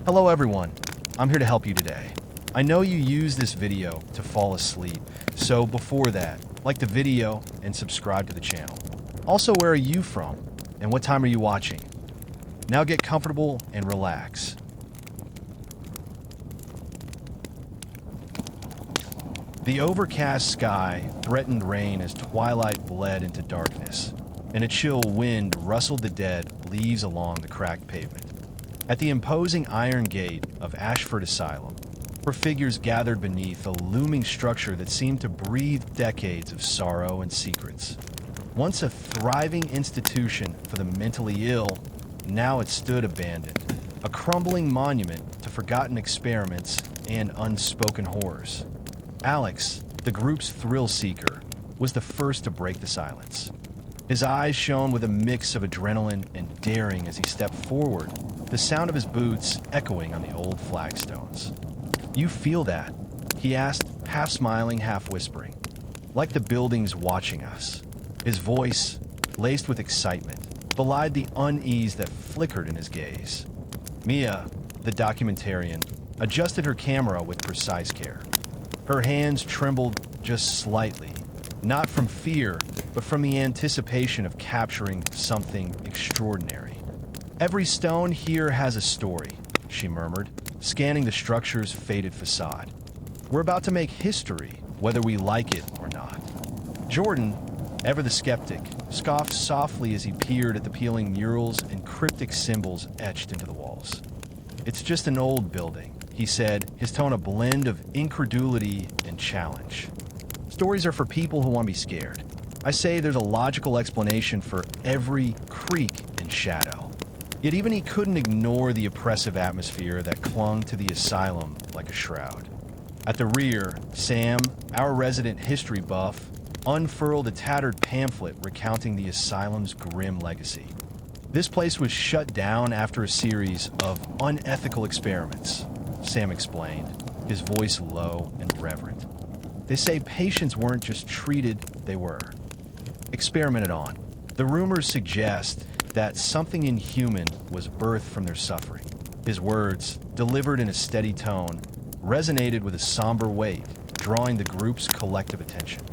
Hello everyone, I'm here to help you today. I know you use this video to fall asleep, so before that, like the video and subscribe to the channel. Also, where are you from and what time are you watching? Now get comfortable and relax. The overcast sky threatened rain as twilight bled into darkness, and a chill wind rustled the dead leaves along the cracked pavement. At the imposing iron gate of Ashford Asylum were figures gathered beneath a looming structure that seemed to breathe decades of sorrow and secrets. Once a thriving institution for the mentally ill, now it stood abandoned, a crumbling monument to forgotten experiments and unspoken horrors. Alex, the group's thrill seeker, was the first to break the silence. His eyes shone with a mix of adrenaline and daring as he stepped forward, the sound of his boots echoing on the old flagstones. "You feel that?" he asked, half smiling, half whispering. "Like the building's watching us." His voice, laced with excitement, belied the unease that flickered in his gaze. Mia, the documentarian, adjusted her camera with precise care. Her hands trembled just slightly, not from fear, but from the anticipation of capturing something extraordinary. "Every stone here has a story," she murmured, scanning the structure's faded facade. "We're about to make history, whether we like it or not." Jordan, ever the skeptic, scoffed softly as he peered at the peeling murals and cryptic symbols etched into the walls. "It's just an old building," he said, his tone a blend of incredulity and challenge. "Stories are for people who want to be scared. I say there's a logical explanation for every creak and shadow." Yet even he couldn't ignore the oppressive atmosphere that clung to the asylum like a shroud. At the rear, Sam, our resident history buff, unfurled a tattered pamphlet recounting the asylum's grim legacy. "This place was shut down after a series of unethical experiments," Sam explained, his voice low and reverent. "They say patients weren't just treated, they were experimented on. The rumors suggest that something inhuman was birthed from their suffering." His words, delivered in a steady tone, resonated with a somber weight, drawing the group's collective attention.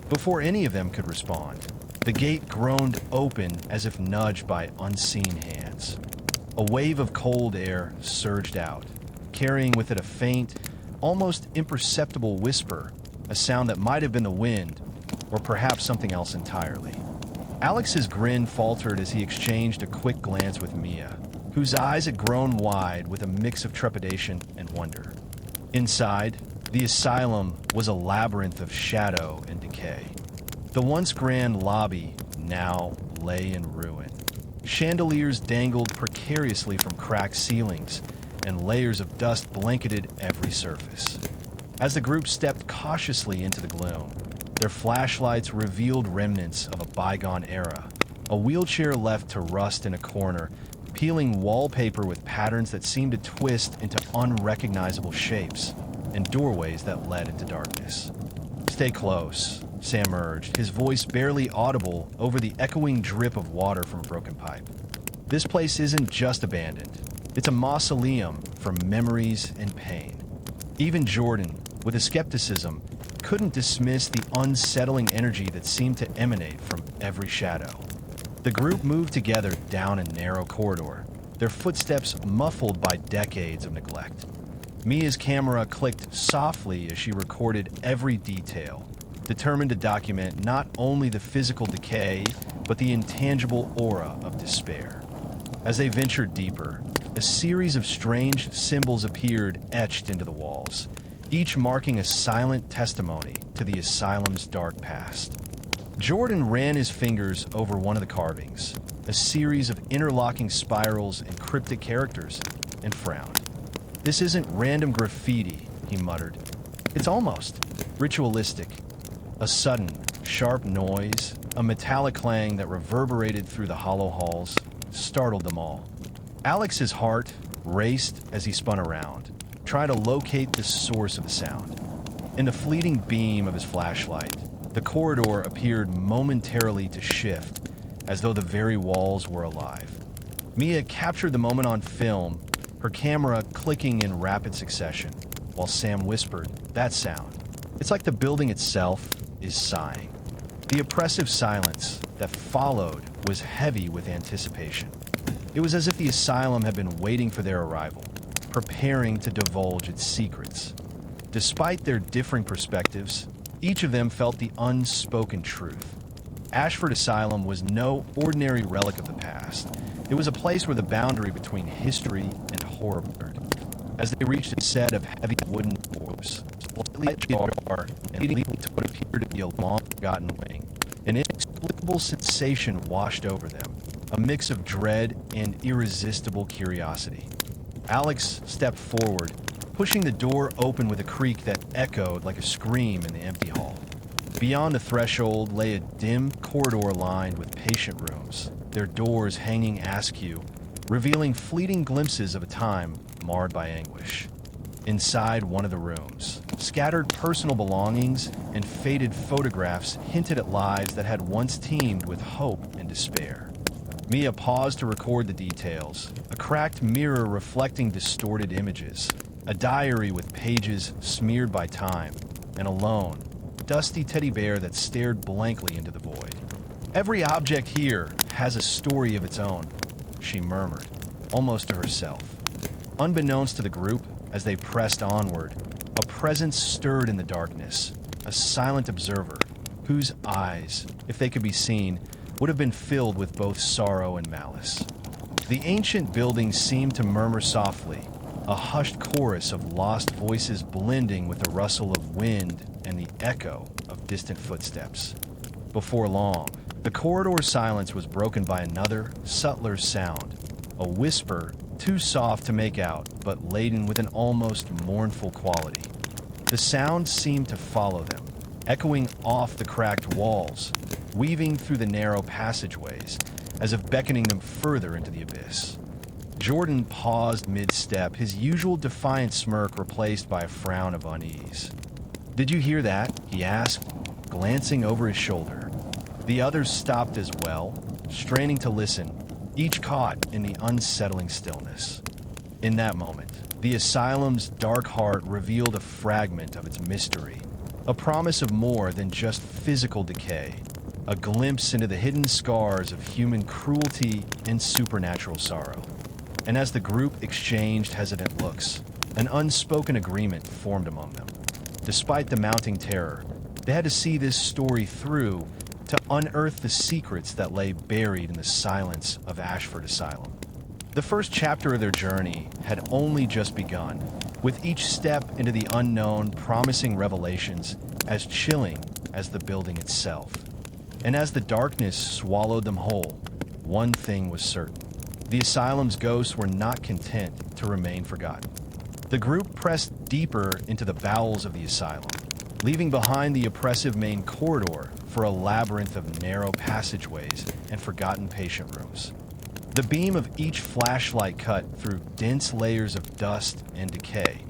Before any of them could respond, the gate groaned open as if nudged by unseen hands. A wave of cold air surged out, carrying with it a faint, almost imperceptible whisper, a sound that might have been the wind, or perhaps something else entirely. Alex's grin faltered as he exchanged a quick glance with Mia, whose eyes had grown wide with a mix of trepidation and wonder. Inside, the asylum was a labyrinth of shadow and decay. The once grand lobby now lay in ruin. Chandeliers dangled precariously from cracked ceilings, and layers of dust blanketed every surface. As the group stepped cautiously into the gloom, their flashlights revealed remnants of a bygone era. A wheelchair left to rust in a corner, peeling wallpaper with patterns that seemed to twist into unrecognizable shapes, and doorways that led into darkness. "Stay close," Sam urged, his voice barely audible over the echoing drip of water from a broken pipe. "This place isn't just abandoned. It's a mausoleum for memories and pain." Even Jordan, with a skepticism, couldn't dismiss the unsettling energy that seemed to emanate from every shadow. The group moved together down a narrow corridor, their footsteps muffled by decades of neglect. Mia's camera clicked softly as she recorded every detail, determined to document not only the physical decay, but the intangible aura of despair. As they ventured deeper, a series of strange symbols appeared etched into the walls, each marking a silent testimony to the asylum's dark past. Jordan ran his fingers over one of the carvings, a series of interlocking spirals and cryptic characters, and frowned. "This isn't random graffiti," he muttered. "It's almost ritualistic." A sudden, sharp noise, a metallic clang that reverberated through the hollow halls, startled them all. Alex's heart raced as he spun around, trying to locate the source of the sound. In the fleeting beam of his flashlight, the corridor appeared momentarily to shift, as though the very walls were alive. Mia captured the moment on film, her camera clicking in rapid succession, while Sam whispered, "That sound. It's like the building itself is sighing." The oppressive silence that followed was heavy with anticipation. It was as if the asylum had been waiting for their arrival, preparing to divulge its secrets. Despite their differing perspectives, each of them felt the unspoken truth. Ashford Asylum was no ordinary relic of the past. It was a place where the boundary between history and horror blurred. As they reached a set of heavy wooden doors, slightly ajar and leading to what appeared to be a long-forgotten wing, an inexplicable sensation washed over them, a mix of dread and irresistible curiosity. Alex stepped forward, pushing the door open with a creak that echoed like a scream in the empty hall. Beyond the threshold lay a dim corridor lined with patient rooms, their doors hanging askew, revealing fleeting glimpses of a time marred by anguish. Inside one of the rooms, scattered personal belongings and faded photographs hinted at lives that had once teemed with hope and despair. Mia paused to record the details, a cracked mirror reflecting distorted images, a diary with pages smeared by time, and a lone, dusty teddy bear that stared blankly into the void. "Every object here has a story of its own," she murmured, almost to herself. Unbeknownst to the group, as they pressed onward, a presence stirred in the darkness, a silent observer, whose eyes, if they could be seen, would have been filled with both sorrow and malice. The ancient building seemed to murmur softly, a hushed chorus of lost voices blending with the rustle of wind and the echo of distant footsteps. Before long, the corridor silence was broken by another, subtler sound, a whisper too soft to make out, but laden with an almost mournful quality. The sound seemed to follow them, echoing off the cracked walls, weaving through the narrow passageways, as if beckoning them further into the abyss. Jordan paused mid-step, his usual defiant smirk replaced by a frown of unease. "Did you hear that?" he asked, glancing over his shoulder. The others stopped as well, straining to listen, each caught in the unsettling stillness. In that moment, the asylum's dark heart revealed a fragment of its mystery, a promise of more than just physical decay, a glimpse into the hidden scars of human cruelty and supernatural sorrow. And as the group exchanged hesitant looks, an unspoken agreement formed among them. Despite the mounting terror, they had to see this story through to unearth the secrets that lay buried in the silence of Ashford Asylum. The first chapter of their journey had only just begun, with each step into the unknown promising revelations as chilling as the building itself. And as the darkness swallowed them whole, one thing was certain. The asylum's ghosts were not content to remain forgotten. The group pressed deeper into the bowels of the asylum, leaving behind the oppressive main corridor for a labyrinth of narrow passageways and forgotten patient rooms. The beam of each flashlight cut through dense layers of dust and decay,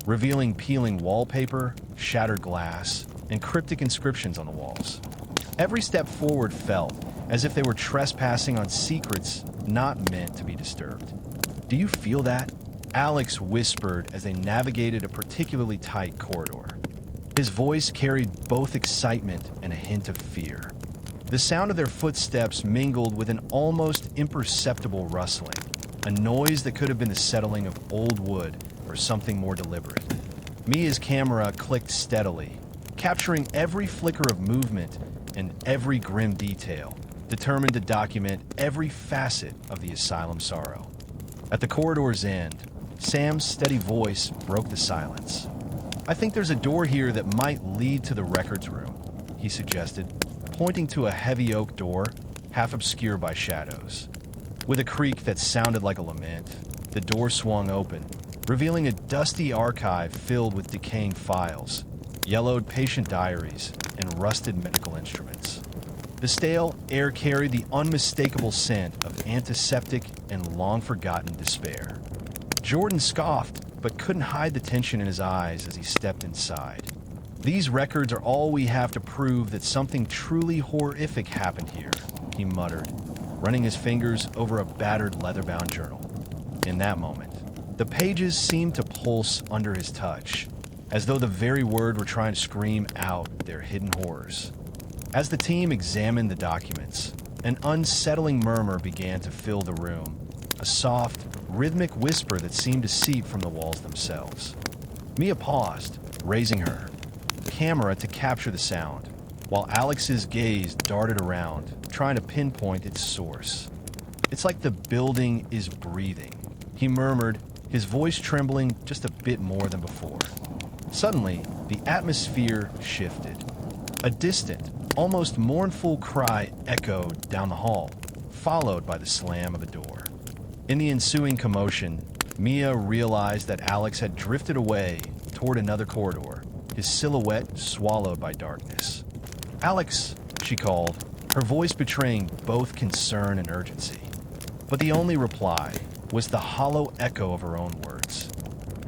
revealing peeling wallpaper, shattered glass, and cryptic inscriptions on the walls. Every step forward felt as if they were trespassing on secrets not meant to be disturbed. "Do you feel that?" Alex whispered as they navigated a particularly tight corridor. His voice carried both excitement and a hint of fear. The sound of their footsteps mingled with an almost imperceptible rustling, a noise that could have been the settling of old wood or something more deliberate. Mia's camera clicked steadily, capturing every flicker of movement and every grim detail, determined to document every facet of the asylum's sorrow. At the corridor's end, Sam's steady voice broke the silence. "I think there's a door here that might lead to the records room," he suggested, pointing to a heavy oak door, half obscured by shadows. With a creak that sounded like a lament, the door swung open, revealing a dusty archive filled with decaying files, yellowed patient diaries, and rusted medical instruments. The stale air carried the unmistakable scent of antiseptic and long-forgotten despair. Jordan scoffed, but couldn't hide the tension in his eyes as he stepped inside. "These records are all we have to prove that something truly horrific happened here," he muttered, running his fingers over a battered leather-bound journal. In that moment, The pages seemed to pulse under his touch, as though the very word were trying to scream out their hidden horrors. As the team examined the documents, an unsettling murmur began to fill the room, a soft, rhythmic whisper that seemed to seep from the walls themselves. Mia paused, raising her camera to capture the sound, while Alex's gaze darted around, trying to pinpoint its source. "It's like the building is breathing," he murmured, his voice trembling just a bit more than before. Suddenly, the atmosphere shifted. A distant, almost mournful cry echoed down the hall, followed by the slam of a door. In the ensuing commotion, Mia realized that Alex had drifted away toward another corridor, his silhouette swallowed by darkness. "Alex," she called, her voice betraying both concern and urgency. But the only reply was the hollow echo of her own words.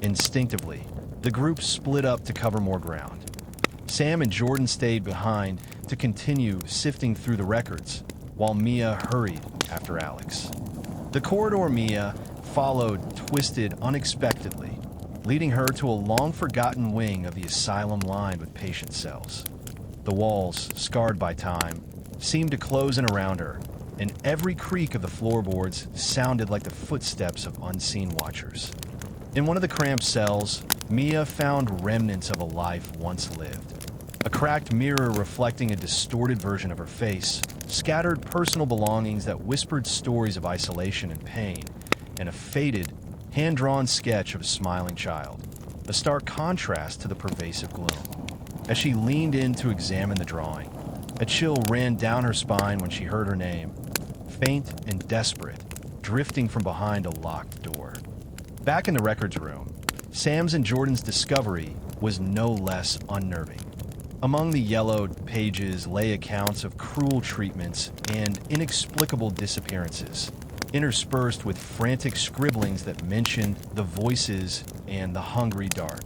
Instinctively, the group split up to cover more ground. Sam and Jordan stayed behind to continue sifting through the records, while Mia hurried after Alex. The corridor Mia followed twisted unexpectedly, leading her to a long-forgotten wing of the asylum lined with patient cells. The walls, scarred by time, seemed to close in around her, and every creak of the floorboards sounded like the footsteps of unseen watchers. In one of the cramped cells, Mia found remnants of a life once lived. A cracked mirror reflecting a distorted version of her face, scattered personal belongings that whispered stories of isolation and pain, and a faded, hand-drawn sketch of a smiling child, a stark contrast to the pervasive gloom. As she leaned in to examine the drawing, a chill ran down her spine when she heard her name, faint and desperate, drifting from behind a locked door. Back in the records room, Sam's and Jordan's discovery was no less unnerving. Among the yellowed pages lay accounts of cruel treatments and inexplicable disappearances, interspersed with frantic scribblings that mentioned the voices and the hungry dark.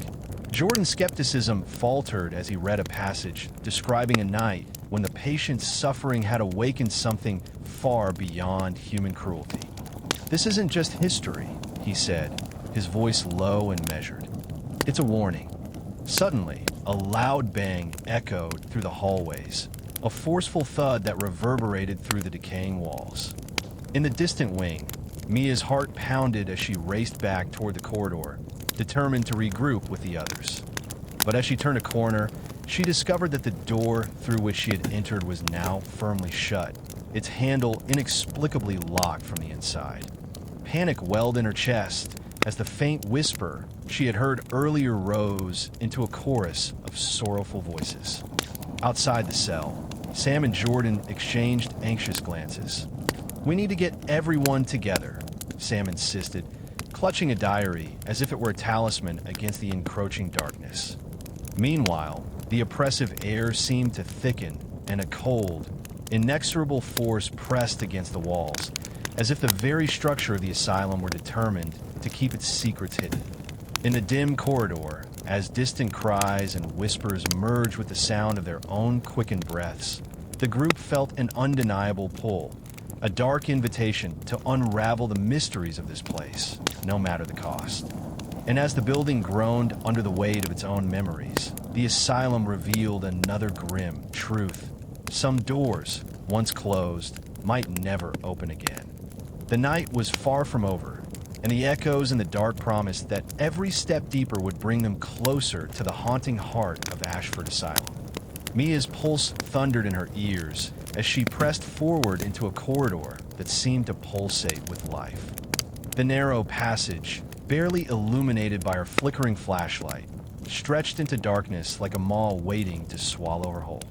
Jordan's skepticism faltered as he read a passage describing a night when the patient's suffering had awakened something far beyond human cruelty. "This isn't just history," he said, his voice low and measured. "It's a warning." Suddenly, a loud bang echoed through the hallways, a forceful thud that reverberated through the decaying walls. In the distant wing, Mia's heart pounded as she raced back toward the corridor, determined to regroup with the others. But as she turned a corner, she discovered that the door through which she had entered was now firmly shut, its handle inexplicably locked from the inside. Panic welled in her chest as the faint whisper she had heard earlier rose into a chorus of sorrowful voices. Outside the cell, Sam and Jordan exchanged anxious glances. "We need to get everyone together," Sam insisted, clutching a diary as if it were a talisman against the encroaching darkness. Meanwhile, the oppressive air seemed to thicken, and a cold, inexorable force pressed against the walls, as if the very structure of the asylum were determined to keep its secrets hidden. In the dim corridor, as distant cries and whispers merged with the sound of their own quickened breaths, the group felt an undeniable pull, a dark invitation to unravel the mysteries of this place, no matter the cost. And as the building groaned under the weight of its own memories, the asylum revealed another grim truth. Some doors, once closed, might never open again. The night was far from over, and the echoes in the dark promised that every step deeper would bring them closer to the haunting heart of Ashford Asylum. Mia's pulse thundered in her ears as she pressed forward into a corridor that seemed to pulsate with life. The narrow passage, barely illuminated by her flickering flashlight, stretched into darkness like a maw waiting to swallow her whole.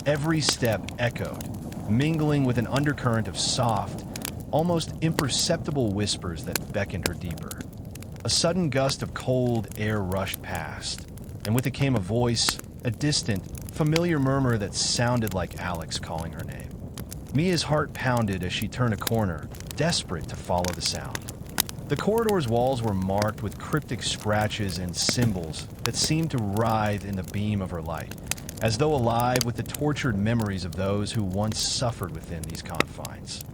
Every step echoed, mingling with an undercurrent of soft, almost imperceptible whispers that beckoned her deeper. A sudden gust of cold air rushed past, and with it came a voice, a distant, familiar murmur that sounded like Alex calling her name. Mia's heart pounded as she turned a corner, desperate to follow the sound. The corridor's walls were marked with cryptic scratches and symbols that seemed to writhe in the beam of her light, as though alive with the tortured memories of those who once suffered within these confines.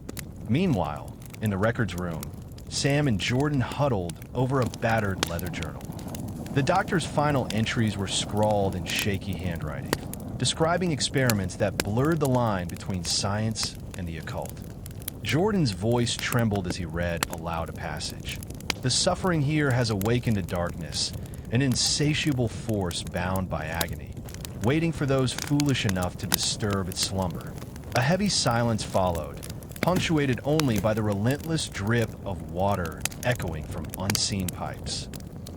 Meanwhile, in the records room, Sam and Jordan huddled over a battered leather journal. The doctor's final entries were scrawled in shaky handwriting, describing experiments that blurred the line between science and the occult. Jordan's voice trembled as he read aloud a passage. The suffering here has awakened a darkness, an insatiable force bound by agony, waiting for those foolish enough to disturb its slumber. A heavy silence followed, punctuated only by the relentless drip of water echoing from unseen pipes.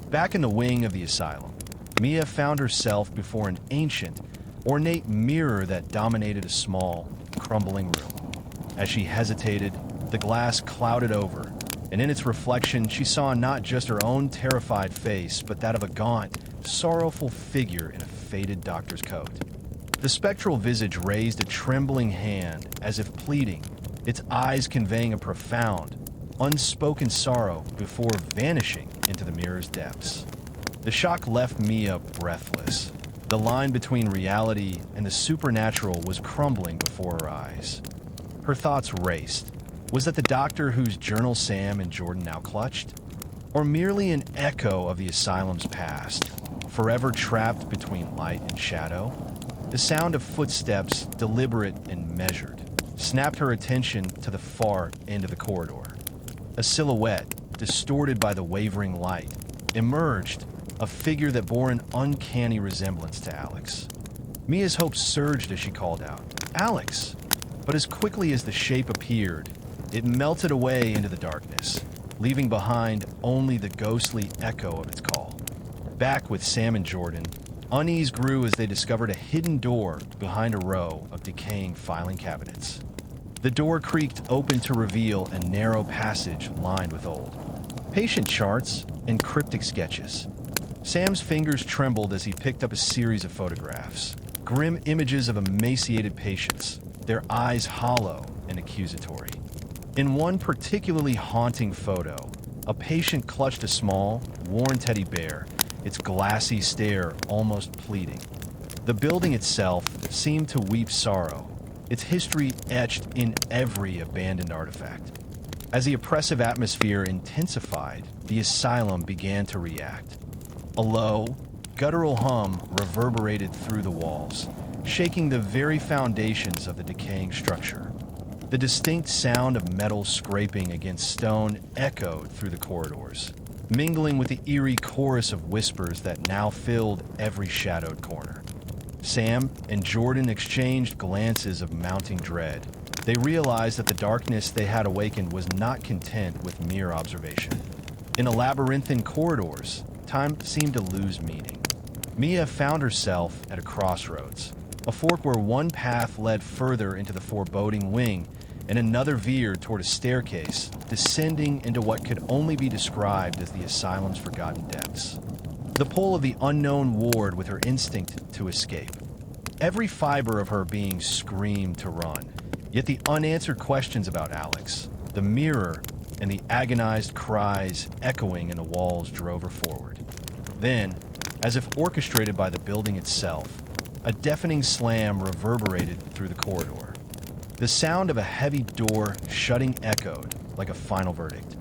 Back in the wing of the asylum, Mia found herself before an ancient, ornate mirror that dominated a small, crumbling room. As she hesitated, the glass clouded over, and in its reflection she saw not just her own terrified face, but that of a gaunt, sorrowful figure in a faded doctor's coat. The spectral visage raised a trembling hand as if pleading, its eyes conveying a profound, unspoken sorrow before vanishing into the mirror's depths. The shock left Mia breathless. The line between reality and the supernatural was crumbling before her eyes. Her thoughts raced. Was that the doctor whose journal Sam and Jordan now clutched? Or merely an echo of the asylum's past, forever trapped between light and shadow? The sound of footsteps, deliberate and measured, snapped her attention to the far end of the corridor. A silhouette, distorted by the wavering light, emerged, a figure that bore an uncanny resemblance to Alex. Mia's hopes surged as she called out, "Alex!" But as quickly as the shape appeared, it melted away into the darkness, leaving behind only the ghostly echo of its call. Back with Sam and Jordan, unease grew as they discovered a hidden door behind a row of decaying filing cabinets. The door creaked open to reveal a narrow passage lined with old patient charts and cryptic sketches. Sam's fingers trembled as he picked up a series of photographs, grim images of emaciated patients, their eyes hollow and accusatory. In one particularly haunting photo, a patient clutched a small, worn teddy bear, its glassy stare almost pleading. The building itself seemed to weep sorrow, its history etched in every abandoned artifact. As the oppressive atmosphere intensified, the asylum began to react. A low, guttural hum reverberated through the walls, shaking the very foundations of the decaying structure. The distinct sound of metal scraping against stone echoed through the corridors, mingling with the eerie chorus of whispers that now filled every shadowed corner. Sam and Jordan exchanged glances of mounting dread. They realized that the darkness they had awakened was not content with mere observation. In the labyrinthine corridors, time seemed to lose meaning. Mia found herself at a crossroads, a fork where one path led further into the foreboding wing and another veered toward a staircase, descending into what could only be described as the asylum's forgotten depths. The pull of the unknown warred with her instinct to escape. Every fiber of her being screamed to run, yet the unanswered questions about Alex, the mirror, and the agonized cries echoing in the walls drove her forward. Then, as if orchestrated by the building itself, a deafening slam reverberated through the corridor. The sound of a heavy door shutting echoed like a final verdict.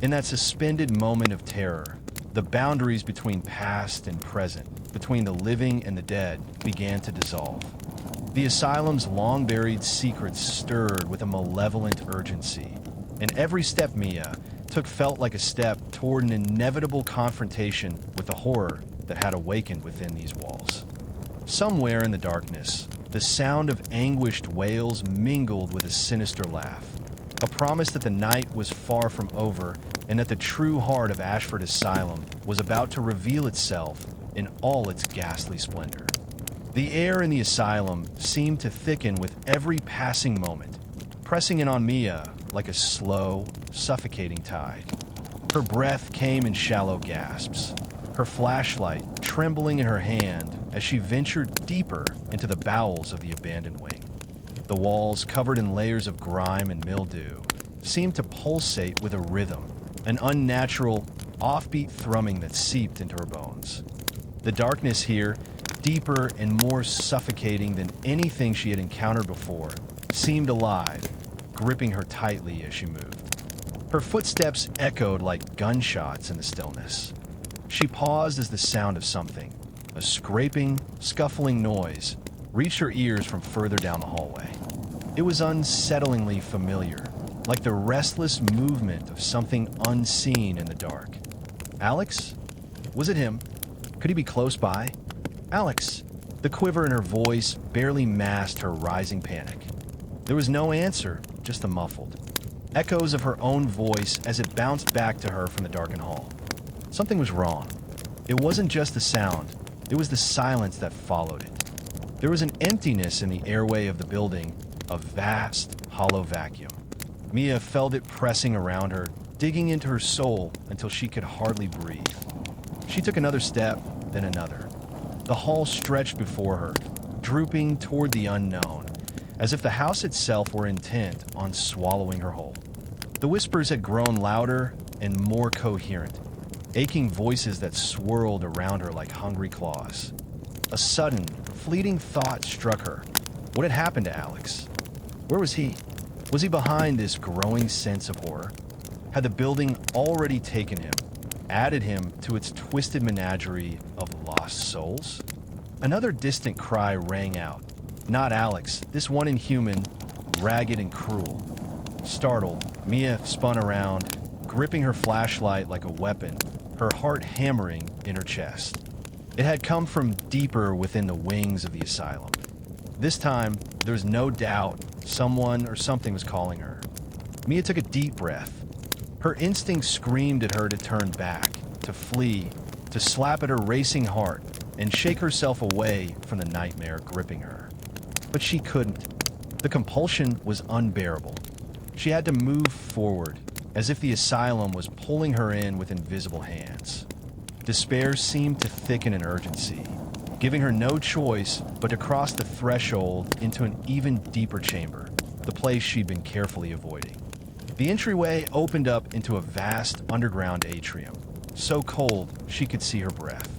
In that suspended moment of terror, the boundaries between past and present, between the living and the dead, began to dissolve. The asylum's long-buried secrets stirred with a malevolent urgency, and every step Mia took felt like a step toward an inevitable confrontation with the horror that had awakened within these walls. Somewhere in the darkness, the sound of anguished wails mingled with a sinister laugh, a promise that the night was far from over and that the true heart of Ashford Asylum was about to reveal itself in all its ghastly splendor. The air in the asylum seemed to thicken with every passing moment, pressing in on Mia like a slow, suffocating tide. Her breath came in shallow gasps, her flashlight trembling in her hand as she ventured deeper into the bowels of the abandoned wing. The walls, covered in layers of grime and mildew, seemed to pulsate with a rhythm, an unnatural, offbeat thrumming that seeped into her bones. The darkness here, deeper and more suffocating than anything she had encountered before, seemed alive, gripping her tightly as she moved. Her footsteps echoed like gunshots in the stillness. She paused as the sound of something, a scraping, scuffling noise, reached her ears from further down the hallway. It was unsettlingly familiar, like the restless movement of something unseen in the dark. Alex? Was it him? Could he be close by? Alex! The quiver in her voice barely masked her rising panic. There was no answer, just the muffled echoes of her own voice as it bounced back to her from the darkened hall. Something was wrong. It wasn't just the sound, it was the silence that followed it. There was an emptiness in the airway of the building, a vast, hollow vacuum. Mia felt it pressing around her, digging into her soul until she could hardly breathe. She took another step, then another. The hall stretched before her, drooping toward the unknown, as if the house itself were intent on swallowing her whole. The whispers had grown louder and more coherent, aching voices that swirled around her like hungry claws. A sudden, fleeting thought struck her. What had happened to Alex? Where was he? Was he behind this growing sense of horror? Had the building already taken him, added him to its twisted menagerie of lost souls? Another distant cry rang out. Not Alex, this one inhuman, ragged and cruel. Startled, Mia spun around, gripping her flashlight like a weapon, her heart hammering in her chest. It had come from deeper within the wings of the asylum. This time, there was no doubt someone or something was calling her. Mia took a deep breath. Her instinct screamed at her to turn back, to flee, to slap at her racing heart, and shake herself away from the nightmare gripping her. But she couldn't. The compulsion was unbearable. She had to move forward, as if the asylum was pulling her in with invisible hands. Despair seemed to thicken in urgency, giving her no choice but to cross the threshold into an even deeper chamber, the place she'd been carefully avoiding. The entryway opened up into a vast underground atrium, so cold she could see her breath.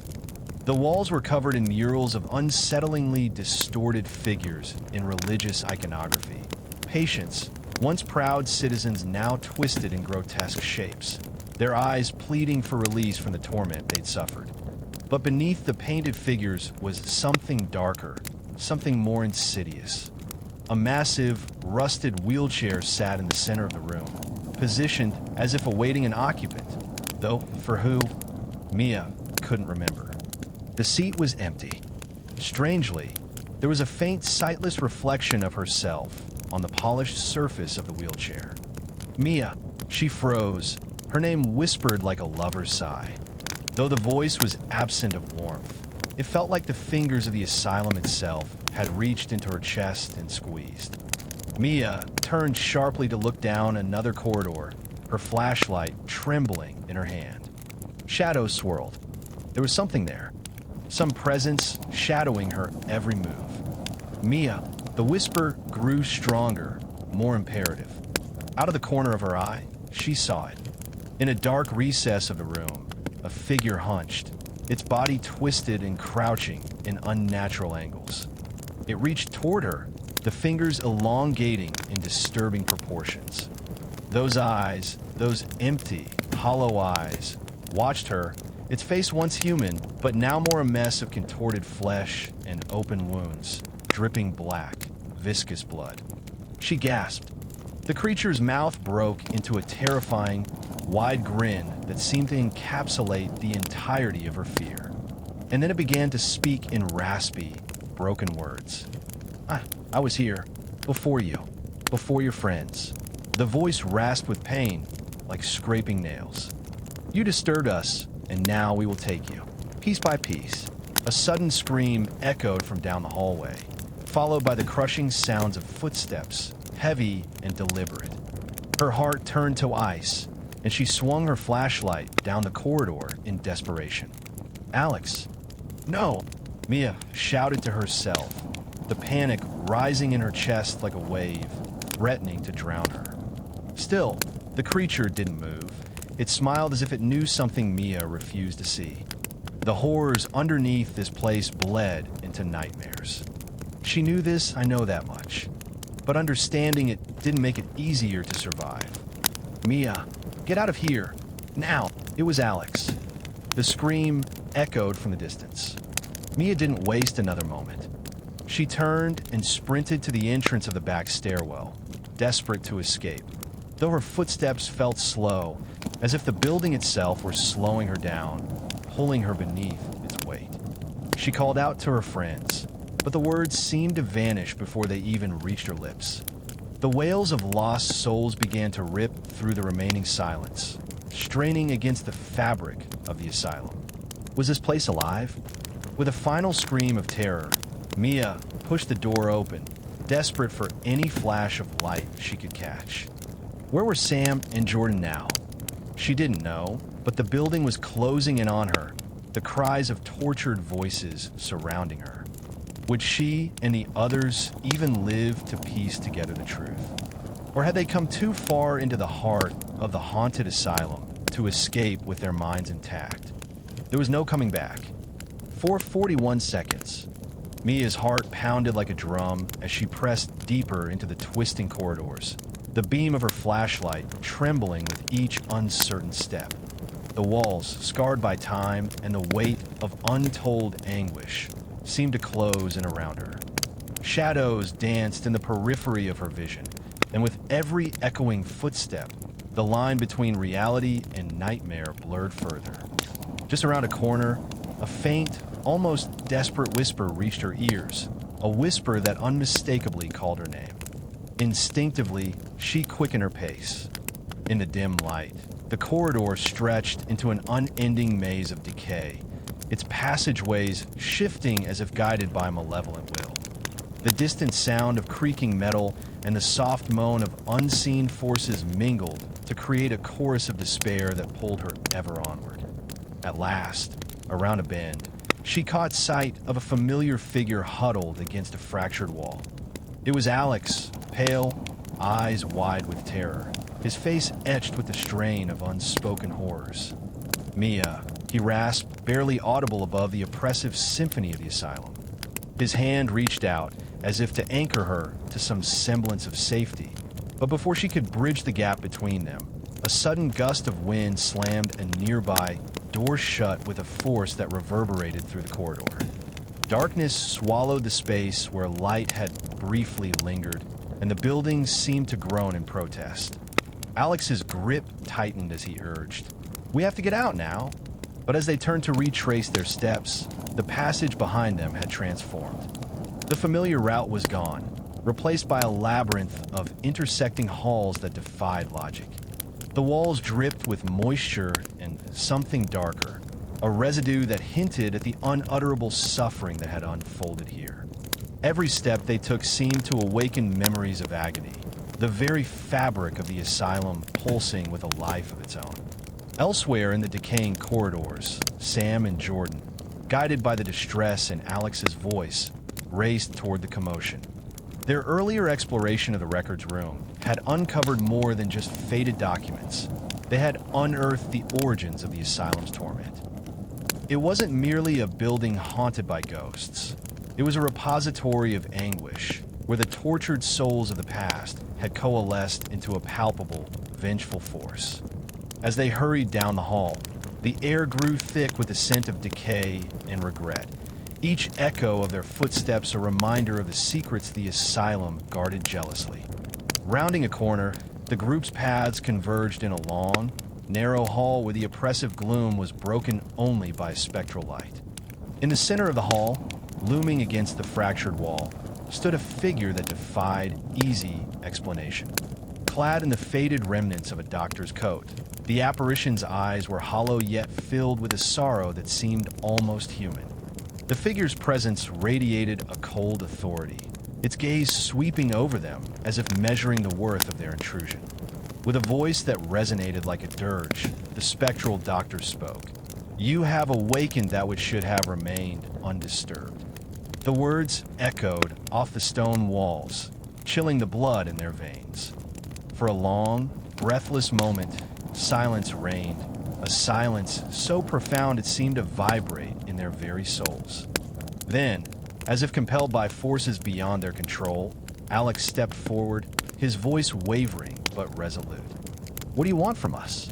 The walls were covered in murals of unsettlingly distorted figures in religious iconography. Patients, once proud citizens now twisted in grotesque shapes, their eyes pleading for release from the torment they'd suffered. But beneath the painted figures was something darker, something more insidious. A massive, rusted wheelchair sat in the center of the room, positioned as if awaiting an occupant, though for who, Mia couldn't remember. The seat was empty. Strangely, there was a faint, sightless reflection of herself on the polished surface of the wheelchair. Mia, she froze, her name whispered like a lover's sigh. Though the voice was absent of warmth, it felt like the fingers of the asylum itself had reached into her chest and squeezed. Mia turned sharply to look down another corridor, her flashlight trembling in her hand. Shadows swirled. There was something there, some presence shadowing her every move. Mia, the whisper grew stronger, more imperative. Out of the corner of her eye, she saw it. In a dark recess of the room, a figure hunched, its body twisted and crouching in unnatural angles. It reached toward her, the fingers elongating in disturbing proportions. Those eyes, those empty, hollow eyes, watched her, its face once human, but now more a mess of contorted flesh and open wounds, dripping black, viscous blood. She gasped. The creature's mouth broke into a terrifying, wide grin that seemed to encapsulate the entirety of her fear. And then it began to speak in raspy, broken words. I was here, before you, before your friends. The voice rasped with pain, like scraping nails. You disturbed us, and now we will take you, piece by piece. A sudden scream echoed from down the hallway, followed by the crushing sounds of footsteps, heavy and deliberate. Her heart turned to ice, and she swung her flashlight down the corridor in desperation. Alex! No! Mia shouted to herself, the panic rising in her chest like a wave, threatening to drown her. Still, the creature didn't move. It smiled as if it knew something Mia refused to see. The horrors underneath this place bled into nightmares. She knew this, I know that much. But understanding it didn't make it easier to survive. Mia, Get out of here! Now!" It was Alex. The scream echoed from the distance. Mia didn't waste another moment. She turned and sprinted to the entrance of the back stairwell, desperate to escape, though her footsteps felt slow, as if the building itself were slowing her down, pulling her beneath its weight. She called out to her friends, but the words seemed to vanish before they even reached her lips. The wails of lost souls began to rip through the remaining silence, straining against the fabric of the asylum. Was this place alive? With a final scream of terror, Mia pushed the door open, desperate for any flash of light she could catch. Where were Sam and Jordan now? She didn't know, but the building was closing in on her, the cries of tortured voices surrounding her. Would she and the others even live to piece together the truth? Or had they come too far into the heart of the haunted asylum to escape with their minds intact? There was no coming back. For 41 seconds, Mia's heart pounded like a drum as she pressed deeper into the twisting corridors, the beam of her flashlight trembling with each uncertain step. The walls, scarred by time and the weight of untold anguish, seemed to close in around her. Shadows danced in the periphery of her vision, and with every echoing footstep, the line between reality and nightmare blurred further. Just around a corner, a faint, almost desperate whisper reached her ears, a whisper that unmistakably called her name. Instinctively, she quickened her pace. In the dim light, the corridor stretched into an unending maze of decay, its passageways shifting as if guided by malevolent will. The distant sound of creaking metal and the soft moan of unseen forces mingled to create a chorus of despair that pulled her ever onward. At last, around a bend, she caught sight of a familiar figure huddled against a fractured wall. It was Alex, pale, eyes wide with terror, his face etched with the strain of unspoken horrors. "Mia," he rasped, barely audible above the oppressive symphony of the asylum. His hand reached out, as if to anchor her to some semblance of safety. But before she could bridge the gap between them, a sudden gust of wind slammed a nearby door shut with a force that reverberated through the corridor. Darkness swallowed the space where light had briefly lingered, and the building seemed to groan in protest. Alex's grip tightened as he urged, "We have to get out now." But as they turned to retrace their steps, the passage behind them had transformed. The familiar route was gone, replaced by a labyrinth of intersecting halls that defied logic. The walls dripped with moisture and something darker, a residue that hinted at the unutterable suffering that had unfolded here. Every step they took seemed to awaken memories of agony, the very fabric of the asylum pulsing with a life of its own. Elsewhere in the decaying corridors, Sam and Jordan, guided by the distress in Alex's voice, raced toward the commotion. Their earlier exploration of the records room had uncovered more than just faded documents. They had unearthed the origins of the asylum's torment. It wasn't merely a building haunted by ghosts. It was a repository of anguish, where the tortured souls of the past had coalesced into a palpable, vengeful force. As they hurried down the hall, the air grew thick with the scent of decay and regret. Each echo of their footsteps a reminder of the secrets the asylum guarded jealously. Rounding a corner, the group's paths converged in a long, narrow hall where the oppressive gloom was broken only by spectral light. In the center of the hall, looming against the fractured wall, stood a figure that defied easy explanation. Clad in the faded remnants of a doctor's coat, the apparition's eyes were hollow yet filled with a sorrow that seemed almost human. The figure's presence radiated a cold authority, its gaze sweeping over them as if measuring the worth of their intrusion. With a voice that resonated like a dirge, the spectral doctor spoke. "You have awakened that which should have remained undisturbed." The words echoed off the stone walls, chilling the blood in their veins. For a long, breathless moment, silence reigned, a silence so profound it seemed to vibrate in their very souls. Then, as if compelled by forces beyond their control, Alex stepped forward, his voice wavering but resolute. "What do you want from us?"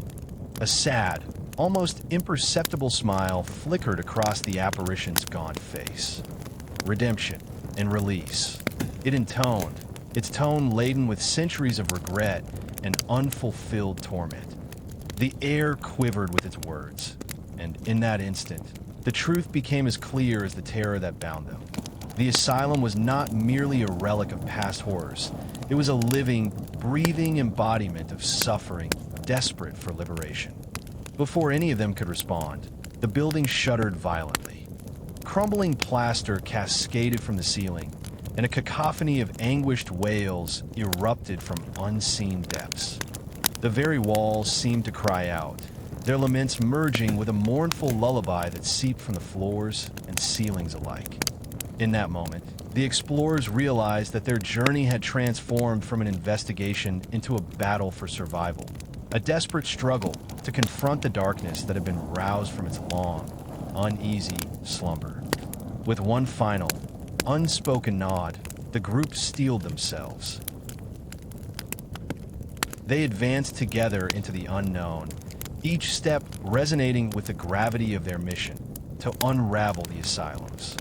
A sad, almost imperceptible smile flickered across the apparition's gaunt face. Redemption and release. It intoned, its tone laden with centuries of regret and unfulfilled torment. The air quivered with its words, and in that instant, the truth became as clear as the terror that bound them. The asylum was not merely a relic of past horrors. It was a living, breathing embodiment of suffering, desperate for liberation. Before any of them could respond, the building shuddered violently. Crumbling plaster cascaded from the ceiling, and a cacophony of anguished wails erupted from unseen depths. The very walls seemed to cry out, their laments merging with a mournful lullaby that seeped from the floors and ceilings alike. In that moment, the explorers realized that their journey had transformed from an investigation into a battle for survival, a desperate struggle to confront the darkness that had been roused from its long, uneasy slumber. With one final, unspoken nod, the group steeled themselves. They advanced together into the unknown, each step resonating with the gravity of their mission to unravel the asylums.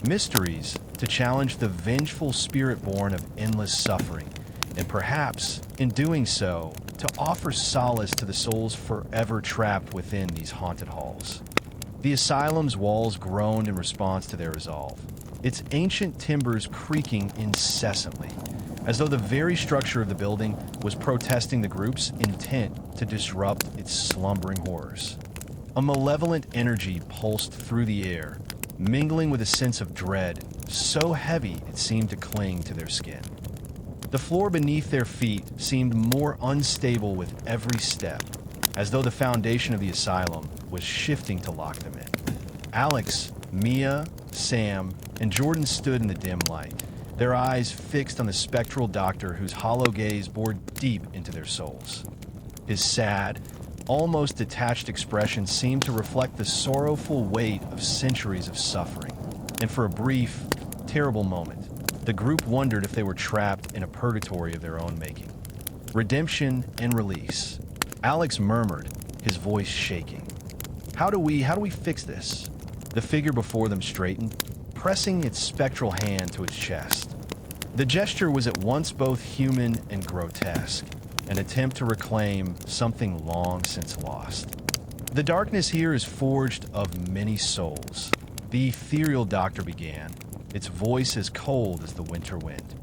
Mysteries to challenge the vengeful spirit born of endless suffering, and perhaps, in doing so, to offer solace to the souls forever trapped within these haunted halls. The asylum's walls groaned in response to their resolve, its ancient timbers creaking incessantly, as though the very structure of the building was protesting the group's intent to disrupt its slumbering horrors. A malevolent energy pulsed through the air, mingling with a sense of dread, so heavy it seemed to cling to their skin. The floor beneath their feet seemed more unstable with every step, as though the foundation of the asylum was shifting to lock them in. Alex, Mia, Sam, and Jordan stood in the dim light, their eyes fixed on the spectral doctor whose hollow gaze bored deep into their souls. His sad, almost detached expression seemed to reflect the sorrowful weight of centuries of suffering, and for a brief, terrible moment, the group wondered if they were trapped in a purgatory of their own making. Redemption and release. Alex murmured, his voice shaking. How do we fix this? The figure before them straightened, pressing its spectral hand to its chest. The gesture was at once both human and grotesque, an attempt to reclaim something long since lost. The darkness here is forged of many souls. The ethereal doctor began, its voice as cold as the winter wind.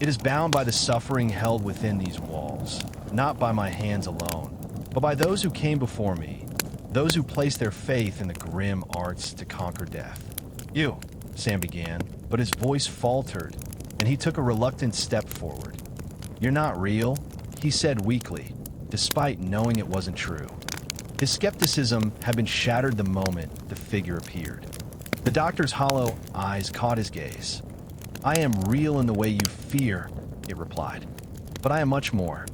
It is bound by the suffering held within these walls, not by my hands alone, but by those who came before me, those who placed their faith in the grim arts to conquer death. You, Sam began, but his voice faltered, and he took a reluctant step forward. You're not real, he said weakly, despite knowing it wasn't true. His skepticism had been shattered the moment the figure appeared. The doctor's hollow eyes caught his gaze. I am real in the way you fear, it replied, but I am much more.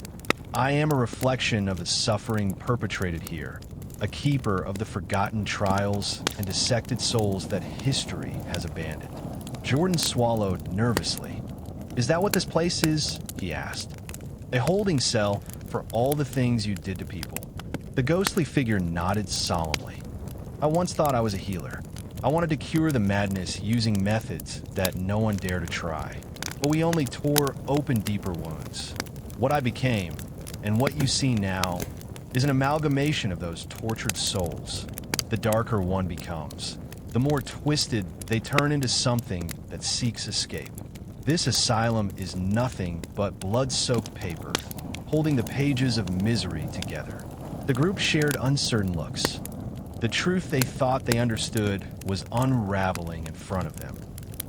I am a reflection of the suffering perpetrated here, a keeper of the forgotten trials and dissected souls that history has abandoned. Jordan swallowed nervously. Is that what this place is? He asked. A holding cell for all the things you did to people. The ghostly figure nodded solemnly. I once thought I was a healer. I wanted to cure the madness using methods that no one dared to try. But we only tore open deeper wounds. What I became, and what you see now, is an amalgamation of those tortured souls. The darker one becomes, the more twisted they turn into something that seeks escape. This asylum is nothing but blood-soaked paper, holding the pages of misery together. The group shared uncertain looks. The truth they thought they understood was unraveling in front of them.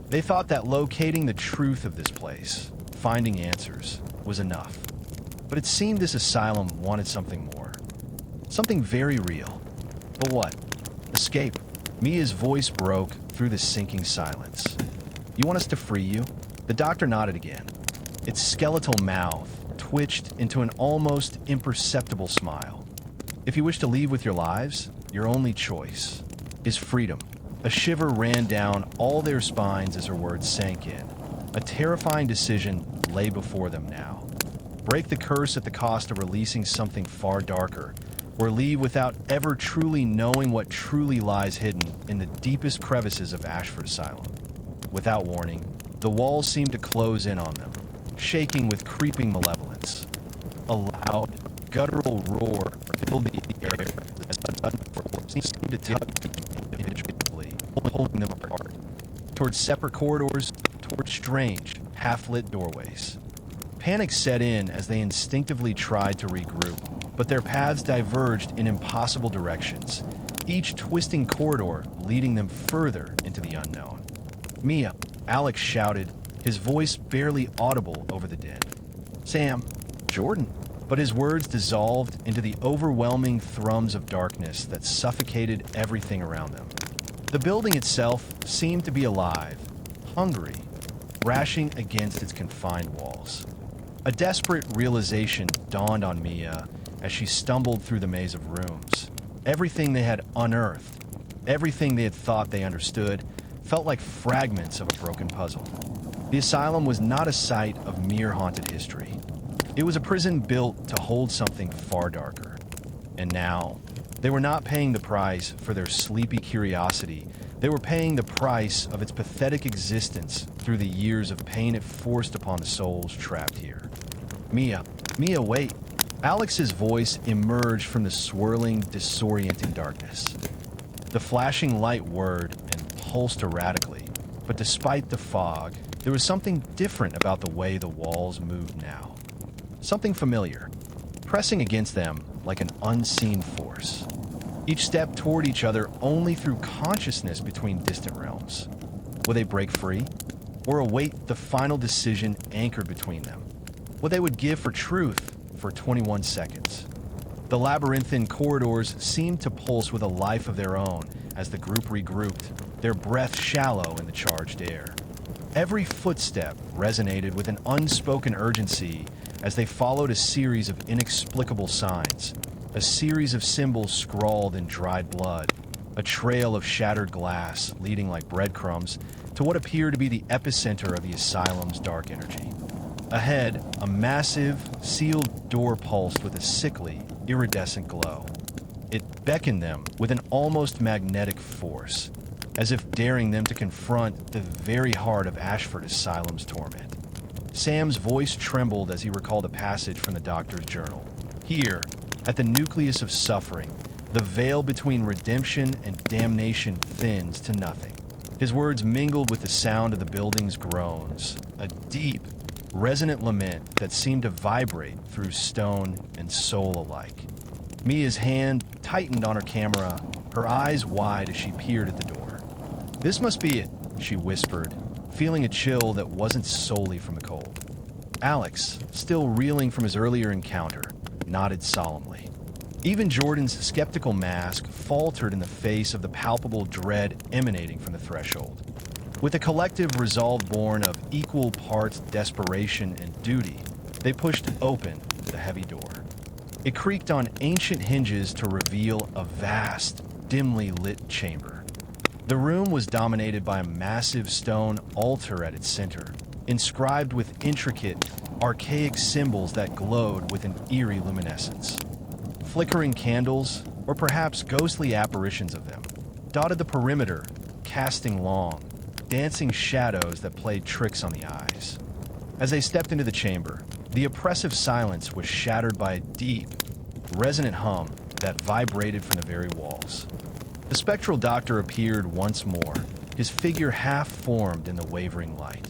They thought that locating the truth of this place, finding answers, was enough. But it seemed this asylum wanted something more. Something very real. But what? Escape. Mia's voice broke through the sinking silence. You want us to free you? The doctor nodded again. Its skeletal mouth twitched into an almost imperceptible smile. If you wish to leave with your lives, your only choice is freedom. A shiver ran down all their spines as her words sank in. A terrifying decision lay before them now. Break the curse at the cost of releasing something far darker, or leave without ever truly knowing what truly lies hidden in the deepest crevices of Ashford Asylum. Without warning, the walls seemed to close in on them, shaking with creeping malevolence. A loud, guttural roar filled the air as a force seemed to tug them individually, holding them apart, towards separate corridors, towards strange, half-lit doorways. Panic set in as they instinctively tried to regroup, but their paths diverged in impossible directions, each twisting corridor leading them further into the unknown. "Mia," Alex shouted, his voice barely audible over the din. "Sam, Jordan." But his words dissolved into the overwhelming thrums of darkness that suffocated everything around them. The building itself seemed to be alive, hungry, rashing against its confined walls. A desperate realization dawned on Mia as she stumbled through the maze of rooms. Everything they had unearthed, everything they had thought they understood, felt like fragments of a broken puzzle. The asylum was not a site of mere haunted history. It was a prison built to hold something far darker. And now, they were not paying the price for their sleepy curiosity. They were paying the price of its pathetic existence through the years of pain it forced upon the souls trapped here. Mia, wait." Alex's voice emerged from the swirling, disorienting darkness. The flashing light whirred and pulsed erratically, but despite the fog, there was something different about the way the walls moved now. Something familiar, pressing against them like an unseen force. Each step toward each other only through consciousness between distant realms. Would they break free, or await the final decision anchored between them? What they would give for truth for 21 seconds. The labyrinthine corridors seemed to pulse with a life of their own as the group regrouped, their breath shallow in the charged air. Every footstep resonated with an unspoken urgency as they followed a series of inexplicable signs, a series of symbols scrawled in dried blood, a trail of shattered glass leading like breadcrumbs to what appeared to be the epicenter of the asylum's dark energy. Ahead, a massive, sealed door pulsed with a sickly, iridescent glow. It beckoned them with an almost magnetic force, as if daring them to confront the very heart of Ashford Asylum's torment. Sam's voice trembled as he recalled a passage from the doctor's journal. Here, at the nucleus of suffering, the veil between redemption and damnation thins to nothing. His words mingled with the sound of the building's groans, a deep, resonant lament that seemed to vibrate through stone and soul alike. Mia's hand tightened on her camera, her eyes wide as she peered at the door. "This must be it," she whispered, feeling a chill that wasn't solely from the cold. Alex, still reeling from his earlier encounter, nodded solemnly. Even Jordan's skeptical mask faltered in the face of the palpable dread emanating from the threshold. With a collective resolve born of equal parts desperation and duty, they pushed open the heavy door. It creaked on ancient hinges to reveal a vast, dimly lit chamber. The room was dominated by a massive stone altar at its center, inscribed with intricate, archaic symbols that glowed with an eerie luminescence. Flickering candles, or perhaps ghostly apparitions of them, dotted the perimeter, casting long, dancing shadows that played tricks on the eyes. As they stepped into the chamber, the oppressive silence was shattered by a deep, resonant hum that vibrated from the very walls. The spectral doctor appeared once more, his figure half-formed in the wavering light.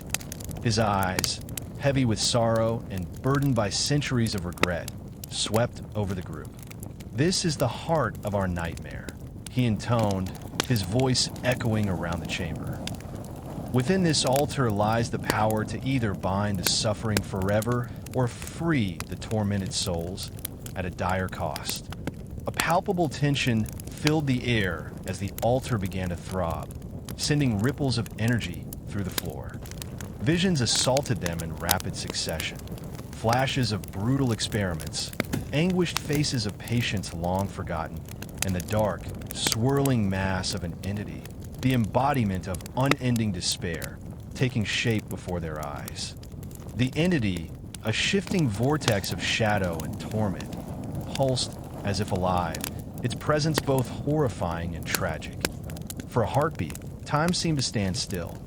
His eyes, heavy with sorrow and burdened by centuries of regret, swept over the group. "This is the heart of our nightmare," he intoned, his voice echoing around the chamber. "Within this altar lies the power to either bind the suffering forever or free the tormented souls at a dire cost." A palpable tension filled the air as the altar began to throb, sending ripples of energy through the floor. Visions assaulted them in rapid succession. Flashes of brutal experiments, anguished faces of patients long forgotten, and the dark, swirling mass of an entity, the embodiment of unending despair, taking shape before their eyes. The entity, a shifting vortex of shadow and torment, pulsed as if alive, its presence both horrifying and tragic. For a heartbeat, time seemed to stand still.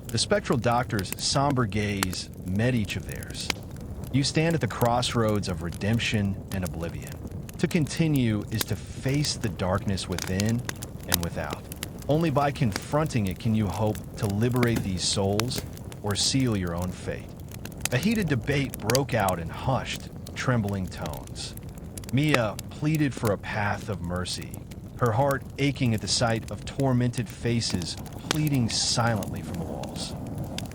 The spectral doctor's somber gaze met each of theirs. You stand at the crossroads of redemption and oblivion. To continue is to face the darkness within and without. Only by confronting it can you hope to liberate these souls or seal your own fate. A heated debate broke out in hushed, trembling tones. Mia pleaded for a path of mercy, her heart aching at the sight of tormented faces pleading silently from the walls.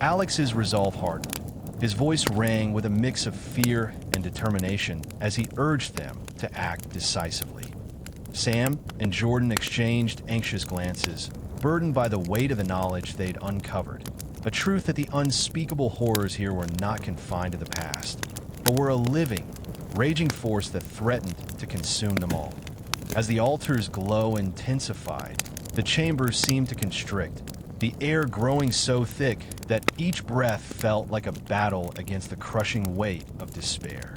Alex's resolve hardened. His voice rang with a mix of fear and determination as he urged them to act decisively. Sam and Jordan exchanged anxious glances, burdened by the weight of the knowledge they'd uncovered. A truth that the unspeakable horrors here were not confined to the past, but were a living, raging force that threatened to consume them all. As the altar's glow intensified, the chamber seemed to constrict, the air growing so thick that each breath felt like a battle against the crushing weight of despair.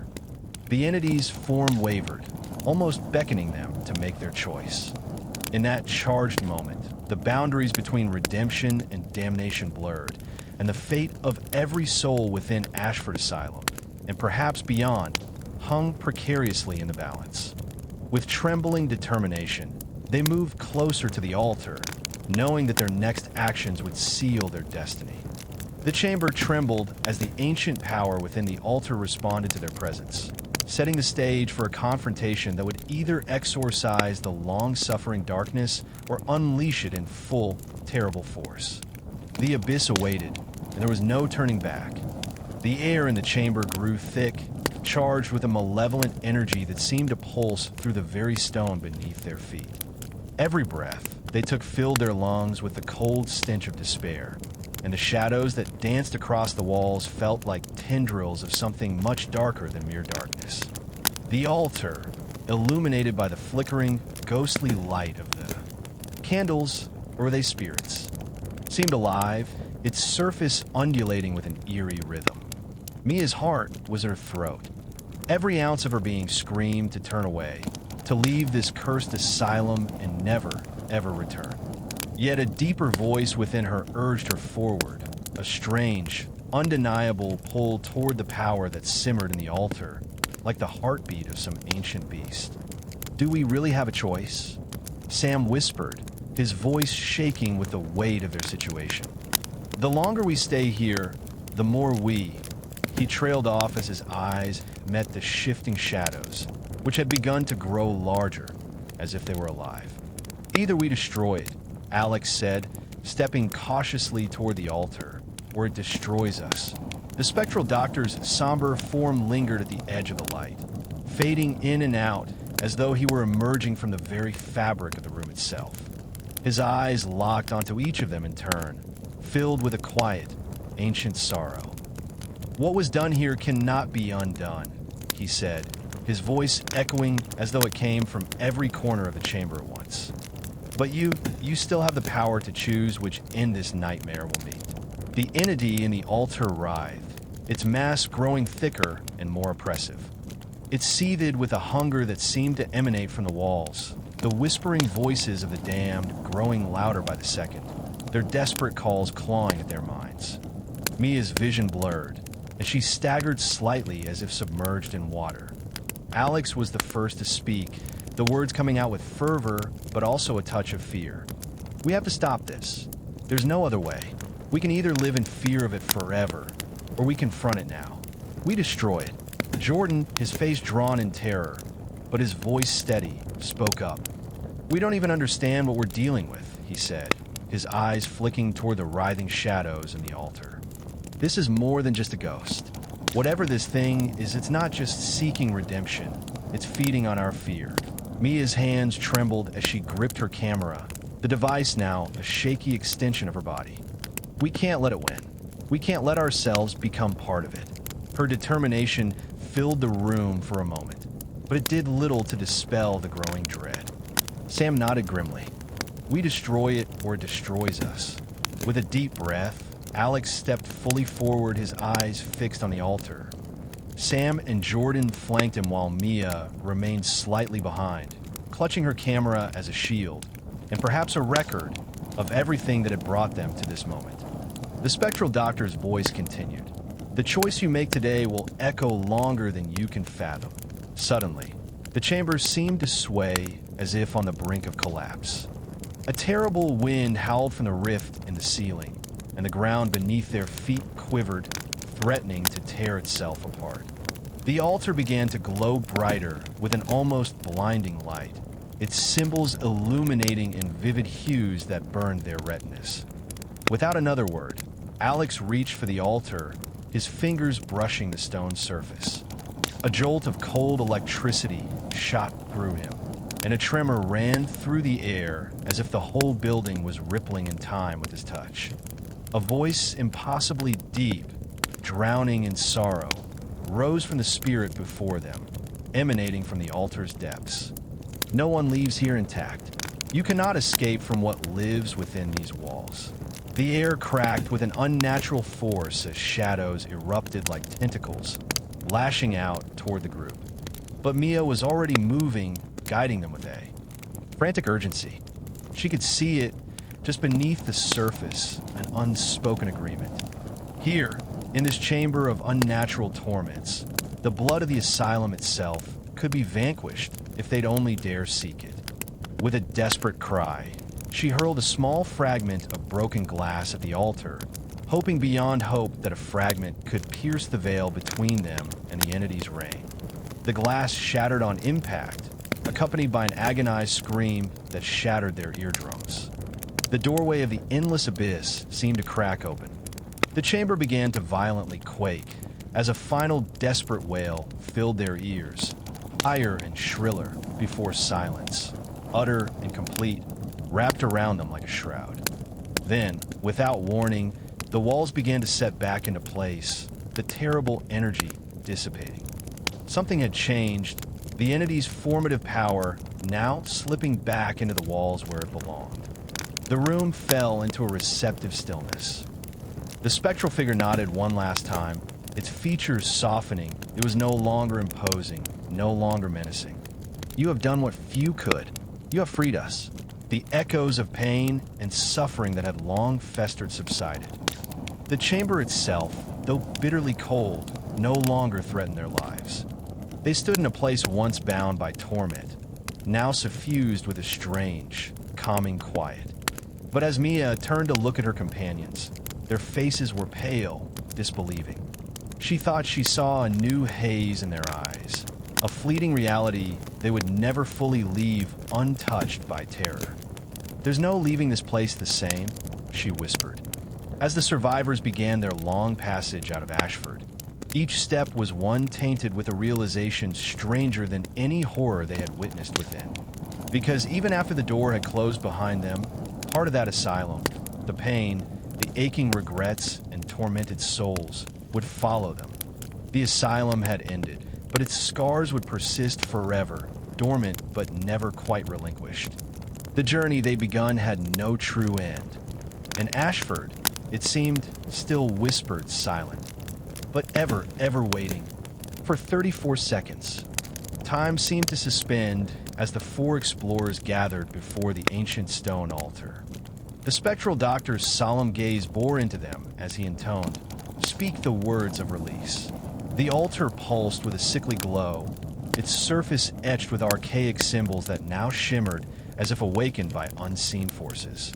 The entity's form wavered, almost beckoning them to make their choice. In that charged moment, the boundaries between redemption and damnation blurred, and the fate of every soul within Ashford Asylum, and perhaps beyond, hung precariously in the balance. With trembling determination, they moved closer to the altar, knowing that their next actions would seal their destiny. The chamber trembled as the ancient power within the altar responded to their presence, setting the stage for a confrontation that would either exorcise the long-suffering darkness or unleash it in full, terrible force. The abyss awaited, and there was no turning back. The air in the chamber grew thick, charged with a malevolent energy that seemed to pulse through the very stone beneath their feet. Every breath they took filled their lungs with the cold stench of despair, and the shadows that danced across the walls felt like tendrils of something much darker than mere darkness. The altar, illuminated by the flickering, ghostly light of the candles, or were they spirits, seemed alive, its surface undulating with an eerie rhythm. Mia's heart was her throat. Every ounce of her being screamed to turn away, to leave this cursed asylum and never, ever return. Yet a deeper voice within her urged her forward, a strange, undeniable pull toward the power that simmered in the altar, like the heartbeat of some ancient beast. Do we really have a choice? Sam whispered, his voice shaking with the weight of their situation. The longer we stay here, the more we... He trailed off as his eyes met the shifting shadows, which had begun to grow larger, as if they were alive. Either we destroy it, Alex said, stepping cautiously toward the altar, or it destroys us. The spectral doctor's somber form lingered at the edge of the light, fading in and out as though he were emerging from the very fabric of the room itself. His eyes locked onto each of them in turn, filled with a quiet, ancient sorrow. What was done here cannot be undone, he said, his voice echoing as though it came from every corner of the chamber at once. But you still have the power to choose which end this nightmare will meet. The entity in the altar writhed, its mass growing thicker and more oppressive. It seethed with a hunger that seemed to emanate from the walls, the whispering voices of the damned growing louder by the second, their desperate calls clawing at their minds. Mia's vision blurred, and she staggered slightly as if submerged in water. Alex was the first to speak, the words coming out with fervor, but also a touch of fear. We have to stop this. There's no other way. We can either live in fear of it forever, or we confront it now. We destroy it. Jordan, his face drawn in terror, but his voice steady, spoke up. We don't even understand what we're dealing with, he said, his eyes flicking toward the writhing shadows in the altar. This is more than just a ghost. Whatever this thing is, it's not just seeking redemption. It's feeding on our fear. Mia's hands trembled as she gripped her camera, the device now a shaky extension of her body. We can't let it win. We can't let ourselves become part of it. Her determination filled the room for a moment, but it did little to dispel the growing dread. Sam nodded grimly. We destroy it or it destroys us. With a deep breath, Alex stepped fully forward, his eyes fixed on the altar. Sam and Jordan flanked him while Mia remained slightly behind, clutching her camera as a shield, and perhaps a record of everything that had brought them to this moment. The spectral doctor's voice continued. The choice you make today will echo longer than you can fathom. Suddenly, the chamber seemed to sway as if on the brink of collapse. A terrible wind howled from the rift in the ceiling, and the ground beneath their feet quivered, threatening to tear itself apart. The altar began to glow brighter with an almost blinding light, its symbols illuminating in vivid hues that burned their retinas. Without another word, Alex reached for the altar, his fingers brushing the stone surface. A jolt of cold electricity shot through him, and a tremor ran through the air as if the whole building was rippling in time with his touch. A voice impossibly deep, drowning in sorrow, rose from the spirit before them, emanating from the altar's depths. No one leaves here intact. You cannot escape from what lives within these walls. The air cracked with an unnatural force as shadows erupted like tentacles, lashing out toward the group. But Mia was already moving, guiding them with a frantic urgency. She could see it just beneath the surface, an unspoken agreement. Here, in this chamber of unnatural torments, the blood of the asylum itself could be vanquished if they'd only dare seek it. With a desperate cry, she hurled a small fragment of broken glass at the altar, hoping beyond hope that a fragment could pierce the veil between them and the entity's reign. The glass shattered on impact, accompanied by an agonized scream that shattered their eardrums. The doorway of the endless abyss seemed to crack open. The chamber began to violently quake as a final desperate wail filled their ears, higher and shriller before silence, utter and complete, wrapped around them like a shroud. Then, without warning, the walls began to set back into place, the terrible energy dissipating. Something had changed, the entity's formative power now slipping back into the walls where it belonged. The room fell into a receptive stillness. The spectral figure nodded one last time, its features softening. It was no longer imposing, no longer menacing. You have done what few could. You have freed us. The echoes of pain and suffering that had long festered subsided. The chamber itself, though bitterly cold, no longer threatened their lives. They stood in a place once bound by torment, now suffused with a strange, calming quiet. But as Mia turned to look at her companions, their faces were pale, disbelieving. She thought she saw a new haze in their eyes, a fleeting reality they would never fully leave untouched by terror. "There's no leaving this place the same," she whispered. As the survivors began their long passage out of Ashford, each step was one tainted with a realization stranger than any horror they had witnessed within. Because even after the door had closed behind them, part of that asylum, the pain, the aching regrets, and tormented souls would follow them. The asylum had ended, but its scars would persist forever, dormant but never quite relinquished. The journey they'd begun had no true end. And Ashford, it seemed, still whispered silent, but ever, ever waiting. For 34 seconds, time seemed to suspend as the four explorers gathered before the ancient stone altar. The spectral doctor's solemn gaze bore into them as he intoned, "Speak the words of release." The altar pulsed with a sickly glow, its surface etched with archaic symbols that now shimmered as if awakened by unseen forces.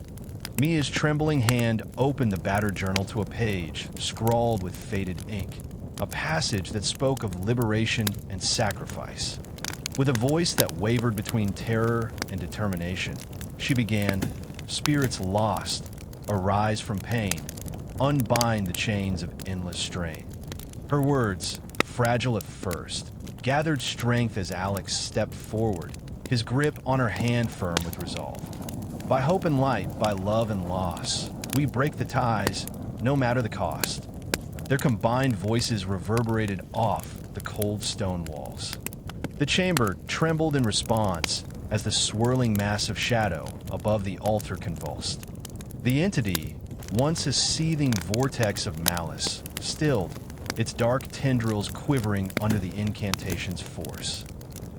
Mia's trembling hand opened the battered journal to a page scrawled with faded ink, a passage that spoke of liberation and sacrifice. With a voice that wavered between terror and determination, she began, "Spirits lost, arise from pain, unbind the chains of endless strain." Her words, fragile at first, gathered strength as Alex stepped forward, his grip on her hand firm with resolve. "By hope and light, by love and loss, we break the ties, no matter the cost." Their combined voices reverberated off the cold stone walls. The chamber trembled in response as the swirling mass of shadow above the altar convulsed. The entity, once a seething vortex of malice, stilled, its dark tendrils quivering under the incantation's force.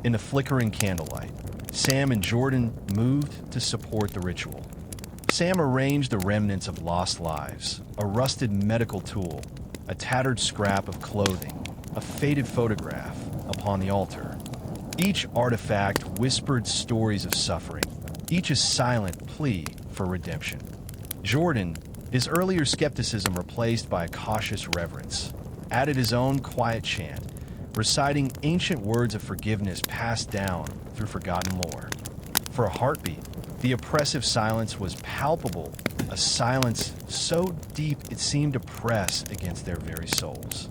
In the flickering candlelight, Sam and Jordan moved to support the ritual. Sam arranged the remnants of lost lives, a rusted medical tool, a tattered scrap of clothing, a faded photograph upon the altar. Each artifact whispered stories of suffering, each a silent plea for redemption. Jordan, his earlier skepticism replaced by a cautious reverence, added his own quiet chant, reciting ancient words of forgiveness passed down through forgotten lore. For a heartbeat, the oppressive silence was palpable, a silence so deep it seemed to press against their very souls.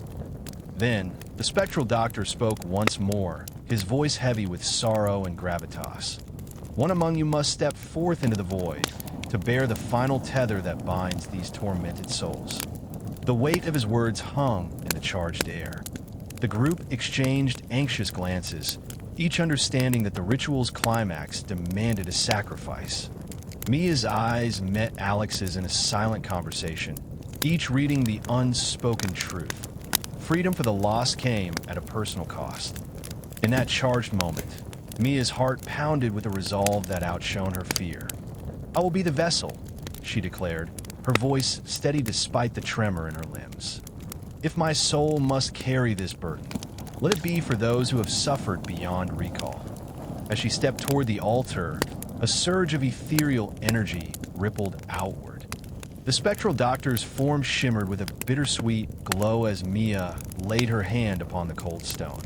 Then, the spectral doctor spoke once more, his voice heavy with sorrow and gravitas. One among you must step forth into the void to bear the final tether that binds these tormented souls. The weight of his words hung in the charged air. The group exchanged anxious glances, each understanding that the ritual's climax demanded a sacrifice. Mia's eyes met Alex's in a silent conversation, each reading the unspoken truth. Freedom for the lost came at a personal cost. In that charged moment, Mia's heart pounded with a resolve that outshone her fear. "I will be the vessel," she declared, her voice steady despite the tremor in her limbs. "If my soul must carry this burden, let it be for those who have suffered beyond recall." As she stepped toward the altar, a surge of ethereal energy rippled outward. The spectral doctor's form shimmered with a bittersweet glow as Mia laid her hand upon the cold stone.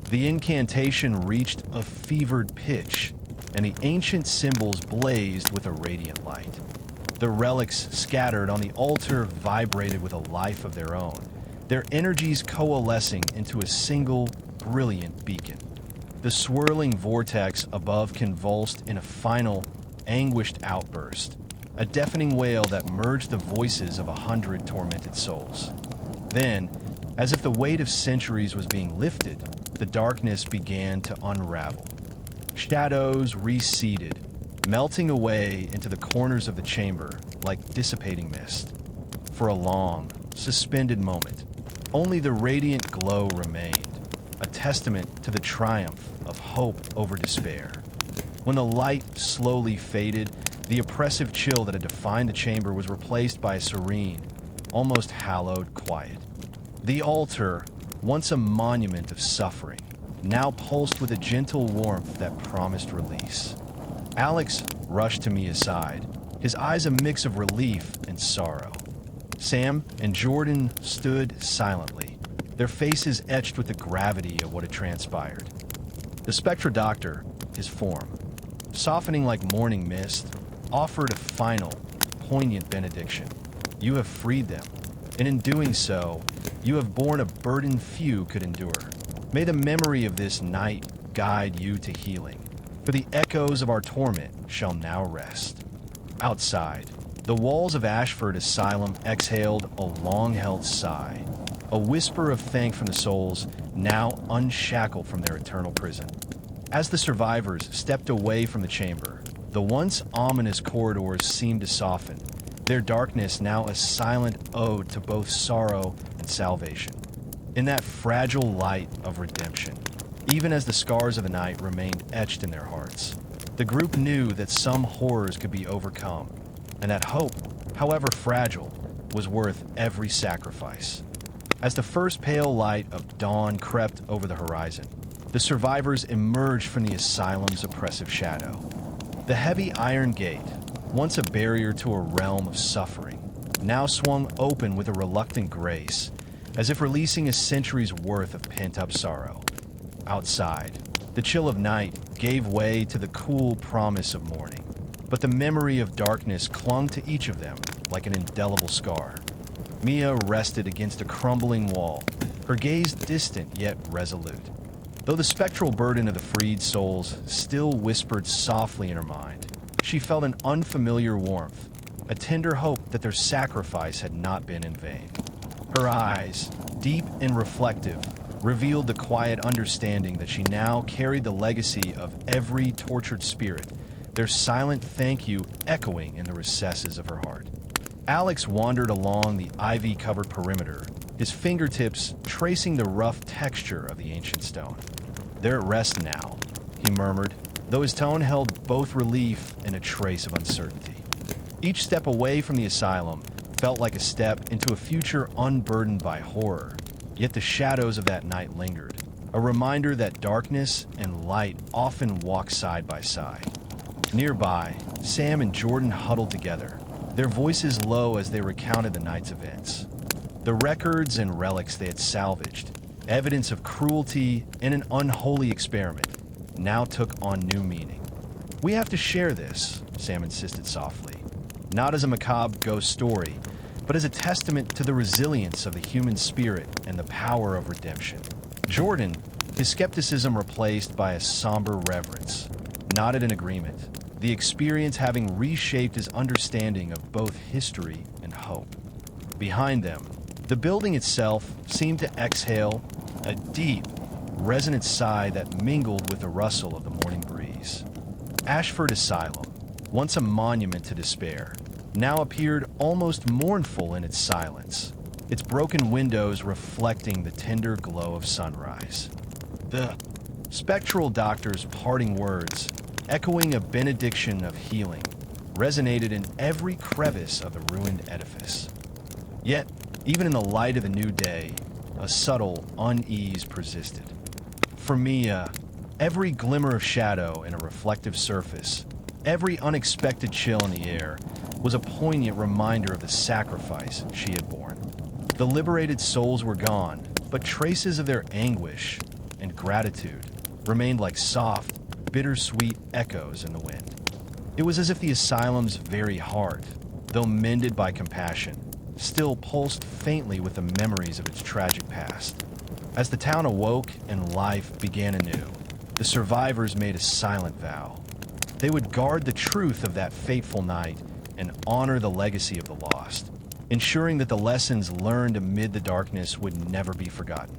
The incantation reached a fevered pitch, and the ancient symbols blazed with a radiant light. The relics scattered on the altar vibrated with a life of their own, their energies coalescing into a single, brilliant beacon. The swirling vortex above convulsed in a final, anguished outburst, a deafening wail that merged the voices of 100 tormented souls. Then, as if the weight of centuries was being lifted, the darkness began to unravel. Shadows receded, melting away into the corners of the chamber like dissipating mist. For a long, suspended moment, only the radiant glow remained, a testament to the triumph of hope over despair. When the light slowly faded, the oppressive chill that had defined the chamber was replaced by a serene, almost hallowed quiet. The altar, once a monument of suffering, now pulsed with a gentle warmth that promised release. Alex rushed to Mia's side, his eyes a mix of relief and sorrow. Sam and Jordan stood silently, their faces etched with the gravity of what had transpired. The spectral doctor, his form, softening like morning mist, offered a final, poignant benediction. "You have freed them, and in doing so, you have borne a burden few could endure. May the memory of this night guide you to healing, for the echoes of our torment shall now rest." Outside, the walls of Ashford Asylum exhaled a long-held sigh, a whisper of thanks from the souls now unshackled from their eternal prison. As the survivors stepped away from the chamber, the once ominous corridors seemed to soften, their darkness now a silent ode to both sorrow and salvation. In that fragile light of redemption, even as the scars of the night remained etched in their hearts, the group knew that some horrors could be overcome, and that hope, however fragile, was worth every sacrifice. As the first pale light of dawn crept over the horizon, the survivors emerged from the asylum's oppressive shadow. The heavy iron gate, once a barrier to a realm of suffering, now swung open with a reluctant grace, as if releasing a century's worth of pent-up sorrow. Outside, the chill of night gave way to the cool promise of morning, but the memory of darkness clung to each of them like an indelible scar. Mia rested against a crumbling wall, her gaze distant yet resolute. Though the spectral burden of the freed souls still whispered softly in her mind, she felt an unfamiliar warmth, a tender hope that their sacrifice had not been in vain. Her eyes, deep and reflective, revealed the quiet understanding that she now carried the legacy of every tortured spirit, their silent thank you echoing in the recesses of her heart. Alex wandered along the ivy-covered perimeter, his fingertips tracing the rough texture of the ancient stone. "They're at rest now," he murmured, though his tone held both relief and a trace of uncertainty. Each step away from the asylum felt like a step into a future unburdened by horror, yet the shadows of that night lingered, a reminder that darkness and light often walk side by side. Nearby, Sam and Jordan huddled together, their voices low as they recounted the night's events. The records and relics they had salvaged, evidence of cruelty and an unholy experiment, now took on new meaning. "We have to share this," Sam insisted softly, not as a macabre ghost story, but as a testament to the resilience of the human spirit and the power of redemption. Jordan, his skepticism replaced by a somber reverence, nodded in agreement, the experience having reshaped his understanding of both history and hope. Behind them, the building itself seemed to exhale a deep, resonant sigh that mingled with the rustle of the morning breeze. Ashford Asylum, once a monument to despair, now appeared almost mournful in its silence, its broken windows reflecting the tender glow of sunrise. The spectral doctor's parting words, echoing a benediction of healing, resonated in every crevice of the ruined edifice. Yet, even in the light of the new day, a subtle unease persisted. For Mia, every glimmer of shadow in a reflective surface, every unexpected chill in the air, was a poignant reminder of the sacrifice she had borne. The liberated souls were gone, but traces of their anguish and gratitude remained like soft, bittersweet echoes in the wind. It was as if the asylum's very heart, though mended by compassion, still pulsed faintly with the memories of its tragic past. As the town awoke and life began anew, the survivors made a silent vow. They would guard the truth of that fateful night and honor the legacy of the lost, ensuring that the lessons learned amid the darkness would never be forgotten.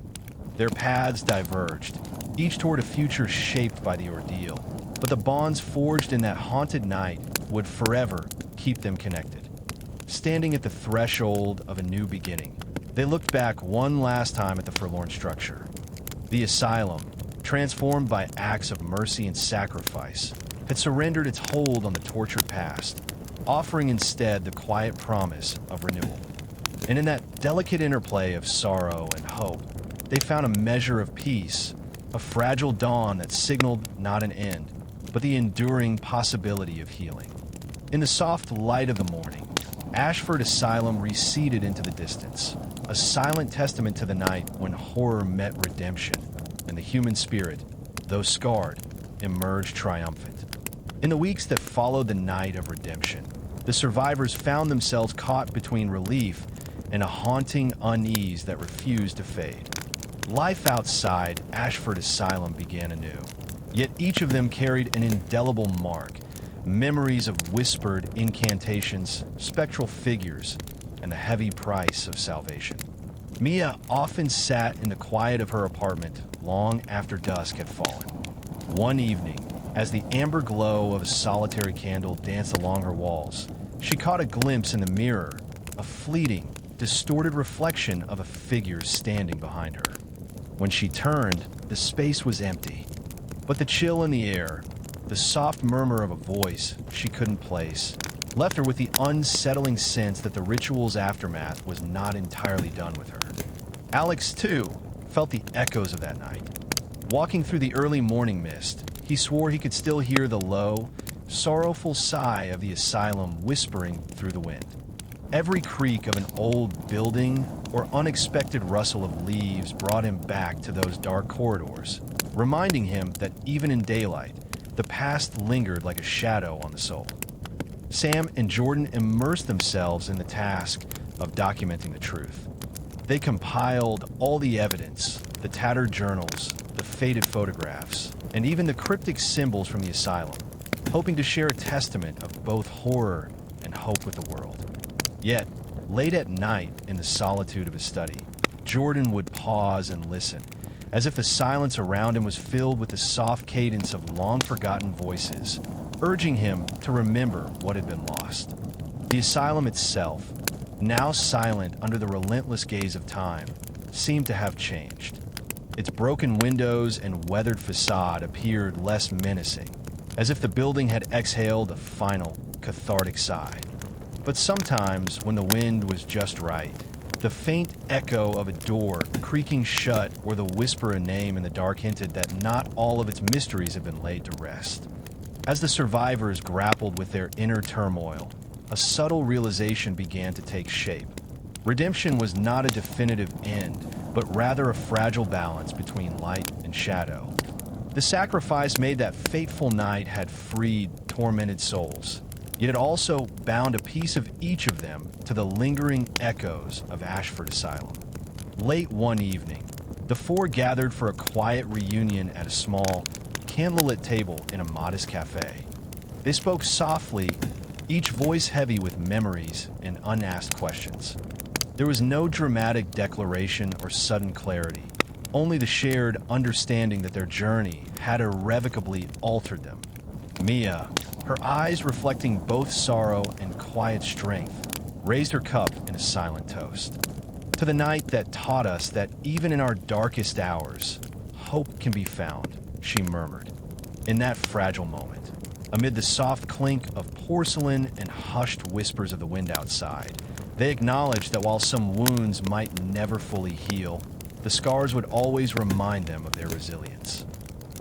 Their paths diverged, each toward a future shaped by the ordeal, but the bonds forged in that haunted night would forever keep them connected. Standing at the threshold of a new beginning, they looked back one last time at the forlorn structure. The asylum, transformed by acts of mercy and sacrifice, had surrendered its hold on the tortured past, offering instead the quiet promise of renewal. And in that delicate interplay of sorrow and hope, they found a measure of peace, a fragile dawn that signaled not an end, but the enduring possibility of healing. In the soft light of the morning, Ashford Asylum receded into the distance, a silent testament to the night when horror met redemption, and the human spirit, though scarred, emerged triumphant. In the weeks that followed the night of redemption, the survivors found themselves caught between relief and a haunting unease that refused to fade. Life outside Ashford Asylum began anew, yet each of them carried an indelible mark, memories of whispered incantations, spectral figures, and the heavy price of salvation. Mia often sat in the quiet of her apartment long after dusk had fallen. One evening, as the amber glow of a solitary candle danced along her walls, she caught a glimpse in the mirror, a fleeting, distorted reflection of a figure standing behind her. When she turned, the space was empty, but the chill in the air, the soft murmur of a voice she couldn't place, left her with the unsettling sense that the ritual's aftermath was not entirely done with her. Alex, too, felt the echoes of that night. Walking through the early morning mist, he swore he could still hear the low, sorrowful sigh of the asylum whispering through the wind. Every creak of an old building or unexpected rustle of leaves brought him back to those dark corridors, reminding him that even in daylight, the past lingered like a shadow on the soul. Sam and Jordan immersed themselves in the task of documenting the truth. They compiled all the evidence, the tattered journals, the faded photographs, and even the cryptic symbols from the asylum, hoping to share a testament of both horror and hope with the world. Yet, late at night in the solitude of his study, Jordan would pause and listen, as if the silence around him was filled with the soft cadence of long-forgotten voices, urging him to remember what had been lost. The asylum itself, now silent under the relentless gaze of time, seemed to have changed. Its broken windows and weathered facade appeared less menacing, as if the building had exhaled a final, cathartic sigh. But sometimes, when the wind was just right, the faint echo of a door creaking shut or the whisper a name in the dark hinted that not all of its mysteries had been laid to rest. As the survivors grappled with their inner turmoil, a subtle realization began to take shape. Redemption was not a definitive end, but rather a fragile balance between light and shadow. The sacrifice made that fateful night had freed tormented souls, yet it also bound a piece of each of them to the lingering echoes of Ashford Asylum. Late one evening, the four gathered for a quiet reunion at a small, candlelit table in a modest cafe. They spoke softly, each voice heavy with memories and unasked questions. There was no dramatic declaration or sudden clarity, only the shared understanding that their journey had irrevocably altered them. Mia, her eyes reflecting both sorrow and quiet strength, raised her cup in a silent toast. To the night that taught us that even in our darkest hours, hope can be found, she murmured. In that fragile moment, amid the soft clink of porcelain and hushed whispers of the wind outside, they acknowledged that while some wounds might never fully heal, the scars would always remind them of their resilience.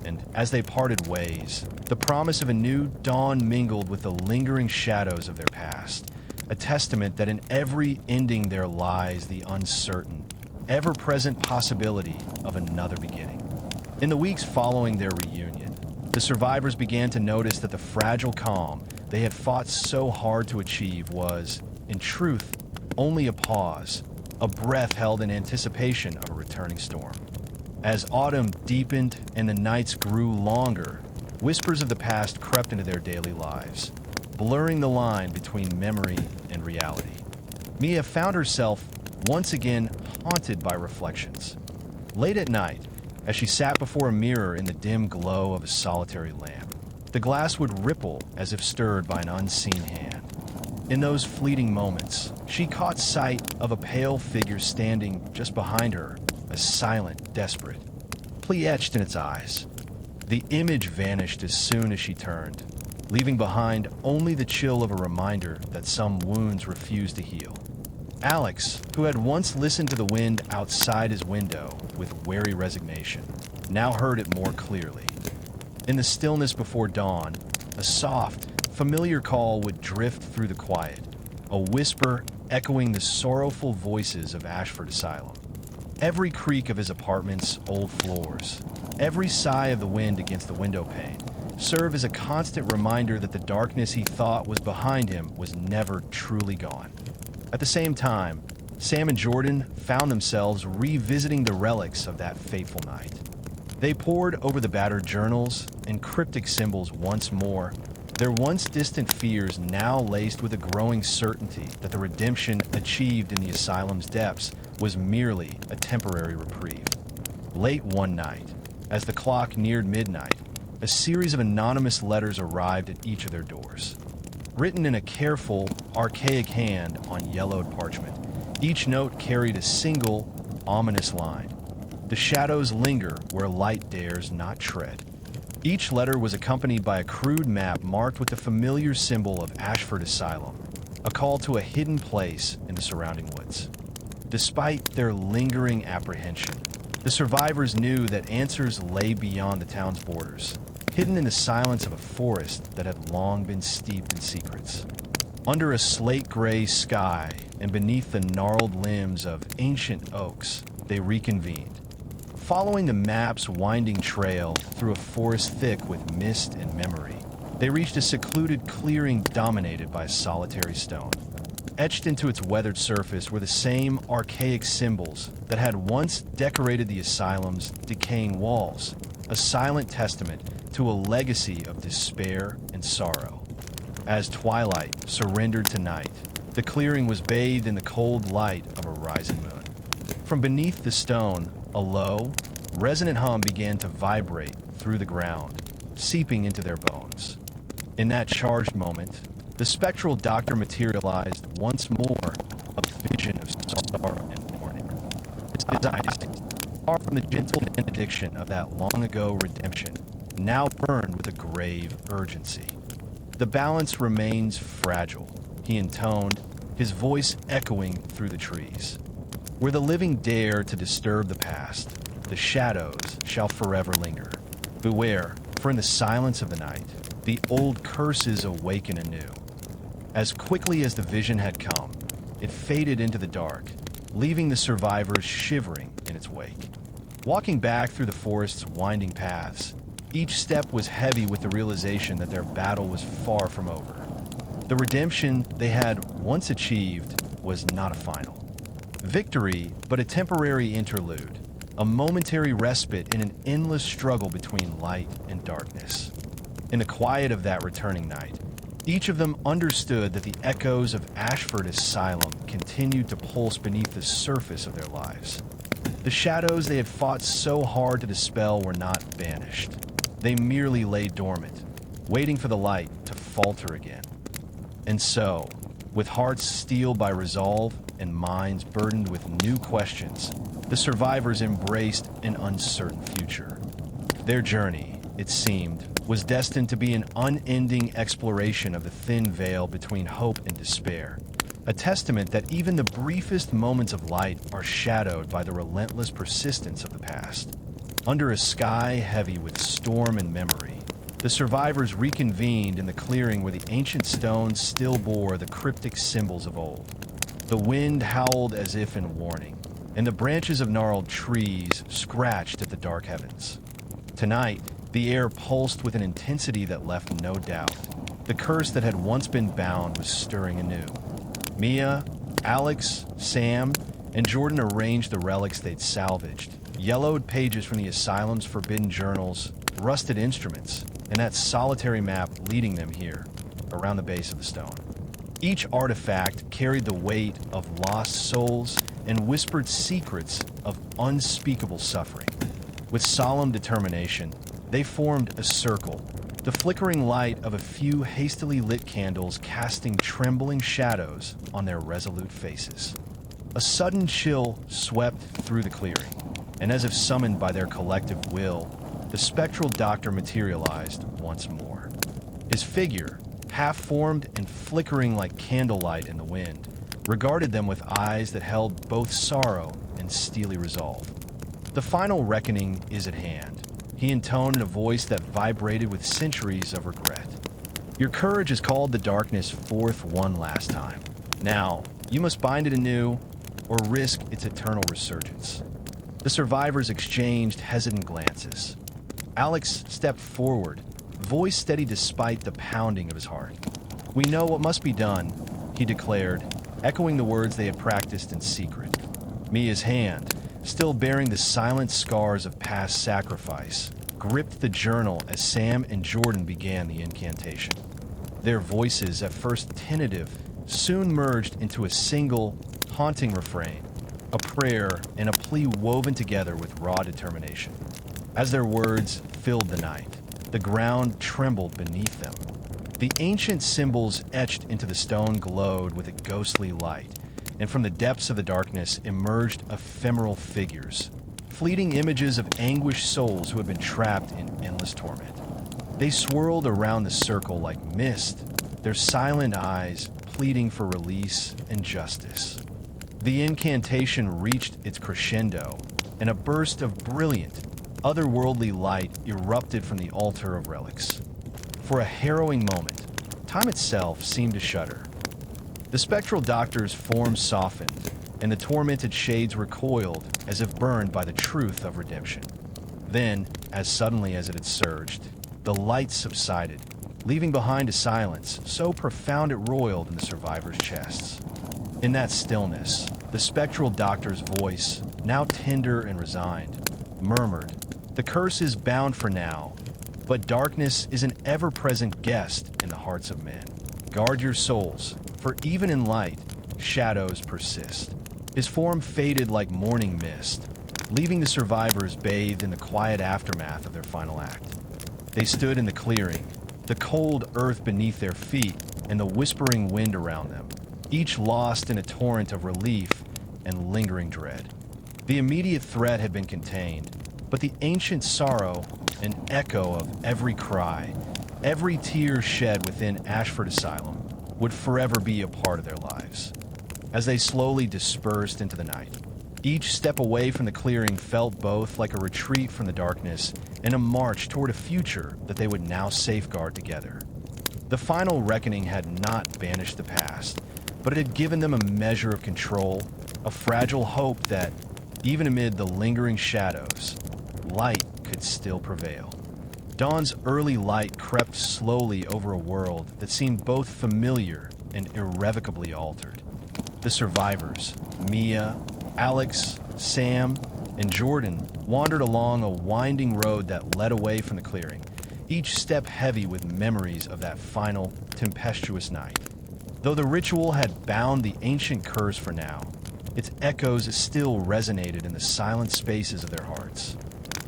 And as they parted ways, the promise of a new dawn mingled with the lingering shadows of their past, a testament that in every ending there lies the uncertain, ever-present possibility of another beginning. In the weeks following their reunion, the survivors began to notice that the fragile calm they had fought so hard to achieve was, in truth, only a pause, a breath held in anticipation of a returning storm. As autumn deepened and the nights grew longer, whispers of the past crept into their daily lives, blurring the line between memory and reality. Mia found herself once again haunted by reflections. Late at night, as she sat before a mirror in the dim glow of a solitary lamp, the glass would ripple as if stirred by an unseen hand. In those fleeting moments, she caught sight of a pale figure standing just behind her, a silent, desperate, plea etched in its eyes. The image vanished as soon as she turned, leaving behind only the chill of a reminder that some wounds refused to heal. Alex, who had once listened to the wind outside his window with wary resignation, now heard it more clearly. In the stillness before dawn, a soft, familiar call would drift through the quiet, a whisper echoing the sorrowful voices of Ashford Asylum. Every creak of his apartment's old floors, every sigh of the wind against the window pane, served as a constant reminder that the darkness he thought was behind him was never truly gone. At the same time, Sam and Jordan found themselves revisiting the relics of that fateful night. They pored over the battered journals and cryptic symbols once more, their once distant fears now laced with a growing certainty that the redemption achieved in the asylum's depths was merely a temporary reprieve. Late one night, as the clock neared midnight, a series of anonymous letters arrived at each of their doors. Written in a careful, archaic hand on yellowed parchment, each note carried a single, ominous line. The shadows linger where light dares not tread. Each letter was accompanied by a crude map marked with the familiar symbol of Ashford Asylum, a call to a hidden place in the surrounding woods. Despite their lingering apprehension, the survivors knew that answers lay beyond the town's borders, hidden in the silence of a forest that had long been steeped in secrets. Under a slate-gray sky and beneath the gnarled limbs of ancient oaks, they reconvened. Following the map's winding trail through a forest thick with mist and memory, they reached a secluded clearing dominated by a solitary stone. Etched into its weathered surface were the same archaic symbols that had once decorated the asylum's decaying walls, a silent testament to a legacy of despair and sorrow. As twilight surrendered to night, the clearing was bathed in the cold light of a rising moon. From beneath the stone, a low, resonant hum began to vibrate through the ground, seeping into their bones. In that charged moment, the spectral doctor materialized once more, a vision of sorrow and mourning. His eyes, far from the gentle benediction of that long-ago redemption, now burned with a grave urgency. The balance remains fragile, he intoned, his voice echoing through the trees. Where the living dare to disturb the past, the shadows shall forever linger. Beware, for in the silence of the night, the old curses awaken anew. As quickly as the vision had come, it faded into the dark, leaving the survivors shivering in its wake. Walking back through the forest's winding paths, each step was heavy with the realization that their battle was far from over. The redemption they had once achieved was not a final victory, but a temporary interlude, a momentary respite in an endless struggle between light and darkness. In the quiet of that returning night, each of them understood that the echoes of Ashford Asylum continued to pulse beneath the surface of their lives. The shadows they had fought so hard to dispel were not banished. They merely lay dormant, waiting for the light to falter again. And so, with hearts steeled by resolve and minds burdened with new questions, the survivors embraced an uncertain future. Their journey, it seemed, was destined to be an unending exploration of the thin veil between hope and despair, a testament that even the briefest moments of light are shadowed by the relentless persistence of the past. Under a sky heavy with storm and memory, the survivors reconvened in the clearing where the ancient stones still bore the cryptic symbols of old. The wind howled as if in warning, and the branches of gnarled trees scratched at the dark heavens. Tonight, the air pulsed with an intensity that left no doubt. The curse that had once been bound was stirring anew. Mia, Alex, Sam, and Jordan arranged the relics they'd salvaged, yellowed pages from the asylum's forbidden journals, rusted instruments, and that solitary map leading them here, around the base of the stone. Each artifact carried the weight of lost souls and whispered secrets of unspeakable suffering. With solemn determination, they formed a circle, the flickering light of a few hastily lit candles casting trembling shadows on their resolute faces. A sudden chill swept through the clearing, and as if summoned by their collective will, the spectral doctor materialized once more. His figure, half-formed and flickering like candlelight in the wind, regarded them with eyes that held both sorrow and steely resolve. The final reckoning is at hand, he intoned in a voice that vibrated with centuries of regret. Your courage has called the darkness forth one last time. Now, you must bind it anew or risk its eternal resurgence. The survivors exchanged hesitant glances. Alex stepped forward, voice steady despite the pounding of his heart. We know what must be done, he declared, echoing the words they had practiced in secret. Mia's hand, still bearing the silent scars of past sacrifice, gripped the journal as Sam and Jordan began the incantation. Their voices, at first tentative, soon merged into a single, haunting refrain, a prayer and a plea woven together with raw determination. As their words filled the night, the ground trembled beneath them. The ancient symbols etched into the stone glowed with a ghostly light, and from the depths of the darkness emerged ephemeral figures, fleeting images of anguished souls who had been trapped in endless torment. They swirled around the circle like mist, their silent eyes pleading for release and justice. The incantation reached its crescendo, and a burst of brilliant, otherworldly light erupted from the altar of relics. For a harrowing moment, time itself seemed to shudder. The spectral doctor's form softened, and the tormented shades recoiled as if burned by the truth of redemption. Then, as suddenly as it had surged, the light subsided, leaving behind a silence so profound it roiled in the survivors' chests. In that stillness, the spectral doctor's voice, now tender and resigned, murmured, "The curse is bound for now, but darkness is an ever-present guest in the hearts of men. Guard your souls, for even in light, shadows persist." His form faded like morning mist, leaving the survivors bathed in the quiet aftermath of their final act. They stood in the clearing, the cold earth beneath their feet and the whispering wind around them, each lost in a torrent of relief and lingering dread. The immediate threat had been contained, but the ancient sorrow, an echo of every cry, every tear shed within Ashford Asylum, would forever be a part of their lives. As they slowly dispersed into the night, each step away from the clearing felt both like a retreat from the darkness and a march toward a future that they would now safeguard together. The final reckoning had not banished the past, but it had given them a measure of control, a fragile hope that, even amid the lingering shadows, light could still prevail. Dawn's early light crept slowly over a world that seemed both familiar and irrevocably altered. The survivors, Mia, Alex, Sam, and Jordan, wandered along a winding road that led away from the clearing, each step heavy with memories of that final, tempestuous night. Though the ritual had bound the ancient curse for now, its echoes still resonated in the silent spaces of their hearts.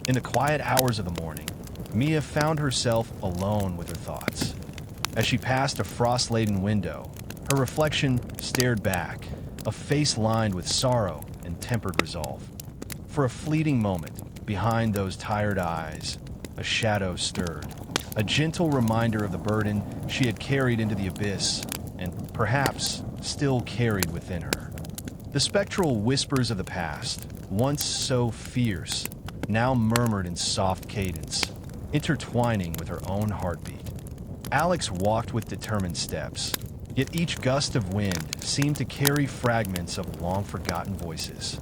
In the quiet hours of the morning, Mia found herself alone with her thoughts. As she passed a frost-laden window, her reflection stared back, a face lined with sorrow and tempered resolve. For a fleeting moment, behind those tired eyes, a shadow stirred, a gentle reminder of the burden she had carried into the abyss and perhaps still carried within her. The spectral whispers of the past, once so fierce, now murmured in soft cadence, intertwining with her own heartbeat. Alex walked with determined steps, yet each gust of wind seemed to carry fragments of long-forgotten voices.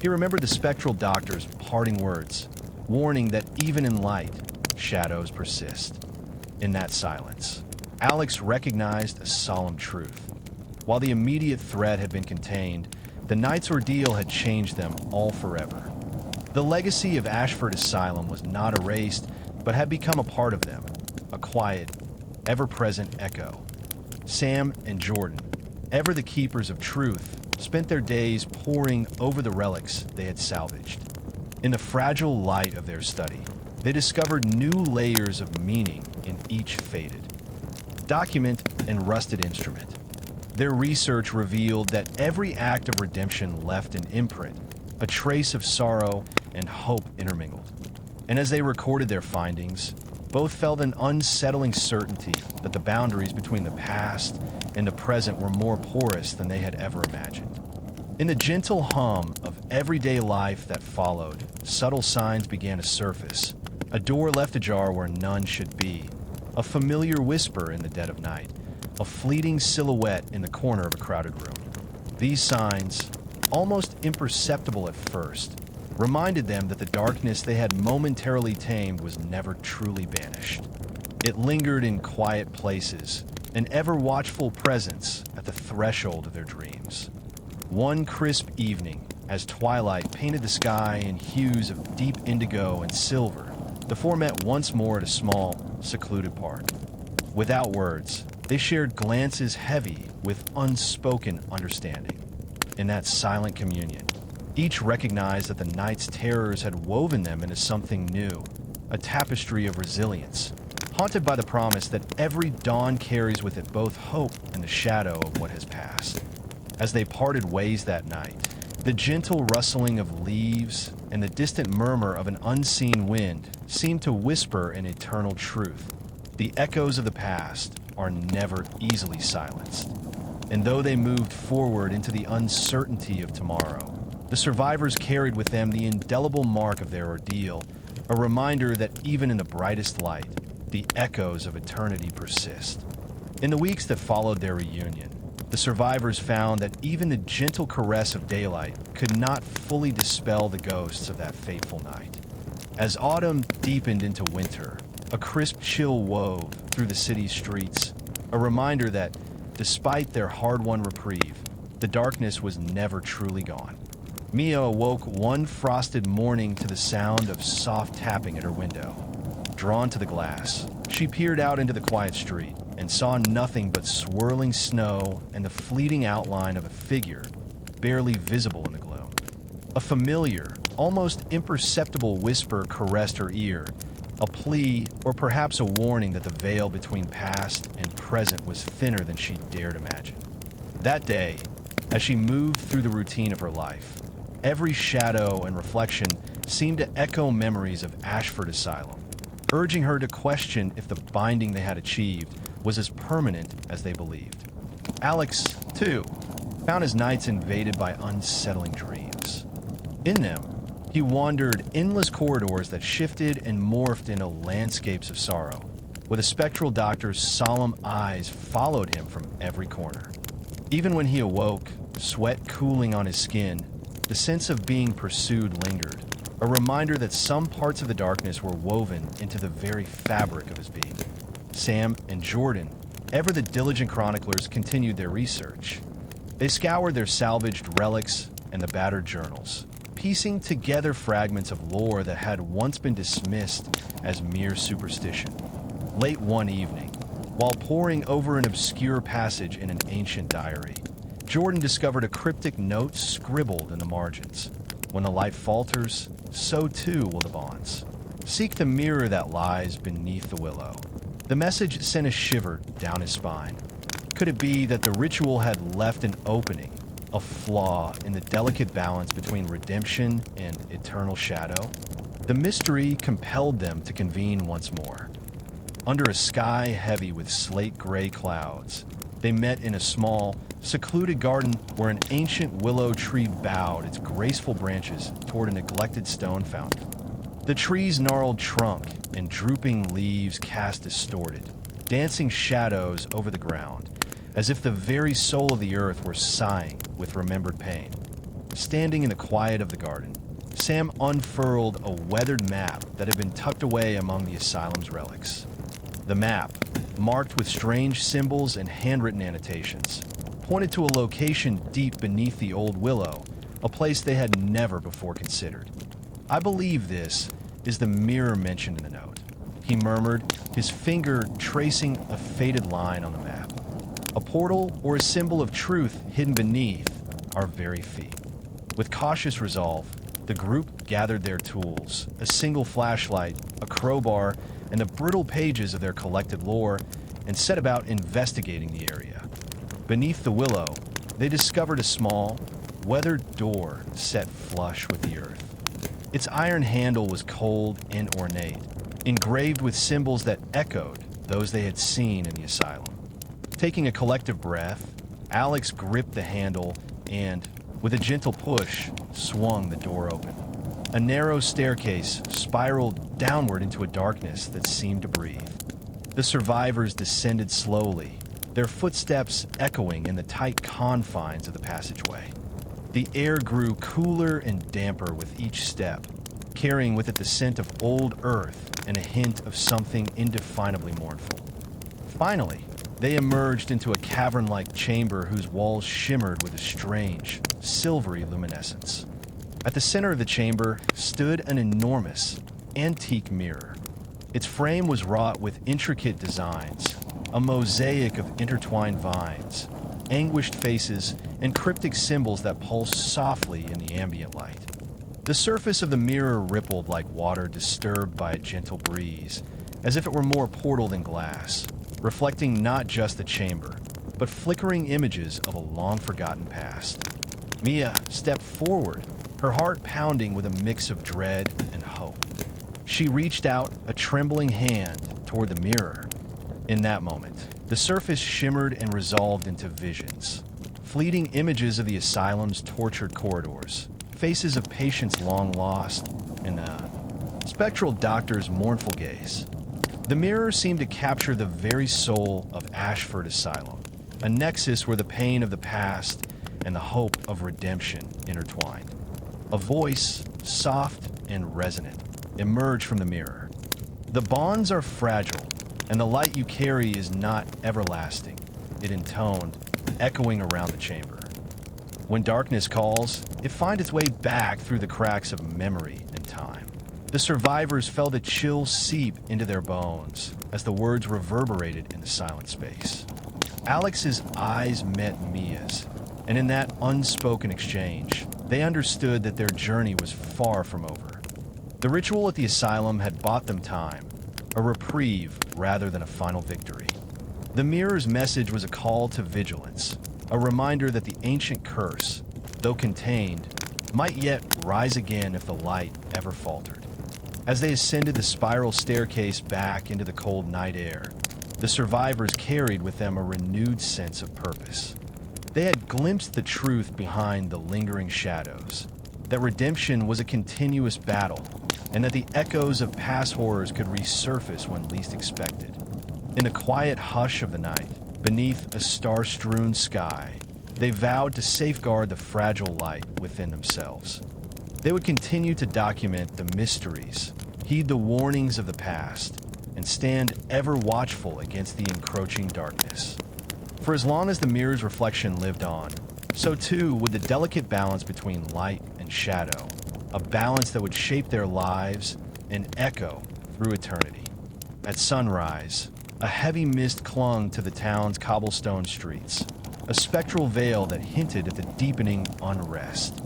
He remembered the spectral doctor's parting words, warning that even in light, shadows persist. In that silence, Alex recognized a solemn truth. While the immediate threat had been contained, the night's ordeal had changed them all forever. The legacy of Ashford Asylum was not erased, but had become a part of them, a quiet, ever-present echo. Sam and Jordan, ever the keepers of truth, spent their days poring over the relics they had salvaged. In the fragile light of their study, they discovered new layers of meaning in each faded document and rusted instrument. Their research revealed that every act of redemption left an imprint, a trace of sorrow and hope intermingled. And as they recorded their findings, both felt an unsettling certainty that the boundaries between the past and the present were more porous than they had ever imagined. In the gentle hum of everyday life that followed, subtle signs began to surface. A door left ajar where none should be, a familiar whisper in the dead of night, a fleeting silhouette in the corner of a crowded room. These signs, almost imperceptible at first, reminded them that the darkness they had momentarily tamed was never truly banished. It lingered in quiet places, an ever-watchful presence at the threshold of their dreams. One crisp evening, as twilight painted the sky in hues of deep indigo and silver, the four met once more at a small, secluded park. Without words, they shared glances heavy with unspoken understanding. In that silent communion, each recognized that the night's terrors had woven them into something new, a tapestry of resilience, haunted by the promise that every dawn carries with it both hope and the shadow of what has passed. As they parted ways that night, the gentle rustling of leaves and the distant murmur of an unseen wind seemed to whisper an eternal truth. The echoes of the past are never easily silenced. And though they moved forward into the uncertainty of tomorrow, the survivors carried with them the indelible mark of their ordeal, a reminder that even in the brightest light, the echoes of eternity persist. In the weeks that followed their reunion, the survivors found that even the gentle caress of daylight could not fully dispel the ghosts of that fateful night. As autumn deepened into winter, a crisp chill wove through the city's streets, a reminder that, despite their hard-won reprieve, the darkness was never truly gone. Mia awoke one frosted morning to the sound of soft tapping at her window. Drawn to the glass, she peered out into the quiet street and saw nothing but swirling snow and the fleeting outline of a figure, barely visible in the gloom. A familiar, almost imperceptible whisper caressed her ear, a plea or perhaps a warning that the veil between past and present was thinner than she dared imagine. That day, as she moved through the routine of her life, every shadow and reflection seemed to echo memories of Ashford Asylum, urging her to question if the binding they had achieved was as permanent as they believed. Alex, too, found his nights invaded by unsettling dreams. In them, he wandered endless corridors that shifted and morphed into landscapes of sorrow, where the spectral doctor's solemn eyes followed him from every corner. Even when he awoke, sweat cooling on his skin, the sense of being pursued lingered, a reminder that some parts of the darkness were woven into the very fabric of his being. Sam and Jordan, ever the diligent chroniclers, continued their research. They scoured their salvaged relics and the battered journals, piecing together fragments of lore that had once been dismissed as mere superstition. Late one evening, while poring over an obscure passage in an ancient diary, Jordan discovered a cryptic note scribbled in the margins. When the light falters, so too will the bonds. Seek the mirror that lies beneath the willow. The message sent a shiver down his spine. Could it be that the ritual had left an opening, a flaw in the delicate balance between redemption and eternal shadow? The mystery compelled them to convene once more. Under a sky heavy with slate-gray clouds, they met in a small, secluded garden where an ancient willow tree bowed its graceful branches toward a neglected stone fountain. The tree's gnarled trunk and drooping leaves cast distorted, dancing shadows over the ground, as if the very soul of the earth were sighing with remembered pain. Standing in the quiet of the garden, Sam unfurled a weathered map that had been tucked away among the asylum's relics. The map, marked with strange symbols and handwritten annotations, pointed to a location deep beneath the old willow, a place they had never before considered. "I believe this is the mirror mentioned in the note," he murmured, his finger tracing a faded line on the map. "A portal or a symbol of truth hidden beneath our very feet." With cautious resolve, the group gathered their tools, a single flashlight, a crowbar, and the brittle pages of their collected lore, and set about investigating the area. Beneath the willow, they discovered a small, weathered door set flush with the earth. Its iron handle was cold and ornate, engraved with symbols that echoed those they had seen in the asylum. Taking a collective breath, Alex gripped the handle and, with a gentle push, swung the door open. A narrow staircase spiraled downward into a darkness that seemed to breathe. The survivors descended slowly, their footsteps echoing in the tight confines of the passageway. The air grew cooler and damper with each step, carrying with it the scent of old earth and a hint of something indefinably mournful. Finally, they emerged into a cavern-like chamber whose walls shimmered with a strange, silvery luminescence. At the center of the chamber stood an enormous, antique mirror. Its frame was wrought with intricate designs, a mosaic of intertwined vines, anguished faces, and cryptic symbols that pulsed softly in the ambient light. The surface of the mirror rippled like water disturbed by a gentle breeze, as if it were more portal than glass, reflecting not just the chamber, but flickering images of a long-forgotten past. Mia stepped forward, her heart pounding with a mix of dread and hope. She reached out a trembling hand toward the mirror. In that moment, the surface shimmered and resolved into visions. Fleeting images of the asylum's tortured corridors, faces of patients long lost, and the spectral doctor's mournful gaze. The mirror seemed to capture the very soul of Ashford Asylum, a nexus where the pain of the past and the hope of redemption intertwined. A voice, soft and resonant, emerged from the mirror. "The bonds are fragile, and the light you carry is not everlasting," it intoned, echoing around the chamber. "When darkness calls, it finds its way back through the cracks of memory and time." The survivors felt a chill seep into their bones as the words reverberated in the silent space. Alex's eyes met Mia's, and in that unspoken exchange, they understood that their journey was far from over. The ritual at the asylum had bought them time, a reprieve rather than a final victory. The mirror's message was a call to vigilance, a reminder that the ancient curse, though contained, might yet rise again if the light ever faltered. As they ascended the spiral staircase back into the cold night air, the survivors carried with them a renewed sense of purpose. They had glimpsed the truth behind the lingering shadows, that redemption was a continuous battle, and that the echoes of past horrors could resurface when least expected. In the quiet hush of the night, beneath a star-strewn sky, they vowed to safeguard the fragile light within themselves. They would continue to document the mysteries, heed the warnings of the past, and stand ever watchful against the encroaching darkness. For as long as the mirror's reflection lived on, so too would the delicate balance between light and shadow, a balance that would shape their lives and echo through eternity. At sunrise, a heavy mist clung to the town's cobblestone streets, a spectral veil that hinted at the deepening unrest.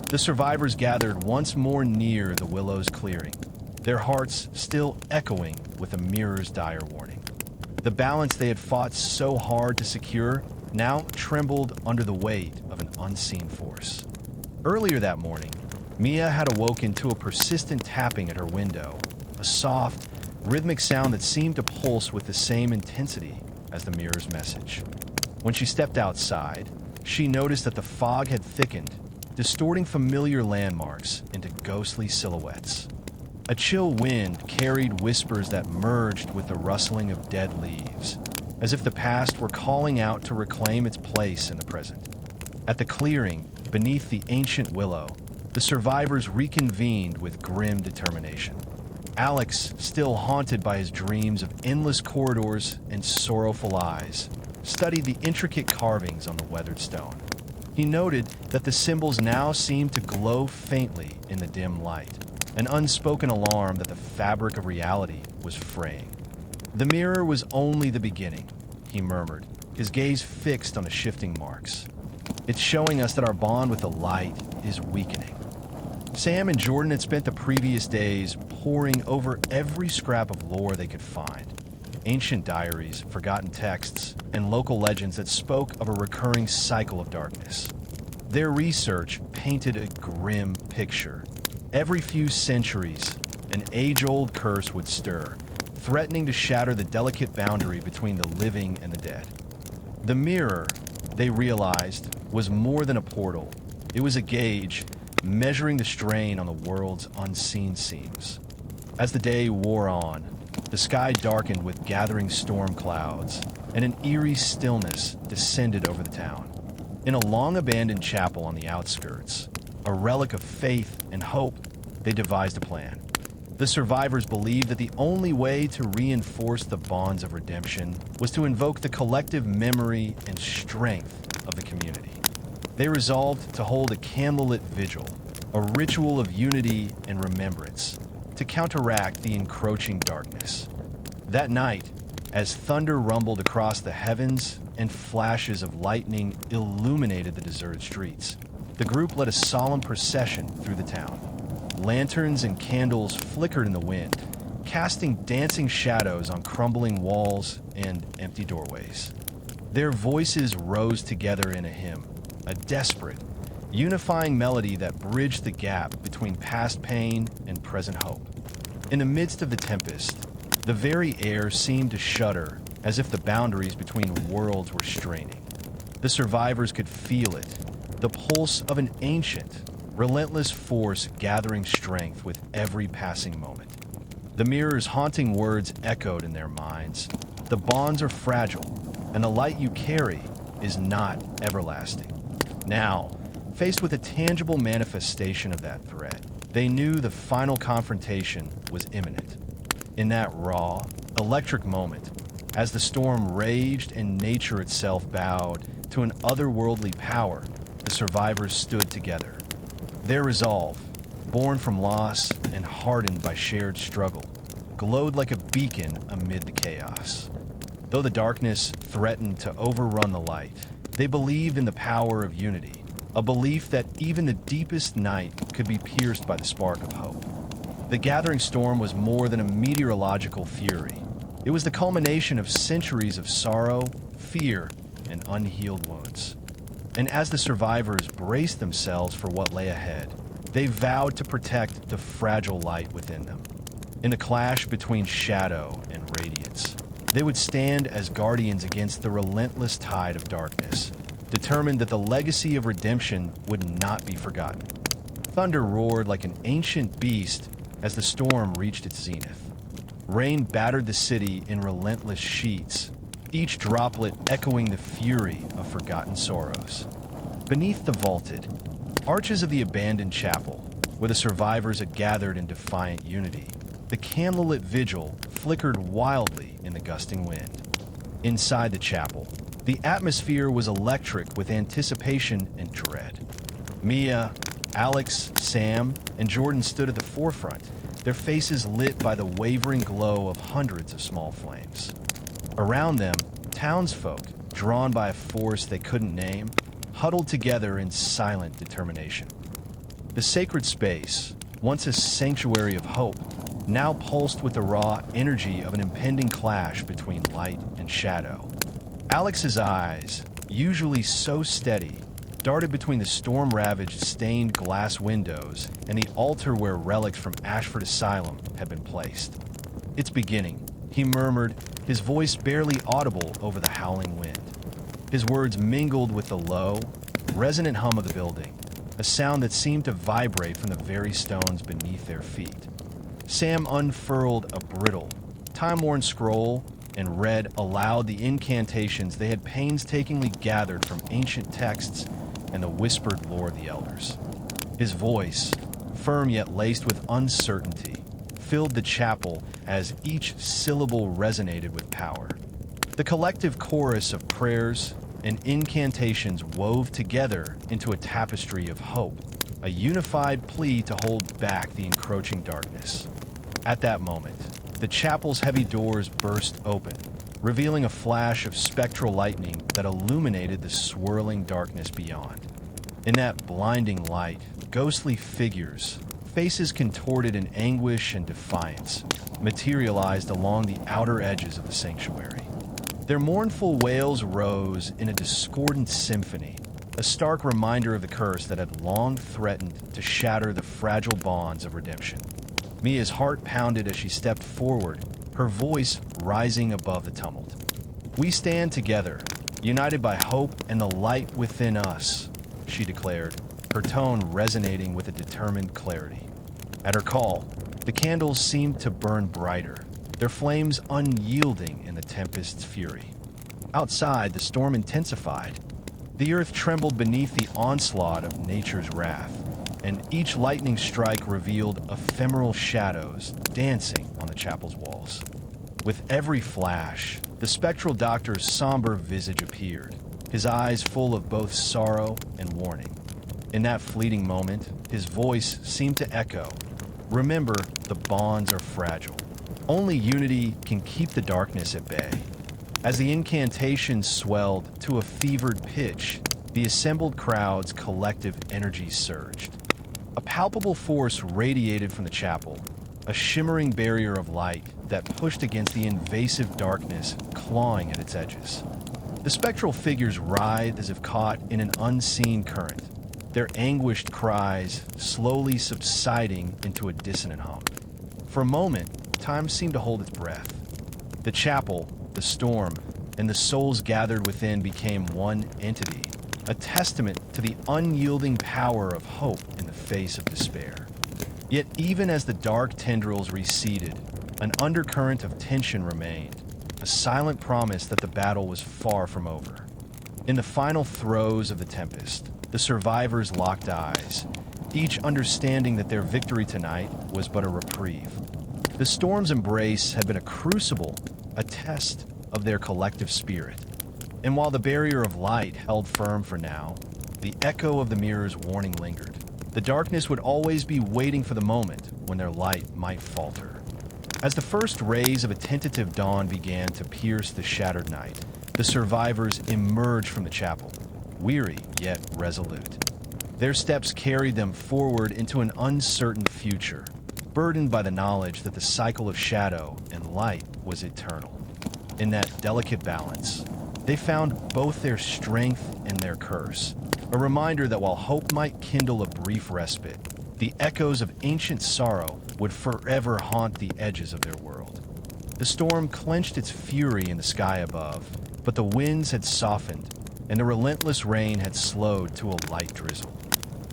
The survivors gathered once more near the willow's clearing, their hearts still echoing with the mirror's dire warning. The balance they had fought so hard to secure now trembled under the weight of an unseen force. Earlier that morning, Mia had awoken to a persistent tapping at her window, a soft, rhythmic sound that seemed to pulse with the same intensity as the mirror's message. When she stepped outside, she noticed that the fog had thickened, distorting familiar landmarks into ghostly silhouettes. A chill wind carried whispers that merged with the rustling of dead leaves, as if the past were calling out to reclaim its place in the present. At the clearing, beneath the ancient willow, the survivors reconvened with grim determination. Alex, still haunted by his dreams of endless corridors and sorrowful eyes, studied the intricate carvings on the weathered stone. He noted that the symbols now seemed to glow faintly in the dim light, an unspoken alarm that the fabric of reality was fraying. The mirror was only the beginning, he murmured, his gaze fixed on the shifting marks. It's showing us that our bond with the light is weakening. Sam and Jordan had spent the previous days poring over every scrap of lore they could find. Ancient diaries, forgotten texts, and local legends that spoke of a recurring cycle of darkness. Their research painted a grim picture. Every few centuries, an age-old curse would stir, threatening to shatter the delicate boundary between the living and the dead. The mirror, they realized, was more than a portal. It was a gauge, measuring the strain on the world's unseen seams. As the day wore on, the sky darkened with gathering storm clouds, and an eerie stillness descended over the town. In a long-abandoned chapel on the outskirts, a relic of faith and hope, they devised a plan. The survivors believed that the only way to reinforce the bonds of redemption was to invoke the collective memory and strength of the community. They resolved to hold a candlelit vigil, a ritual of unity and remembrance, to counteract the encroaching darkness. That night, as thunder rumbled across the heavens and flashes of lightning illuminated the deserted streets, the group led a solemn procession through the town. Lanterns and candles flickered in the wind, casting dancing shadows on crumbling walls and empty doorways. Their voices rose together in a hymn, a desperate, unifying melody that bridged the gap between past pain and present hope. In the midst of the tempest, the very air seemed to shudder as if the boundaries between worlds were straining. The survivors could feel it, the pulse of an ancient, relentless force gathering strength with every passing moment. The mirror's haunting words echoed in their minds. The bonds are fragile, and the light you carry is not everlasting. Now, faced with a tangible manifestation of that threat, they knew the final confrontation was imminent. In that raw, electric moment, as the storm raged and nature itself bowed to an otherworldly power, the survivors stood together. Their resolve, born from loss and hardened by shared struggle, glowed like a beacon amid the chaos. Though the darkness threatened to overrun the light, they believed in the power of unity, a belief that even the deepest night could be pierced by the spark of hope. The gathering storm was more than a meteorological fury. It was the culmination of centuries of sorrow, fear, and unhealed wounds. and as the survivors braced themselves for what lay ahead, they vowed to protect the fragile light within them. In a clash between shadow and radiance, they would stand as guardians against the relentless tide of darkness, determined that the legacy of redemption would not be forgotten. Thunder roared like an ancient beast as the storm reached its zenith. Rain battered the city in relentless sheets, each droplet echoing the fury of forgotten sorrows. Beneath the vaulted arches of the abandoned chapel, where the survivors had gathered in defiant unity, the candlelit vigil flickered wildly in the gusting wind. Inside the chapel, the atmosphere was electric with anticipation and dread. Mia, Alex, Sam, and Jordan stood at the forefront, their faces lit by the wavering glow of hundreds of small flames. Around them, townsfolk, drawn by a force they couldn't name, huddled together in silent determination. The sacred space, once a sanctuary of hope, now pulsed with the raw energy of an impending clash between light and shadow. Alex's eyes, usually so steady, darted between the storm-ravaged stained glass windows and the altar where relics from Ashford Asylum had been placed. "It's beginning," he murmured, his voice barely audible over the howling wind. His words mingled with the low, resonant hum of the building, a sound that seemed to vibrate from the very stones beneath their feet. Sam unfurled a brittle, time-worn scroll and read aloud the incantations they had painstakingly gathered from ancient texts and the whispered lore of the elders. His voice, firm yet laced with uncertainty, filled the chapel as each syllable resonated with power. The collective chorus of prayers and incantations wove together into a tapestry of hope, a unified plea to hold back the encroaching darkness. At that moment, the chapel's heavy doors burst open, revealing a flash of spectral lightning that illuminated the swirling darkness beyond. In that blinding light, ghostly figures, faces contorted in anguish and defiance, materialized along the outer edges of the sanctuary. Their mournful wails rose in a discordant symphony, a stark reminder of the curse that had long threatened to shatter the fragile bonds of redemption. Mia's heart pounded as she stepped forward, her voice rising above the tumult. "We stand together, united by hope and the light within us," she declared, her tone resonating with a determined clarity. At her call, the candles seemed to burn brighter, their flames unyielding in the tempest's fury. Outside, the storm intensified. The earth trembled beneath the onslaught of nature's wrath, and each lightning strike revealed ephemeral shadows dancing on the chapel's walls. With every flash, the spectral doctor's somber visage appeared, his eyes full of both sorrow and warning. In that fleeting moment, his voice seemed to echo, "Remember, the bonds are fragile. Only unity can keep the darkness at bay." As the incantation swelled to a fevered pitch, the assembled crowd's collective energy surged. A palpable force radiated from the chapel, a shimmering barrier of light that pushed against the invasive darkness clawing at its edges. The spectral figures writhed as if caught in an unseen current, their anguished cries slowly subsiding into a dissonant hum. For a moment, time seemed to hold its breath. The chapel, the storm, and the souls gathered within became one entity, a testament to the unyielding power of hope in the face of despair. Yet even as the dark tendrils receded, an undercurrent of tension remained, a silent promise that the battle was far from over. In the final throes of the tempest, the survivors locked eyes, each understanding that their victory tonight was but a reprieve. The storm's embrace had been a crucible, a test of their collective spirit. And while the barrier of light held firm for now, the echo of the mirror's warning lingered. The darkness would always be waiting for the moment when their light might falter. As the first rays of a tentative dawn began to pierce the shattered night, the survivors emerged from the chapel, weary yet resolute. Their steps carried them forward into an uncertain future, burdened by the knowledge that the cycle of shadow and light was eternal. In that delicate balance, They found both their strength and their curse, a reminder that while hope might kindle a brief respite, the echoes of ancient sorrow would forever haunt the edges of their world. The storm clenched its fury in the sky above, but the winds had softened, and the relentless rain had slowed to a light drizzle.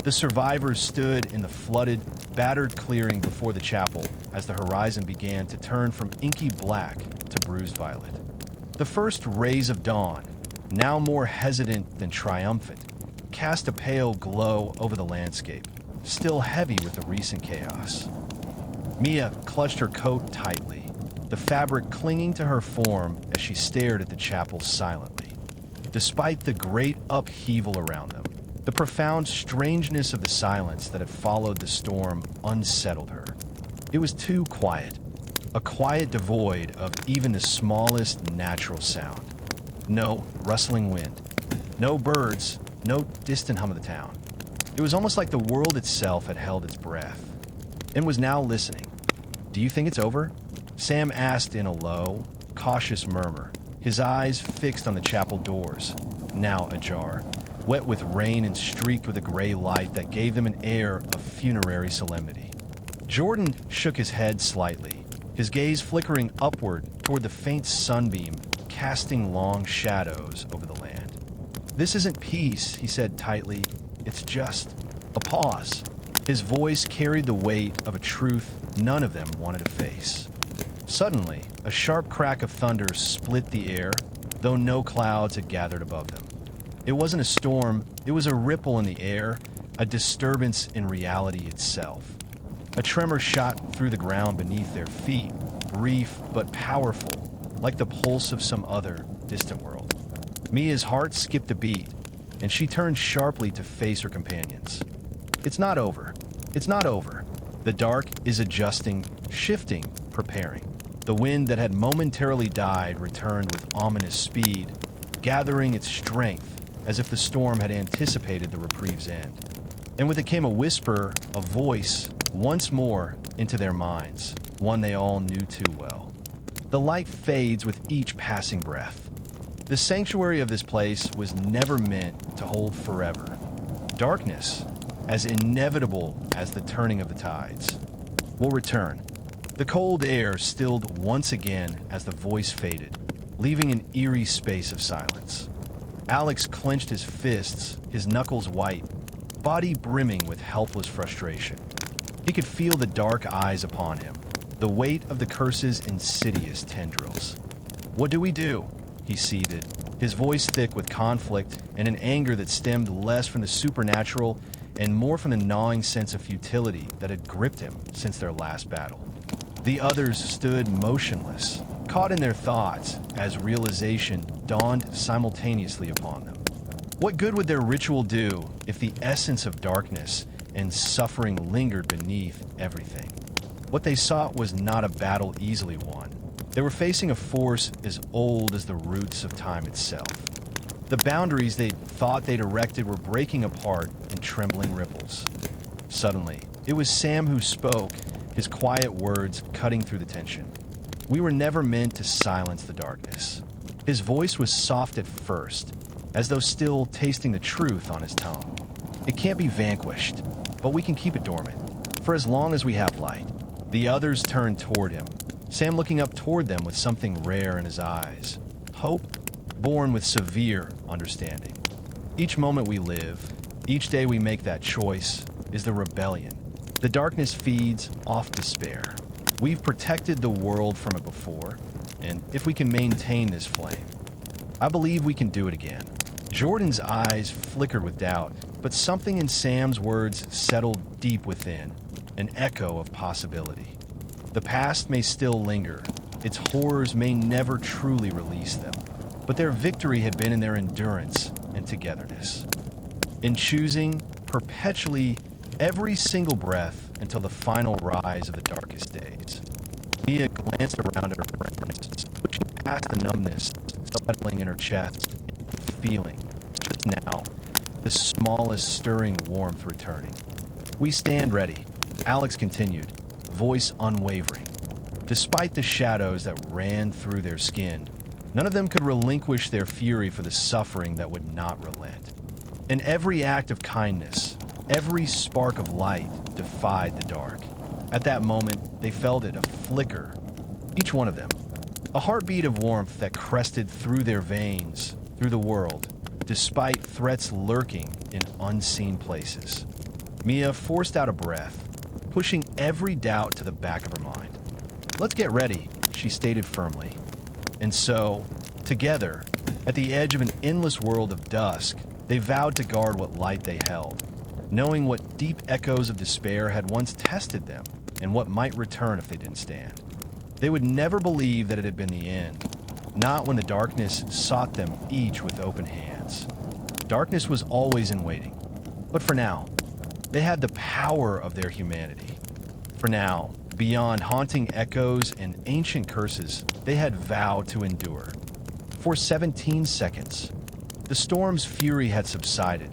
The survivors stood in the flooded, battered clearing before the chapel as the horizon began to turn from inky black to bruised violet. The first rays of dawn, now more hesitant than triumphant, cast a pale glow over the landscape, still heavy with the recent chaos. Mia clutched her coat tightly, the fabric clinging to her form as she stared at the chapel silently. Despite the great upheaval around them, the profound strangeness of the silence that had followed the storm unsettled her. It was too quiet, a quiet devoid of even the smallest natural sound. No rustling wind, no birds, no distant hum of the town. It was almost like the world itself had held its breath and was now listening. "Do you think it's over?" Sam asked in a low, cautious murmur, his eyes fixed on the chapel doors, now ajar, wet with rain and streaked with a gray light that gave them an air of funerary solemnity. Jordan shook his head slightly, his gaze flickering upward toward the faint sunbeam casting long shadows over the land. "This isn't peace," he said tightly. "It's just a pause." His voice carried the weight of a truth none of them wanted to face. Suddenly, a sharp crack of thunder split the air, though no clouds had gathered above them. It wasn't a storm, it was a ripple in the air, a disturbance in reality itself. A tremor shot through the ground beneath their feet, brief but powerful, like the pulse of some other distant world. Mia's heart skipped a beat, and she turned sharply to face her companions. "It's not over. It's not over." The dark is adjusting, shifting, preparing. The wind that had momentarily died returned with ominous speed, gathering its strength as if the storm had anticipated the reprieve's end. And with it came a whisper, a voice, once more into their minds, one they all knew too well. The light fades with each passing breath. The sanctuary of this place was never meant to hold forever. Darkness, as inevitable as the turning of the tides, will return. The cold air stilled once again as the voice faded, leaving an eerie space of silence. Alex clenched his fists, his knuckles white, body brimming with helpless frustration. He could feel the dark eyes upon him, the weight of the curse's insidious tendrils. "What do we do?" he seethed, his voice thick with conflict and an anger that stemmed less from the supernatural and more from the gnawing sense of futility that had gripped him since their last battle. The others stood motionless, caught in their thoughts as realization dawned simultaneously upon them. What good would their ritual do if the essence of darkness and suffering lingered beneath everything? What they sought was not a battle easily won. They were facing a force as old as the roots of time itself. The boundaries they thought they'd erected were breaking apart in trembling ripples. Suddenly, it was Sam who spoke, his quiet words cutting through the tension. "We were never meant to silence the darkness." His voice was soft at first, as though still tasting the truth on his tongue. "It can't be vanquished, but we can keep it dormant, for as long as we have light." The others turned toward him, Sam looking up toward them with something rare in his eyes. Hope, born with severe understanding. Each moment we live, each day we make that choice, is the rebellion. The darkness feeds off despair. We've protected the world from it before, and if we can maintain this flame, I believe we can do it again. Jordan's eyes flickered with doubt, but something in Sam's words settled deep within, an echo of possibility. The past may still linger, its horrors may never truly release them, but their victory had been in their endurance and togetherness. In choosing perpetually every single breath until the final rise of the darkest days. Mia glanced around at her friends, pushing past the numbness settling in her chest, and feeling, just now, the smallest stirring warmth returning. "We stand ready," Alex continued, voice unwavering. Despite the shadows that ran through their skin, None of them could relinquish their fury for the suffering that would not relent. In every act of kindness, every spark of light defied the dark. At that moment, they felt it a flicker, each one of them, a heartbeat of warmth that crested through their veins, through the world, despite threats lurking in unseen places. Mia forced out a breath, pushing every doubt to the back of her mind. "Let's get ready," she stated firmly. And so, together, at the edge of an endless world of dusk, they vowed to guard what light they held, knowing what deep echoes of despair had once tested them and what might return if they didn't stand. They would never believe that it had been the end, not when the darkness sought them each with open hands. Darkness was always in waiting, but for now, they had the power of their humanity. For now, beyond haunting echoes and ancient curses, they had vowed to endure. For 17 seconds, the storm's fury had subsided,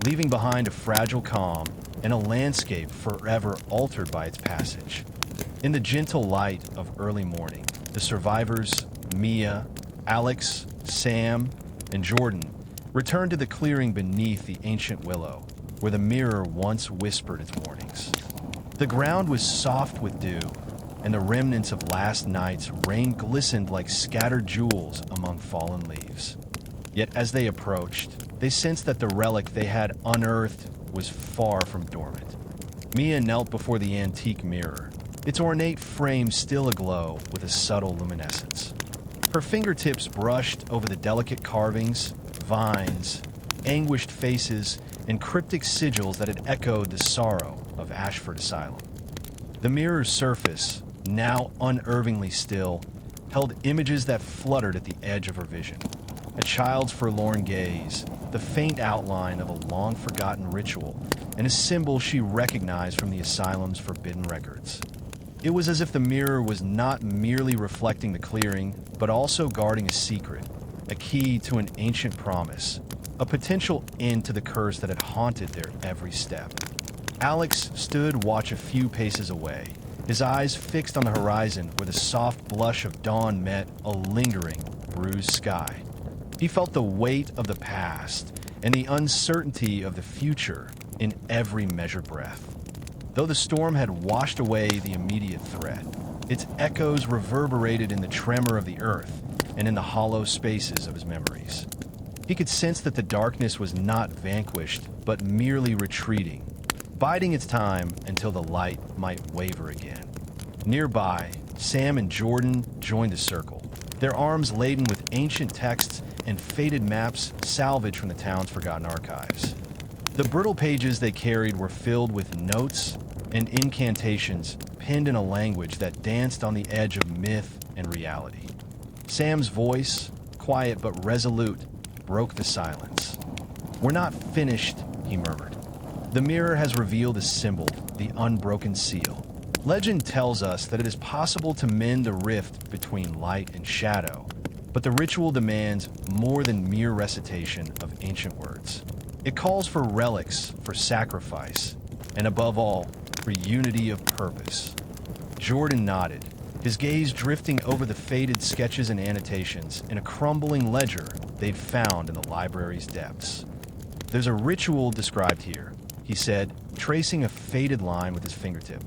leaving behind a fragile calm and a landscape forever altered by its passage. In the gentle light of early morning, the survivors, Mia, Alex, Sam, and Jordan, returned to the clearing beneath the ancient willow, where the mirror once whispered its warnings. The ground was soft with dew, and the remnants of last night's rain glistened like scattered jewels among fallen leaves. Yet as they approached, they sensed that the relic they had unearthed was far from dormant. Mia knelt before the antique mirror, its ornate frame still aglow with a subtle luminescence. Her fingertips brushed over the delicate carvings, vines, anguished faces, and cryptic sigils that had echoed the sorrow of Ashford Asylum. The mirror's surface, now unervingly still, held images that fluttered at the edge of her vision. A child's forlorn gaze, the faint outline of a long-forgotten ritual, and a symbol she recognized from the asylum's forbidden records. It was as if the mirror was not merely reflecting the clearing, but also guarding a secret, a key to an ancient promise, a potential end to the curse that had haunted their every step. Alex stood watch a few paces away, his eyes fixed on the horizon where the soft blush of dawn met a lingering, bruised sky. He felt the weight of the past and the uncertainty of the future in every measured breath. Though the storm had washed away the immediate threat, its echoes reverberated in the tremor of the earth and in the hollow spaces of his memories. He could sense that the darkness was not vanquished, but merely retreating, biding its time until the light might waver again. Nearby, Sam and Jordan joined the circle, their arms laden with ancient texts and faded maps salvaged from the town's forgotten archives. The brittle pages they carried were filled with notes and incantations penned in a language that danced on the edge of myth and reality. Sam's voice, quiet but resolute, broke the silence. "We're not finished," he murmured. "The mirror has revealed a symbol, the unbroken seal. Legend tells us that it is possible to mend the rift between light and shadow, but the ritual demands more than mere recitation of ancient words. It calls for relics, for sacrifice, and above all, for unity of purpose." Jordan nodded, his gaze drifting over the faded sketches and annotations in a crumbling ledger they'd found in the library's depths. "There's a ritual described here," he said, tracing a faded line with his fingertip.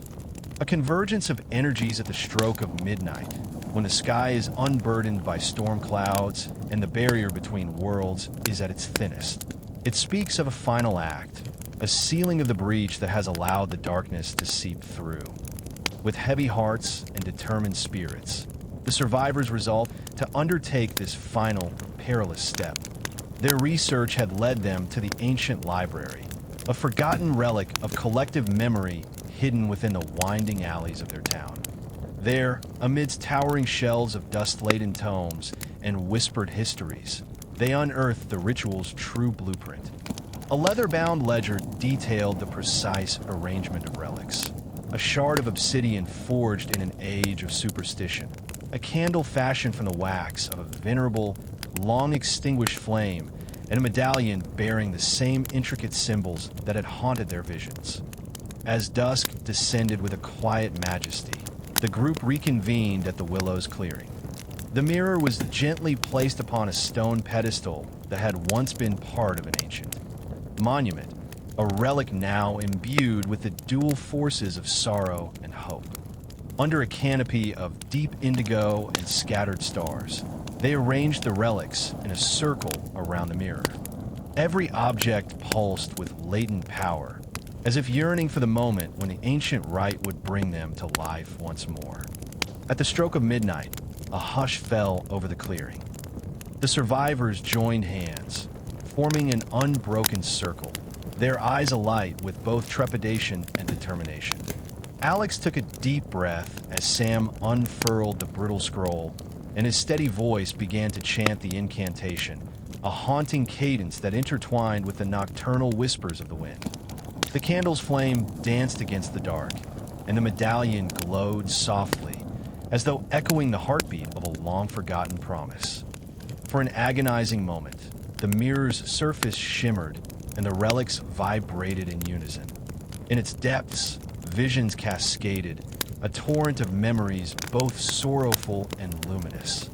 "A convergence of energies at the stroke of midnight, when the sky is unburdened by storm clouds and the barrier between worlds is at its thinnest. It speaks of a final act, a sealing of the breach that has allowed the darkness to seep through. With heavy hearts and determined spirits, the survivors resolved to undertake this final, perilous step. Their research had led them to the ancient library, a forgotten relic of collective memory hidden within the winding alleys of their town. There, amidst towering shelves of dust-laden tomes and whispered histories, they unearthed the ritual's true blueprint. A leather-bound ledger detailed the precise arrangement of relics. A shard of obsidian forged in an age of superstition. A candle fashioned from the wax of a venerable, long-extinguished flame, and a medallion bearing the same intricate symbols that had haunted their visions. As dusk descended with a quiet majesty, the group reconvened at the Willow's clearing. The mirror was gently placed upon a stone pedestal that had once been part of an ancient monument, a relic now imbued with the dual forces of sorrow and hope. Under a canopy of deep indigo and scattered stars, they arranged the relics in a circle around the mirror. Every object pulsed with latent power, as if yearning for the moment when the ancient rite would bring them to life once more. At the stroke of midnight, a hush fell over the clearing. The survivors joined hands, forming an unbroken circle, their eyes alight with both trepidation and determination. Alex took a deep breath as Sam unfurled the brittle scroll, and his steady voice began to chant the incantation, a haunting cadence that intertwined with the nocturnal whispers of the wind. The candle's flame danced against the dark, and the medallion glowed softly, as though echoing the heartbeat of a long-forgotten promise. For an agonizing moment, the mirror's surface shimmered, and the relics vibrated in unison. In its depths, visions cascaded, a torrent of memories both sorrowful and luminous.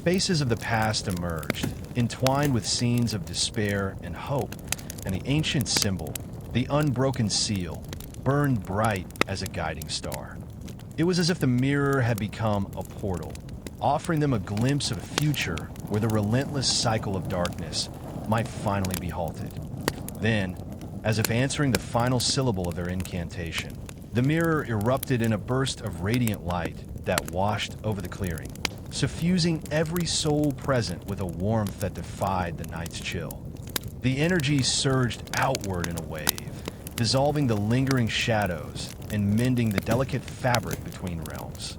Faces of the past emerged, entwined with scenes of despair and hope, and the ancient symbol, the unbroken seal, burned bright as a guiding star. It was as if the mirror had become a portal, offering them a glimpse of a future where the relentless cycle of darkness might finally be halted. Then, as if answering the final syllable of their incantation, the mirror erupted in a burst of radiant light that washed over the clearing, suffusing every soul present with a warmth that defied the night's chill. The energy surged outward in a wave, dissolving the lingering shadows and mending the delicate fabric between realms.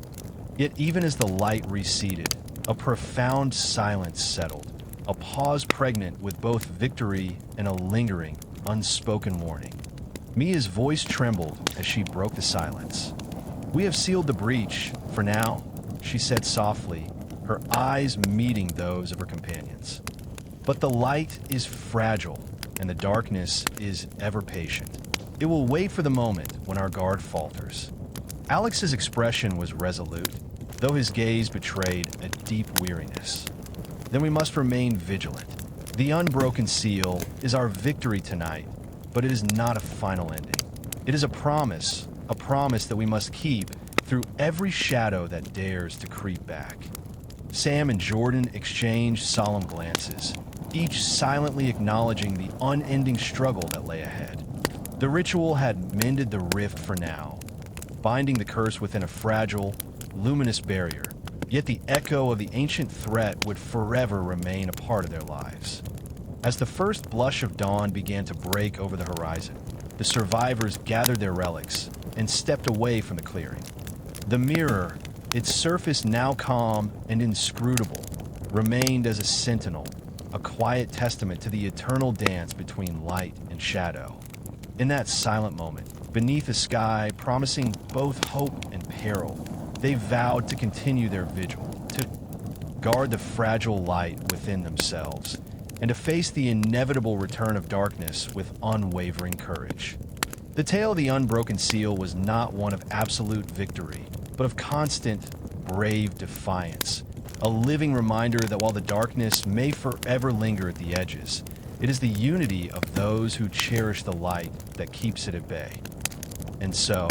Yet even as the light receded, a profound silence settled, a pause pregnant with both victory and a lingering, unspoken warning. Mia's voice trembled as she broke the silence. "We have sealed the breach, for now," she said softly, her eyes meeting those of her companions. "But the light is fragile, and the darkness is ever patient. It will wait for the moment when our guard falters." Alex's expression was resolute, though his gaze betrayed a deep weariness. "Then we must remain vigilant. The unbroken seal is our victory tonight, but it is not a final ending. It is a promise that we must keep through every shadow that dares to creep back." Sam and Jordan exchanged solemn glances, each silently acknowledging the unending struggle that lay ahead. The ritual had mended the rift for now, binding the curse within a fragile, luminous barrier, yet the echo of the ancient threat would forever remain a part of their lives. As the first blush of dawn began to break over the horizon, the survivors gathered their relics and stepped away from the clearing. The mirror, its surface now calm and inscrutable, remained as a sentinel, a quiet testament to the eternal dance between light and shadow. In that silent moment, beneath a sky promising both hope and peril, they vowed to continue their vigil, to guard the fragile light within themselves, and to face the inevitable return of darkness with unwavering courage. The tale of the unbroken seal was not one of absolute victory, but of constant, brave defiance, a living reminder that while the darkness may forever linger at the edges, it is the unity of those who cherish the light that keeps it at bay. And so,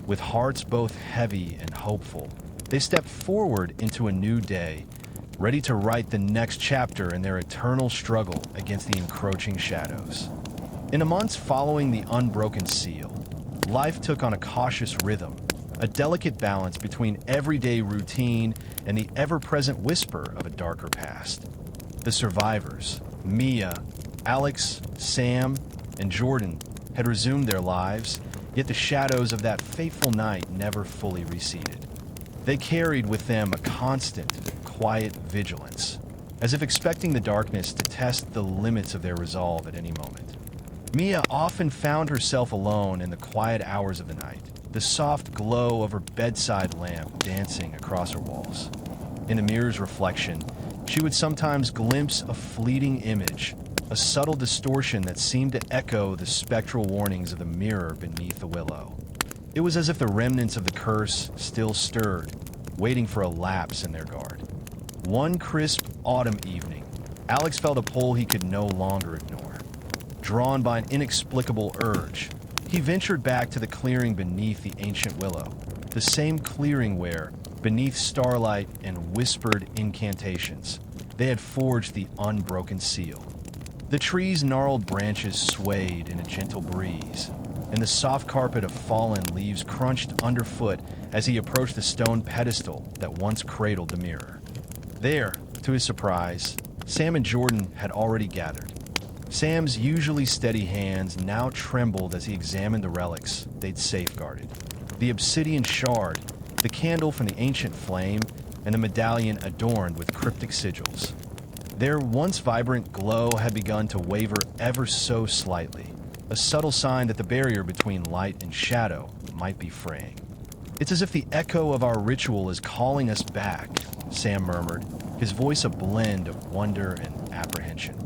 with hearts both heavy and hopeful, they stepped forward into a new day, ready to write the next chapter in their eternal struggle against the encroaching shadows. In the months following the unbroken seal, life took on a cautious rhythm, a delicate balance between everyday routine and the ever-present whisper of a darker past. The survivors, Mia, Alex, Sam, and Jordan, had resumed their lives, yet the shadows of that fateful night never fully receded. They carried with them a constant, quiet vigilance, as if expecting the darkness to test the limits of their resolve at any moment. Mia often found herself alone in the quiet hours of the night, the soft glow of her bedside lamp dancing across her walls. In the mirror's reflection, she would sometimes glimpse a fleeting image, a subtle distortion that seemed to echo the spectral warnings of the mirror beneath the willow. It was as if the remnants of the curse still stirred, waiting for a lapse in their guard. One crisp autumn evening, Alex felt a pull he could no longer ignore. Drawn by an inexplicable urge, he ventured back to the clearing beneath the ancient willow, the same clearing where, beneath starlight and whispered incantations, they had forged the unbroken seal. The tree's gnarled branches swayed in a gentle breeze, and the soft carpet of fallen leaves crunched underfoot as he approached the stone pedestal that once cradled the mirror. There, to his surprise, Sam and Jordan had already gathered. Sam's usually steady hands now trembled as he examined the relics they'd safeguarded. The obsidian shard, the candle from the ancient flame, and the medallion adorned with cryptic sigils. Their once vibrant glow had begun to waver ever so slightly, a subtle sign that the barrier between light and shadow might be fraying. "It's as if the echo of our ritual is calling us back," Sam murmured, his voice a blend of wonder and apprehension.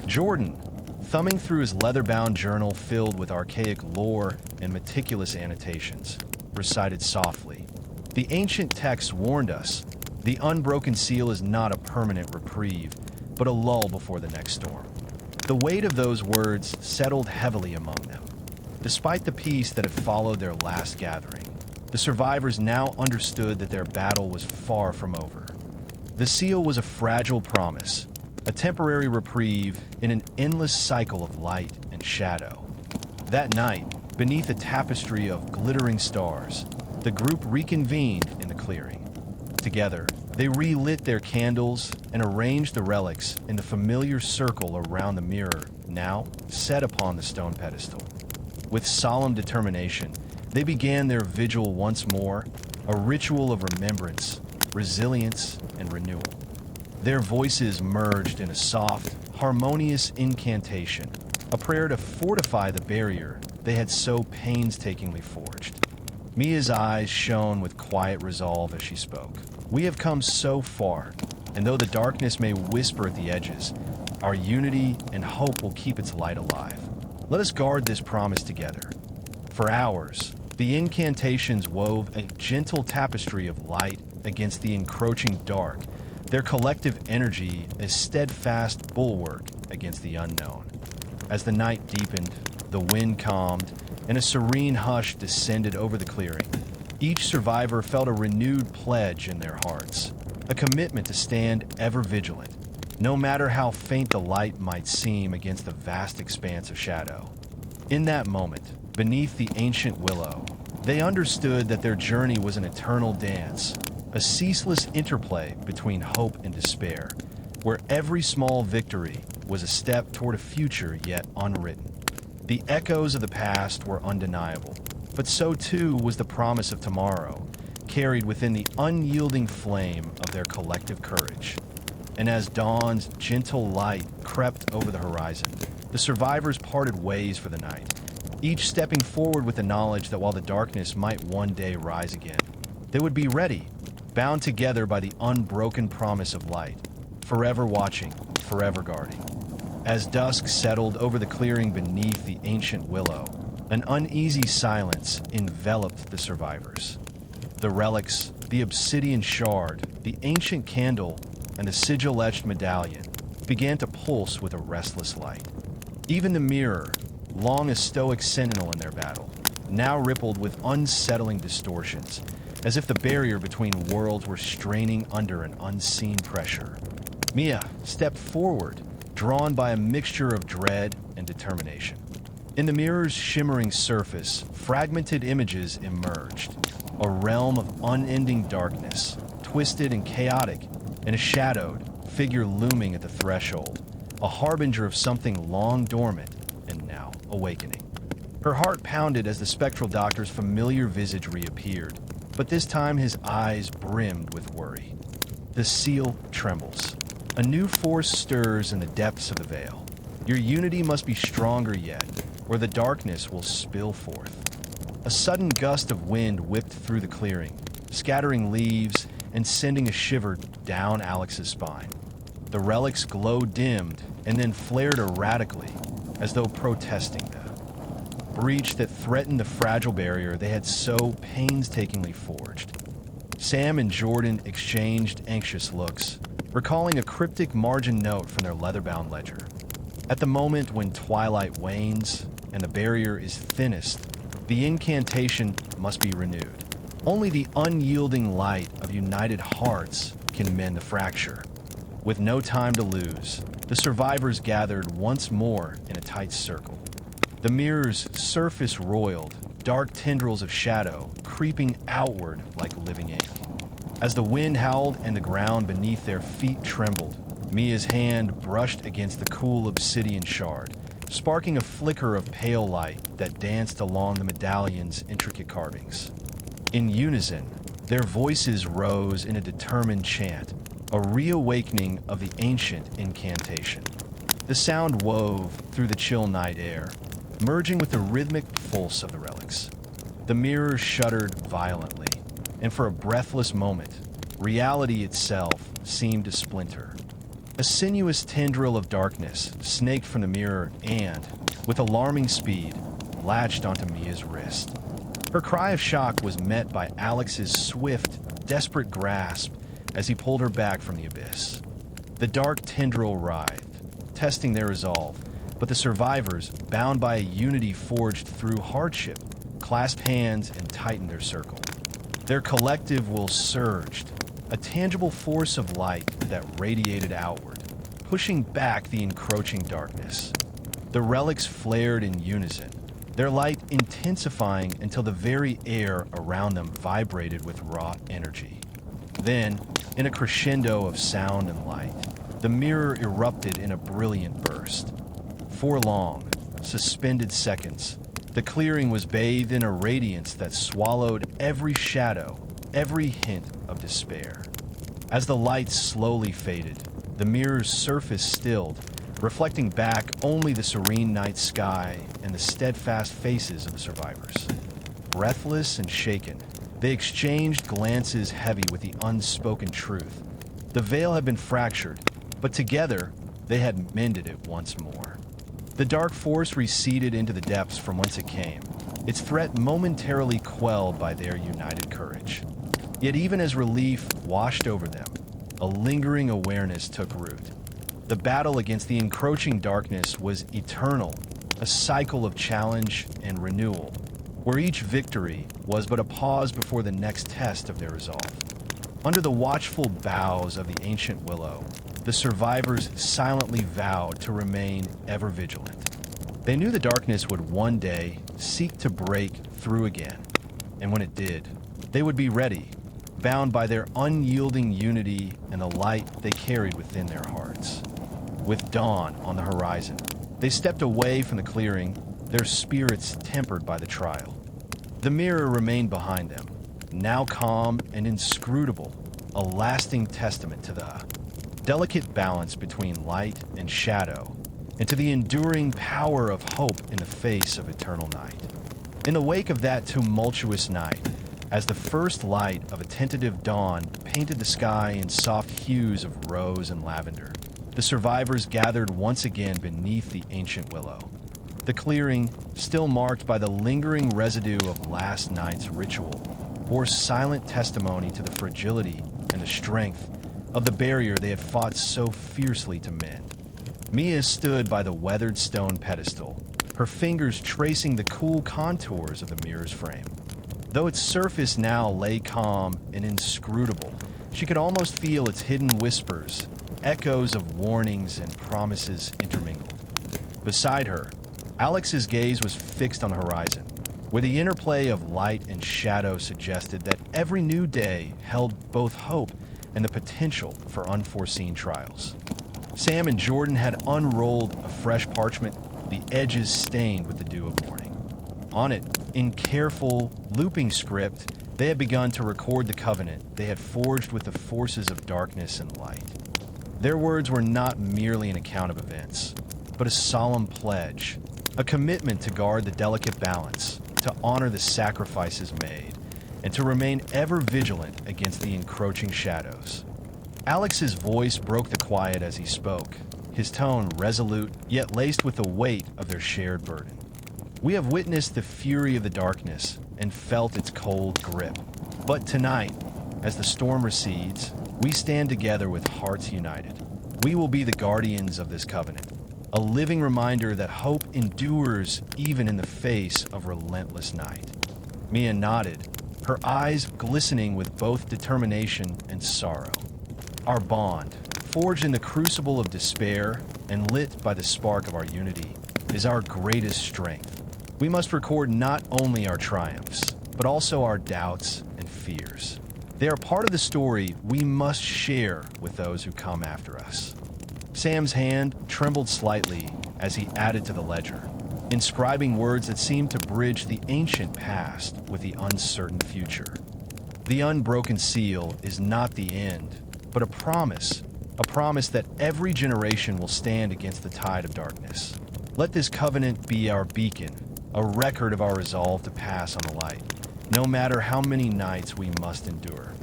Jordan, thumbing through his leather-bound journal filled with archaic lore and meticulous annotations, recited softly, "The ancient texts warned us. The unbroken seal is not a permanent reprieve, but a lull before the next storm." The weight of those words settled heavily among them. Despite the peace that had followed their last gathering, the survivors now understood that their battle was far from over. The seal was a fragile promise, a temporary reprieve in an endless cycle of light and shadow. That night, beneath a tapestry of glittering stars, the group reconvened in the clearing. Together, they relit their candles and arranged the relics in the familiar circle around the mirror now set upon the stone pedestal. With solemn determination, they began their vigil once more, a ritual of remembrance, resilience, and renewal. Their voices merged in a soft, harmonious incantation, a prayer to fortify the barrier they had so painstakingly forged. Mia's eyes shone with quiet resolve as she spoke. "We have come so far, and though the darkness may whisper at the edges, our unity and hope will keep its light alive. Let us guard this promise together." For hours, the incantations wove a gentle tapestry of light against the encroaching dark, their collective energy a steadfast bulwark against the unknown. As the night deepened, the wind calmed, and a serene hush descended over the clearing, each survivor felt a renewed pledge in their hearts, a commitment to stand ever vigilant, no matter how faint the light might seem against the vast expanse of shadow. In that moment, beneath the ancient willow, they understood that their journey was an eternal dance, a ceaseless interplay between hope and despair, where every small victory was a step toward a future yet unwritten. The echoes of the past were undeniable, but so too was the promise of tomorrow, carried within the unyielding flame of their collective courage. And as dawn's gentle light crept over the horizon, the survivors parted ways for the night, each stepping forward with the knowledge that while the darkness might one day rise again, they would be ready, bound together by the unbroken promise of light, forever watching, forever guarding. As dusk settled over the clearing beneath the ancient willow, an uneasy silence enveloped the survivors. The relics, the obsidian shard, the ancient candle, and the sigil-etched medallion began to pulse with a restless light. Even the mirror, long a stoic sentinel in their battle, now rippled with unsettling distortions, as if the barrier between worlds were straining under an unseen pressure. Mia stepped forward, drawn by a mixture of dread and determination. In the mirror's shimmering surface, fragmented images emerged, a realm of unending darkness, twisted and chaotic, and a shadowed figure looming at the threshold, a harbinger of something long dormant and now awakening. Her heart pounded as the spectral doctor's familiar visage reappeared, but this time his eyes brimmed with worry. The seal trembles. A new force stirs in the depths of the veil. Your unity must be stronger yet, or the darkness will spill forth. A sudden gust of wind whipped through the clearing, scattering leaves and sending a shiver down Alex's spine. The relic's glow dimmed and then flared erratically, as though protesting the breach that threatened the fragile barrier they had so painstakingly forged. Sam and Jordan exchanged anxious looks, recalling a cryptic margin note from their leather-bound ledger. At the moment when twilight wanes and the barrier is thinnest, the incantation must be renewed. Only the unyielding light of united hearts can mend the fracture. With no time to lose, the survivors gathered once more in a tight circle. The mirror's surface roiled, dark tendrils of shadow creeping outward like living ink. As the wind howled and the ground beneath their feet trembled, Mia's hand brushed against the cool obsidian shard, sparking a flicker of pale light that danced along the medallion's intricate carvings. In unison, their voices rose in a determined chant, a reawakening of the ancient incantation. The sound wove through the chill night air, merging with the rhythmic pulse of the relics. The mirror shuddered violently, and for a breathless moment, reality itself seemed to splinter. A sinuous tendril of darkness snaked from the mirror and, with alarming speed, latched onto Mia's wrist. Her cry of shock was met by Alex's swift, desperate grasp as he pulled her back from the abyss. The dark tendril writhed, testing their resolve, but the survivors, bound by a unity forged through hardship, clasped hands and tightened their circle. Their collective will surged, a tangible force of light that radiated outward, pushing back the encroaching darkness. The relics flared in unison, their light intensifying until the very air around them vibrated with raw energy. Then, in a crescendo of sound and light, the mirror erupted in a brilliant burst. For long, suspended seconds, the clearing was bathed in a radiance that swallowed every shadow, every hint of despair. As the light slowly faded, the mirror's surface stilled, reflecting back only the serene night sky and the steadfast faces of the survivors. Breathless and shaken, they exchanged glances heavy with the unspoken truth. The veil had been fractured, but together they had mended it once more. The dark force receded into the depths from whence it came, its threat momentarily quelled by their united courage. Yet even as relief washed over them, a lingering awareness took root. The battle against the encroaching darkness was eternal, a cycle of challenge and renewal, where each victory was but a pause before the next test of their resolve. Under the watchful boughs of the ancient willow, the survivors silently vowed to remain ever vigilant. They knew the darkness would one day seek to break through again, and when it did, they would be ready, bound by their unyielding unity and the light they carried within their hearts. With dawn on the horizon, they stepped away from the clearing, their spirits tempered by the trial. The mirror remained behind them, now calm and inscrutable, a lasting testament to the delicate balance between light and shadow, and to the enduring power of hope in the face of eternal night. In the wake of that tumultuous night, as the first light of a tentative dawn painted the sky in soft hues of rose and lavender, the survivors gathered once again beneath the ancient willow. The clearing, still marked by the lingering residue of last night's ritual, bore silent testimony to the fragility and the strength of the barrier they had fought so fiercely to mend. Mia stood by the weathered stone pedestal, her fingers tracing the cool contours of the mirror's frame. Though its surface now lay calm and inscrutable, she could almost feel its hidden whispers, echoes of warnings and promises intermingled. Beside her, Alex's gaze was fixed on the horizon, where the interplay of light and shadow suggested that every new day held both hope and the potential for unforeseen trials. Sam and Jordan had unrolled a fresh parchment, the edges stained with the dew of morning. On it, in careful, looping script, they had begun to record the covenant they had forged with the forces of darkness and light. Their words were not merely an account of events, but a solemn pledge, a commitment to guard the delicate balance, to honor the sacrifices made, and to remain ever vigilant against the encroaching shadows. Alex's voice broke the quiet as he spoke, his tone resolute yet laced with the weight of their shared burden. We have witnessed the fury of the darkness and felt its cold grip. But tonight, as the storm recedes, we stand together with hearts united. We will be the guardians of this covenant, a living reminder that hope endures even in the face of relentless night. Mia nodded, her eyes glistening with both determination and sorrow. Our bond, forged in the crucible of despair and lit by the spark of our unity, is our greatest strength. We must record not only our triumphs, but also our doubts and fears. They are part of the story we must share with those who come after us. Sam's hand trembled slightly as he added to the ledger, inscribing words that seemed to bridge the ancient past with the uncertain future. The unbroken seal is not the end, but a promise that every generation will stand against the tide of darkness. Let this covenant be our beacon, a record of our resolve to pass on the light, no matter how many nights we must endure.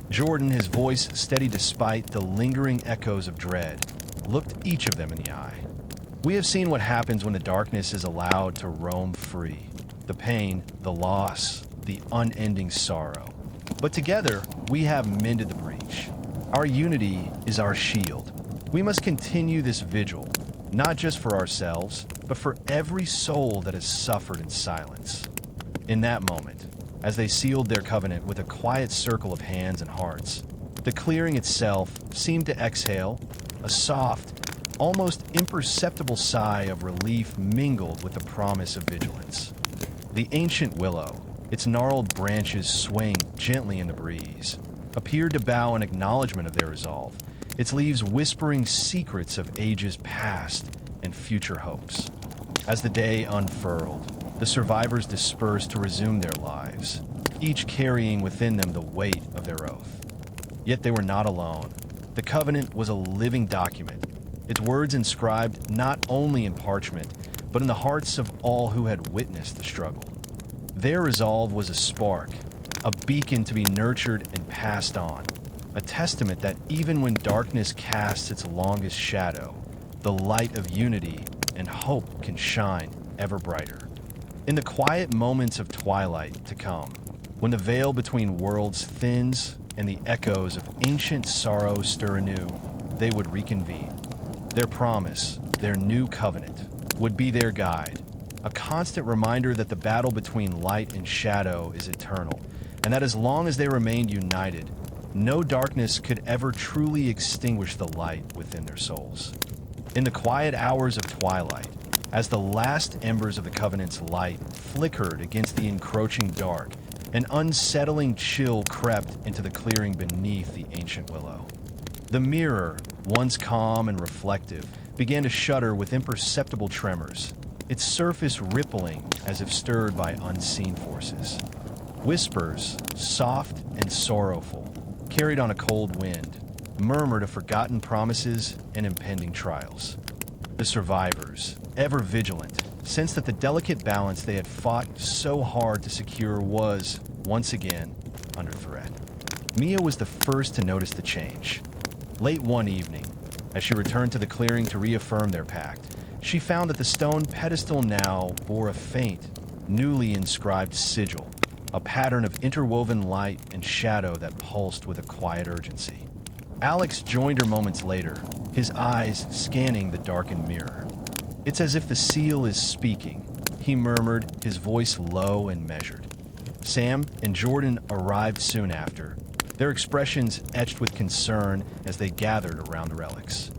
Jordan, his voice steady despite the lingering echoes of dread, looked each of them in the eye. We have seen what happens when the darkness is allowed to roam free. The pain, the loss, the unending sorrow. But together, we have mended the breach. Our unity is our shield. We must continue this vigil, not just for ourselves, but for every soul that has suffered in silence. In that moment, as they sealed their covenant with a quiet circle of hands and hearts, the clearing itself seemed to exhale, a soft, almost imperceptible sigh of relief mingled with the promise of vigilance. The ancient willow, its gnarled branches swaying gently in the breeze, appeared to bow in acknowledgement of their resolve, its leaves whispering secrets of ages past and future hopes. As the day unfurled, the survivors dispersed to resume their lives, each carrying within them the weight of their oath. Yet they were not alone. The covenant was a living document, its words inscribed not only in parchment, but in the hearts of all who had witnessed the struggle. Their resolve was a spark, a beacon to be nurtured and passed on, a testament that even when darkness casts its longest shadow, the light of unity and hope can shine ever brighter. In the quiet moments of twilight to come, when the veil between worlds thins and the echoes of ancient sorrow stir anew, they would reconvene. Their promise, their new covenant, would be their guide, a constant reminder that the battle between light and shadow is eternal, and that as long as they remained united, no darkness could ever truly extinguish the light within their souls. In the quiet hours of twilight, as the last embers of the covenant's light flickered against the encroaching dark, an unsettling chill crept into the clearing beneath the ancient willow. The mirror, once calm and reflective, began to shudder with imperceptible tremors, its surface rippling as if stirred by unseen forces. Whispers, soft and sorrowful, carried on a cold wind, murmured of forgotten promises and impending trials. The survivors, ever vigilant, sensed that the delicate balance they had fought so hard to secure was, once again, under threat. Mia was the first to notice the change. Late one evening, as she returned to the clearing to reaffirm their pact, she found that the stone pedestal now bore a faint, newly inscribed sigil, a pattern of interwoven light and shadow that pulsed with a quiet urgency. Alex joined her moments later, his eyes scanning the darkened mirror. "It's as if the seal is speaking," he murmured, his voice low and measured. Sam and Jordan arrived soon after, their expressions etched with concern as they gathered around the relics.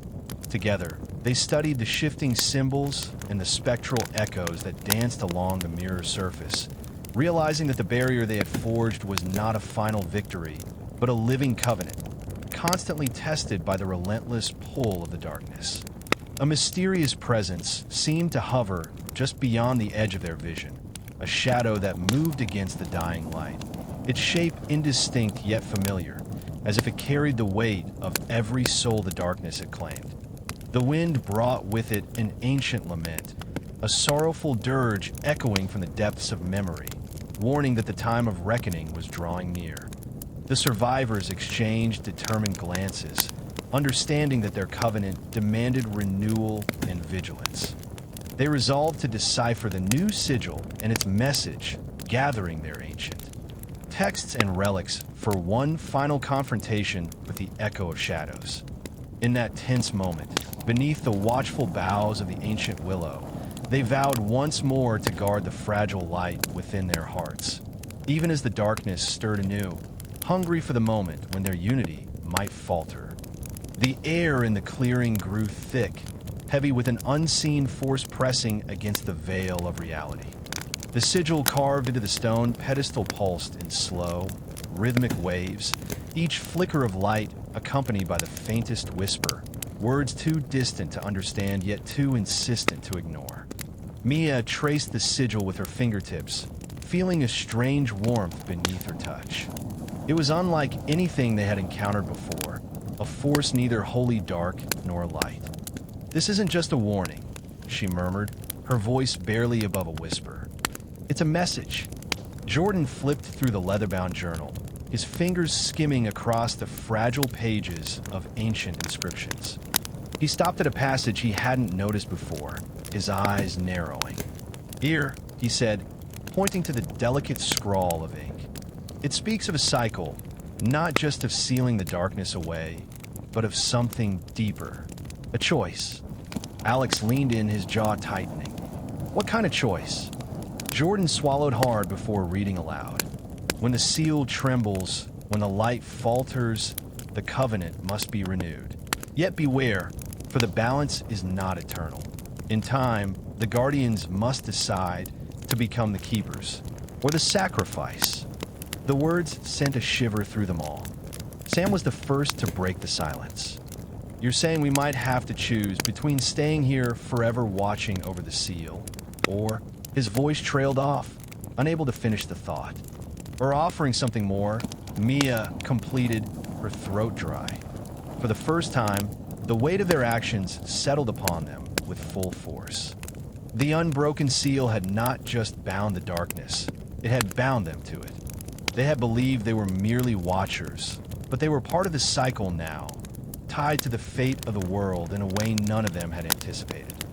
Together, they studied the shifting symbols and the spectral echoes that danced along the mirror's surface, realizing that the barrier they had forged was not a final victory, but a living covenant, constantly tested by the relentless pull of the darkness. A mysterious presence seemed to hover just beyond the edge of their vision, a shadow that moved against the dying light, its shape indistinct yet familiar, as if it carried the weight of every soul the darkness had claimed. The wind brought with it an ancient lament, a sorrowful dirge echoing from the depths of memory, warning that the time of reckoning was drawing near. The survivors exchanged determined glances, understanding that their covenant demanded renewal and vigilance. They resolved to decipher the new sigil and its message, gathering their ancient. texts and relics for one final confrontation with the echo of shadows. In that tense moment, beneath the watchful boughs of the ancient willow, they vowed once more to guard the fragile light within their hearts, even as the darkness stirred anew, hungry for the moment when their unity might falter. The air in the clearing grew thick, heavy with an unseen force pressing against the veil of reality. The sigil carved into the stone pedestal pulsed in slow, rhythmic waves, each flicker of light accompanied by the faintest whisper, words too distant to understand yet too insistent to ignore. Mia traced the sigil with her fingertips, feeling a strange warmth beneath her touch. It was unlike anything they had encountered before, a force neither wholly dark nor light. "This isn't just a warning," she murmured, her voice barely above a whisper. "It's a message." Jordan flipped through the leather-bound journal, his fingers skimming across the fragile pages of ancient inscriptions. He stopped at a passage he hadn't noticed before, his eyes narrowing. "Here," he said, pointing to the delicate scrawl of ink. "It speaks of a cycle, not just of sealing the darkness away, but of something deeper. A choice." Alex leaned in, his jaw tightening. "What kind of choice?" Jordan swallowed hard before reading aloud. "When the seal trembles, when the light falters, the covenant must be renewed. Yet beware, for the balance is not eternal. In time, the guardians must decide to become the keepers, or the sacrifice." The words sent a shiver through them all. Sam was the first to break the silence. "You're saying we might have to choose between staying here forever watching over the seal, or..." His voice trailed off, unable to finish the thought. "Or offering something more," Mia completed, her throat dry. For the first time, the weight of their actions settled upon them with full force. The unbroken seal had not just bound the darkness, it had bound them to it. They had believed they were merely watchers, but they were part of the cycle now, tied to the fate of the world in a way none of them had anticipated.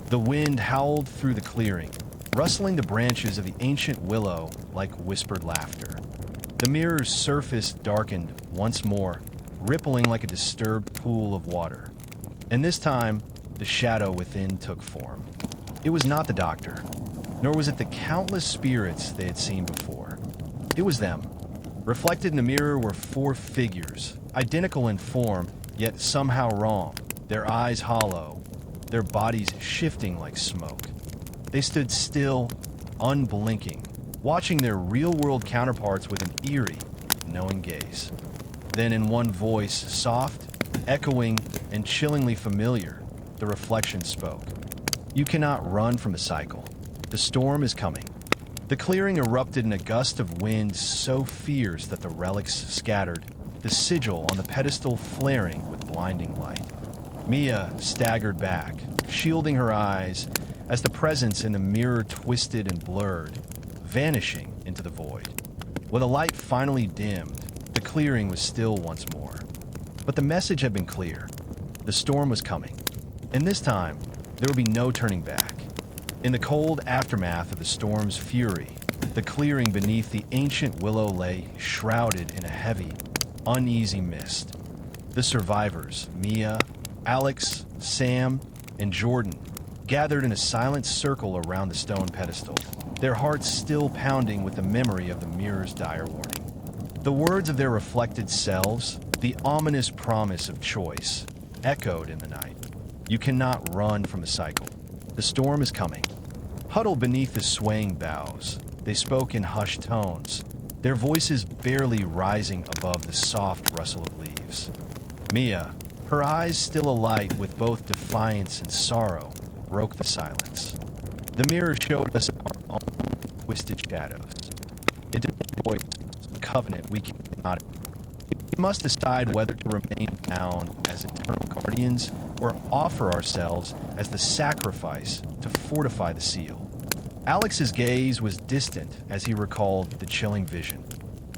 The wind howled through the clearing, rustling the branches of the ancient willow like whispered laughter. The mirror's surface darkened once more, rippling like a disturbed pool of water. And this time, the shadow within took form. It was not the doctor, nor was it the countless spirits they had seen before. It was them. Reflected in the mirror were four figures, identical in form, yet somehow wrong, their eyes hollow, their bodies shifting like smoke. They stood still, unblinking, watching their real-world counterparts with an eerie, knowing gaze. Then in one voice, soft, echoing, and chillingly familiar, the reflection spoke. "You cannot run from the cycle. The storm is coming." The clearing erupted in a gust of wind so fierce that the relics scattered, the sigil on the pedestal flaring with blinding light. Mia staggered back, shielding her eyes, as the presence in the mirror twisted and blurred, vanishing into the void. When the light finally dimmed, the clearing was still once more. But the message had been clear. The storm was coming, and this time, there would be no turning back. In the cold aftermath of the storm's fury, the clearing beneath the ancient willow lay shrouded in a heavy, uneasy mist. The survivors, Mia, Alex, Sam, and Jordan, gathered in a silent circle around the stone pedestal, their hearts still pounding with the memory of the mirror's dire warning. The words of their reflected selves, the ominous promise of choice, echoed in the night. "You cannot run from the cycle. The storm is coming." Huddled beneath the swaying boughs, they spoke in hushed tones, their voices barely rising above the soft rustle of leaves. Mia, her eyes still alight with both defiance and sorrow, broke the silence. "The mirror showed us our own twisted shadows. It destroys the covenant we cannot. We must decide whether to remain bound as eternal guardians or offer ourselves as the sacrifice to fortify the seal." Alex's gaze was distant as he recalled the chilling vision.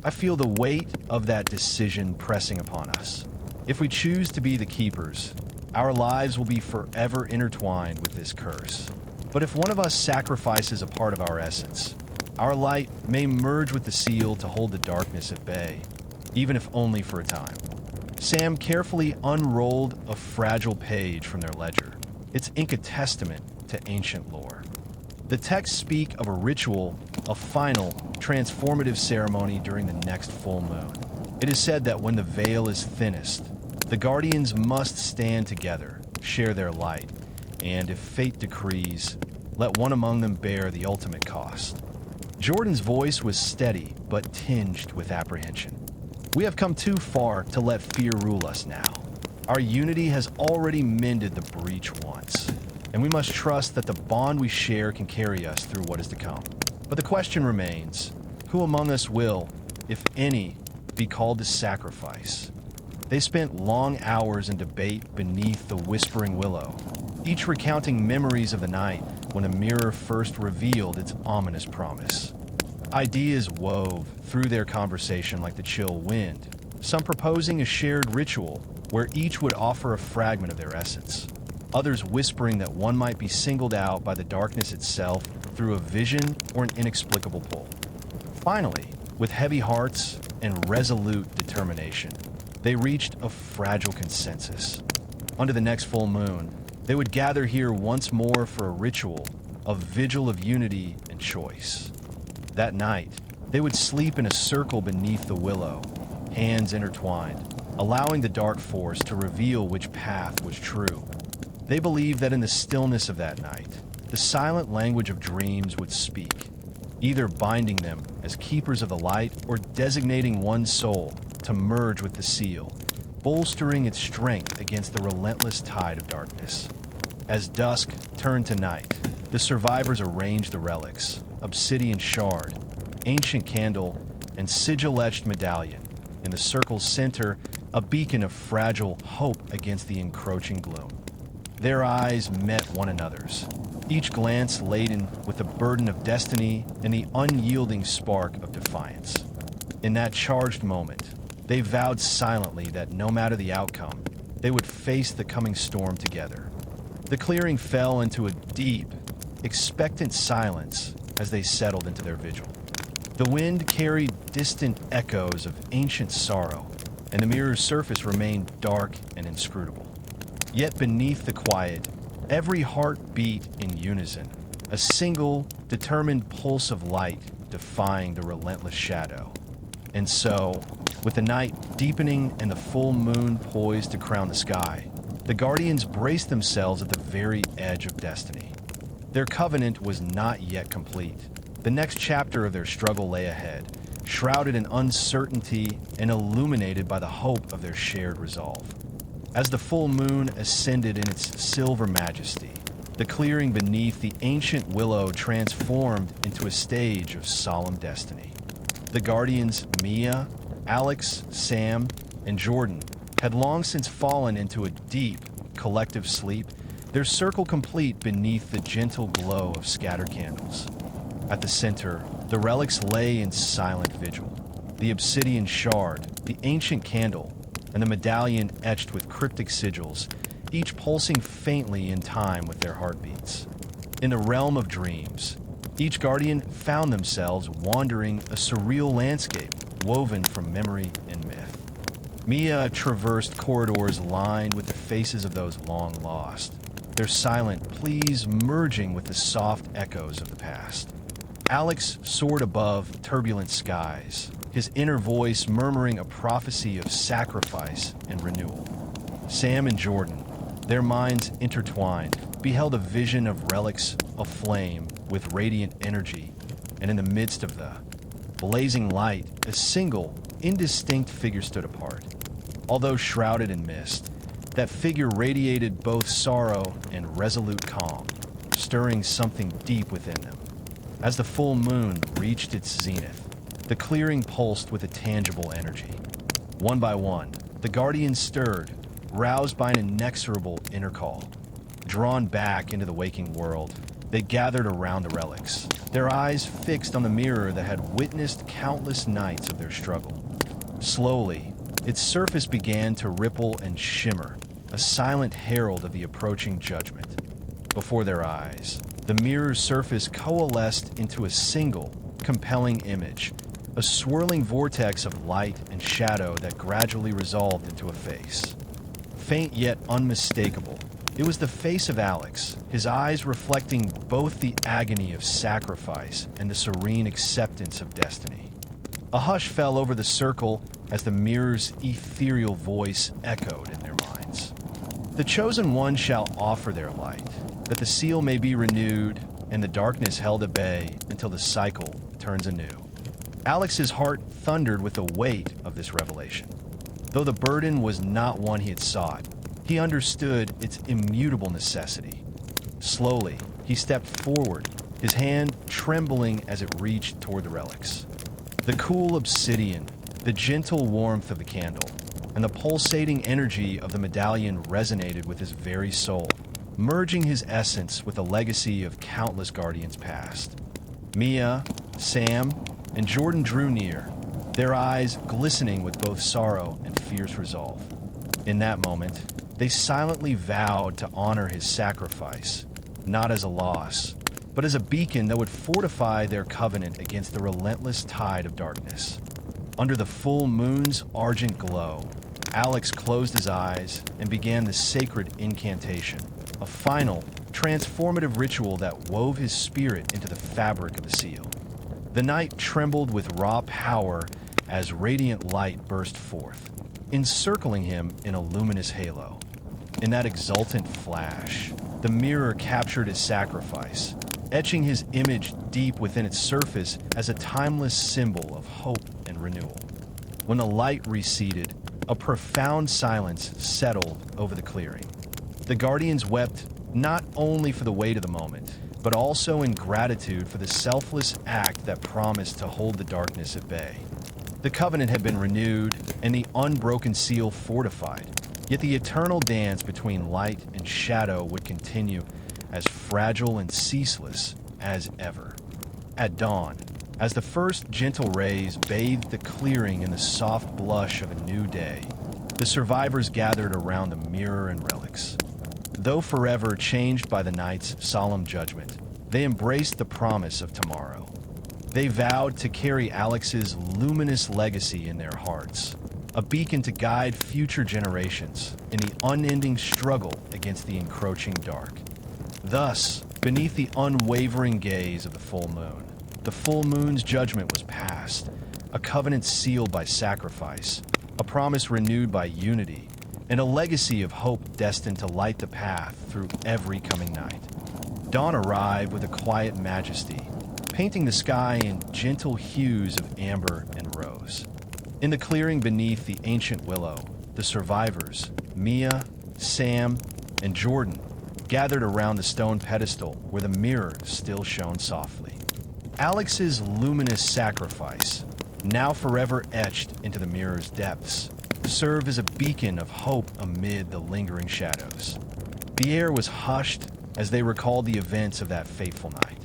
"I feel the weight of that decision pressing upon us. If we choose to be the keepers, our lives will be forever intertwined with this curse. But if one of us sacrifices a part of our essence, Our light may merge with the seal to hold the darkness at bay, even if only for a time. Sam carefully unrolled a fragile page from their ledger, its ink a testament to ancient lore. The texts speak of a ritual, a final, transformative ceremony during the next full moon. It is said that when the veil is thinnest, the guardians must stand together, share their light, and if fate decrees, let one among them bear the ultimate cost. Jordan's voice was steady but tinged with apprehension. We have come too far to let fear rule us now. Our unity has already mended the breach once, and we must trust that the bond we share can carry us through what is to come. But the question remains, who among us will, if any, be called to sacrifice? They spent long hours in debate beneath the whispering willow, each recounting memories of the night when a mirror first revealed its ominous promise. Ideas wove through their conversation like the chill wind, some proposing a shared ritual where each would offer a fragment of their essence, others whispering that one might be singled out by the darkness itself through a vision or an inexplicable pull. Finally, with heavy hearts and resolute determination, they reached a fragile consensus. Under the next full moon, they would gather here once more for a ritual, a vigil of unity and choice. That night, they would sleep in a circle beneath the willow, hands intertwined, allowing the dark force to reveal which path was true. They believed that in the stillness of that night, the silent language of dreams would speak, either binding them as keepers of the light or designating one soul to merge with the seal, bolstering its strength against the relentless tide of darkness. As dusk turned to night, the survivors arranged the relics, obsidian shard, ancient candle, and sigil-etched medallion. In the circle's center, a beacon of fragile hope against the encroaching gloom. Their eyes met one another's, each glance laden with the burden of destiny and the unyielding spark of defiance. In that charged moment, they vowed silently that no matter the outcome, they would face the coming storm together. The clearing fell into a deep, expectant silence as they settled into their vigil. The wind carried distant echoes of ancient sorrow, and the mirror's surface remained dark and inscrutable. Yet beneath the quiet, every heart beat in unison, a single, determined pulse of light defying the relentless shadow. And so, with the night deepening and the full moon poised to crown the sky, the Guardians braced themselves at the very edge of destiny. Their covenant was not yet complete. The next chapter of their struggle lay ahead, shrouded in uncertainty and illuminated by the hope of their shared resolve. As the full moon ascended in its silver majesty, the clearing beneath the ancient willow transformed into a stage of solemn destiny. The Guardians, Mia, Alex, Sam, and Jordan, had long since fallen into a deep, collective sleep, their circle complete beneath the gentle glow of scattered candles. At the center, the relics lay in silent vigil. The obsidian shard, the ancient candle, and the medallion etched with cryptic sigils, each pulsing faintly in time with their heartbeats. In the realm of dreams, each guardian found themselves wandering a surreal landscape woven from memory and myth. Mia traversed corridors lined with the faces of those long lost, their silent pleas merging with the soft echoes of the past. Alex soared above turbulent skies, his inner voice murmuring a prophecy of sacrifice and renewal. Sam and Jordan, their minds intertwined, beheld a vision of relics aflame with radiant energy, and in the midst of the blazing light, a single, indistinct figure stood apart. Although shrouded in mist, that figure radiated both sorrow and resolute calm, stirring something deep within them. As the full moon reached its zenith, the clearing pulsed with a tangible energy. One by one, the guardians stirred, roused by an inexorable inner call. Drawn back into the waking world, they gathered around the relics, their eyes fixed on the mirror that had witnessed countless nights of their struggle. Slowly, its surface began to ripple and shimmer, a silent herald of the approaching judgment. Before their eyes, the mirror's surface coalesced into a single, compelling image, a swirling vortex of light and shadow that gradually resolved into a face. Faint yet unmistakable, it was the face of Alex, his eyes reflecting both the agony of sacrifice and the serene acceptance of destiny. A hush fell over the circle as the mirror's ethereal voice echoed in their minds. The chosen one shall offer their light, that the seal may be renewed and the darkness held at bay until the cycle turns anew. Alex's heart thundered with the weight of this revelation. Though the burden was not one he had sought, he understood its immutable necessity. Slowly, he stepped forward, his hand trembling as it reached toward the relics. The cool obsidian, the gentle warmth of the candle, and the pulsating energy of the medallion resonated with his very soul, merging his essence with the legacy of countless guardians past. Mia, Sam, and Jordan drew near, their eyes glistening with both sorrow and fierce resolve. In that moment, they silently vowed to honor his sacrifice, not as a loss, but as a beacon that would fortify their covenant against the relentless tide of darkness. Under the full moon's argent glow, Alex closed his eyes and began the sacred incantation, a final, transformative ritual that wove his spirit into the fabric of the seal. The night trembled with raw power as radiant light burst forth, encircling him in a luminous halo. In that exultant flash, the mirror captured his sacrifice, etching his image deep within its surface as a timeless symbol of hope and renewal. When the light receded, a profound silence settled over the clearing. The guardians wept not only for the weight of the moment, but also in gratitude for the selfless act that promised to hold the darkness at bay. The covenant had been renewed and the unbroken seal fortified, yet the eternal dance between light and shadow would continue, as fragile and ceaseless as ever. At dawn, as the first gentle rays bathed the clearing in the soft blush of a new day, the survivors gathered around the mirror and relics. Though forever changed by the night's solemn judgment, they embraced the promise of tomorrow. They vowed to carry Alex's luminous legacy in their hearts, a beacon to guide future generations in the unending struggle against the encroaching dark. Thus, beneath the unwavering gaze of the full moon's judgment was passed, a covenant sealed by sacrifice, a promise renewed by unity, and a legacy of hope destined to light the path through every coming night. Dawn arrived with a quiet majesty, painting the sky in gentle hues of amber and rose. In the clearing beneath the ancient willow, the survivors, Mia, Sam, and Jordan, gathered around the stone pedestal where the mirror still shone softly. Alex's luminous sacrifice, now forever etched into the mirror's depths, served as a beacon of hope amid the lingering shadows. The air was hushed as they recalled the events of that fateful night.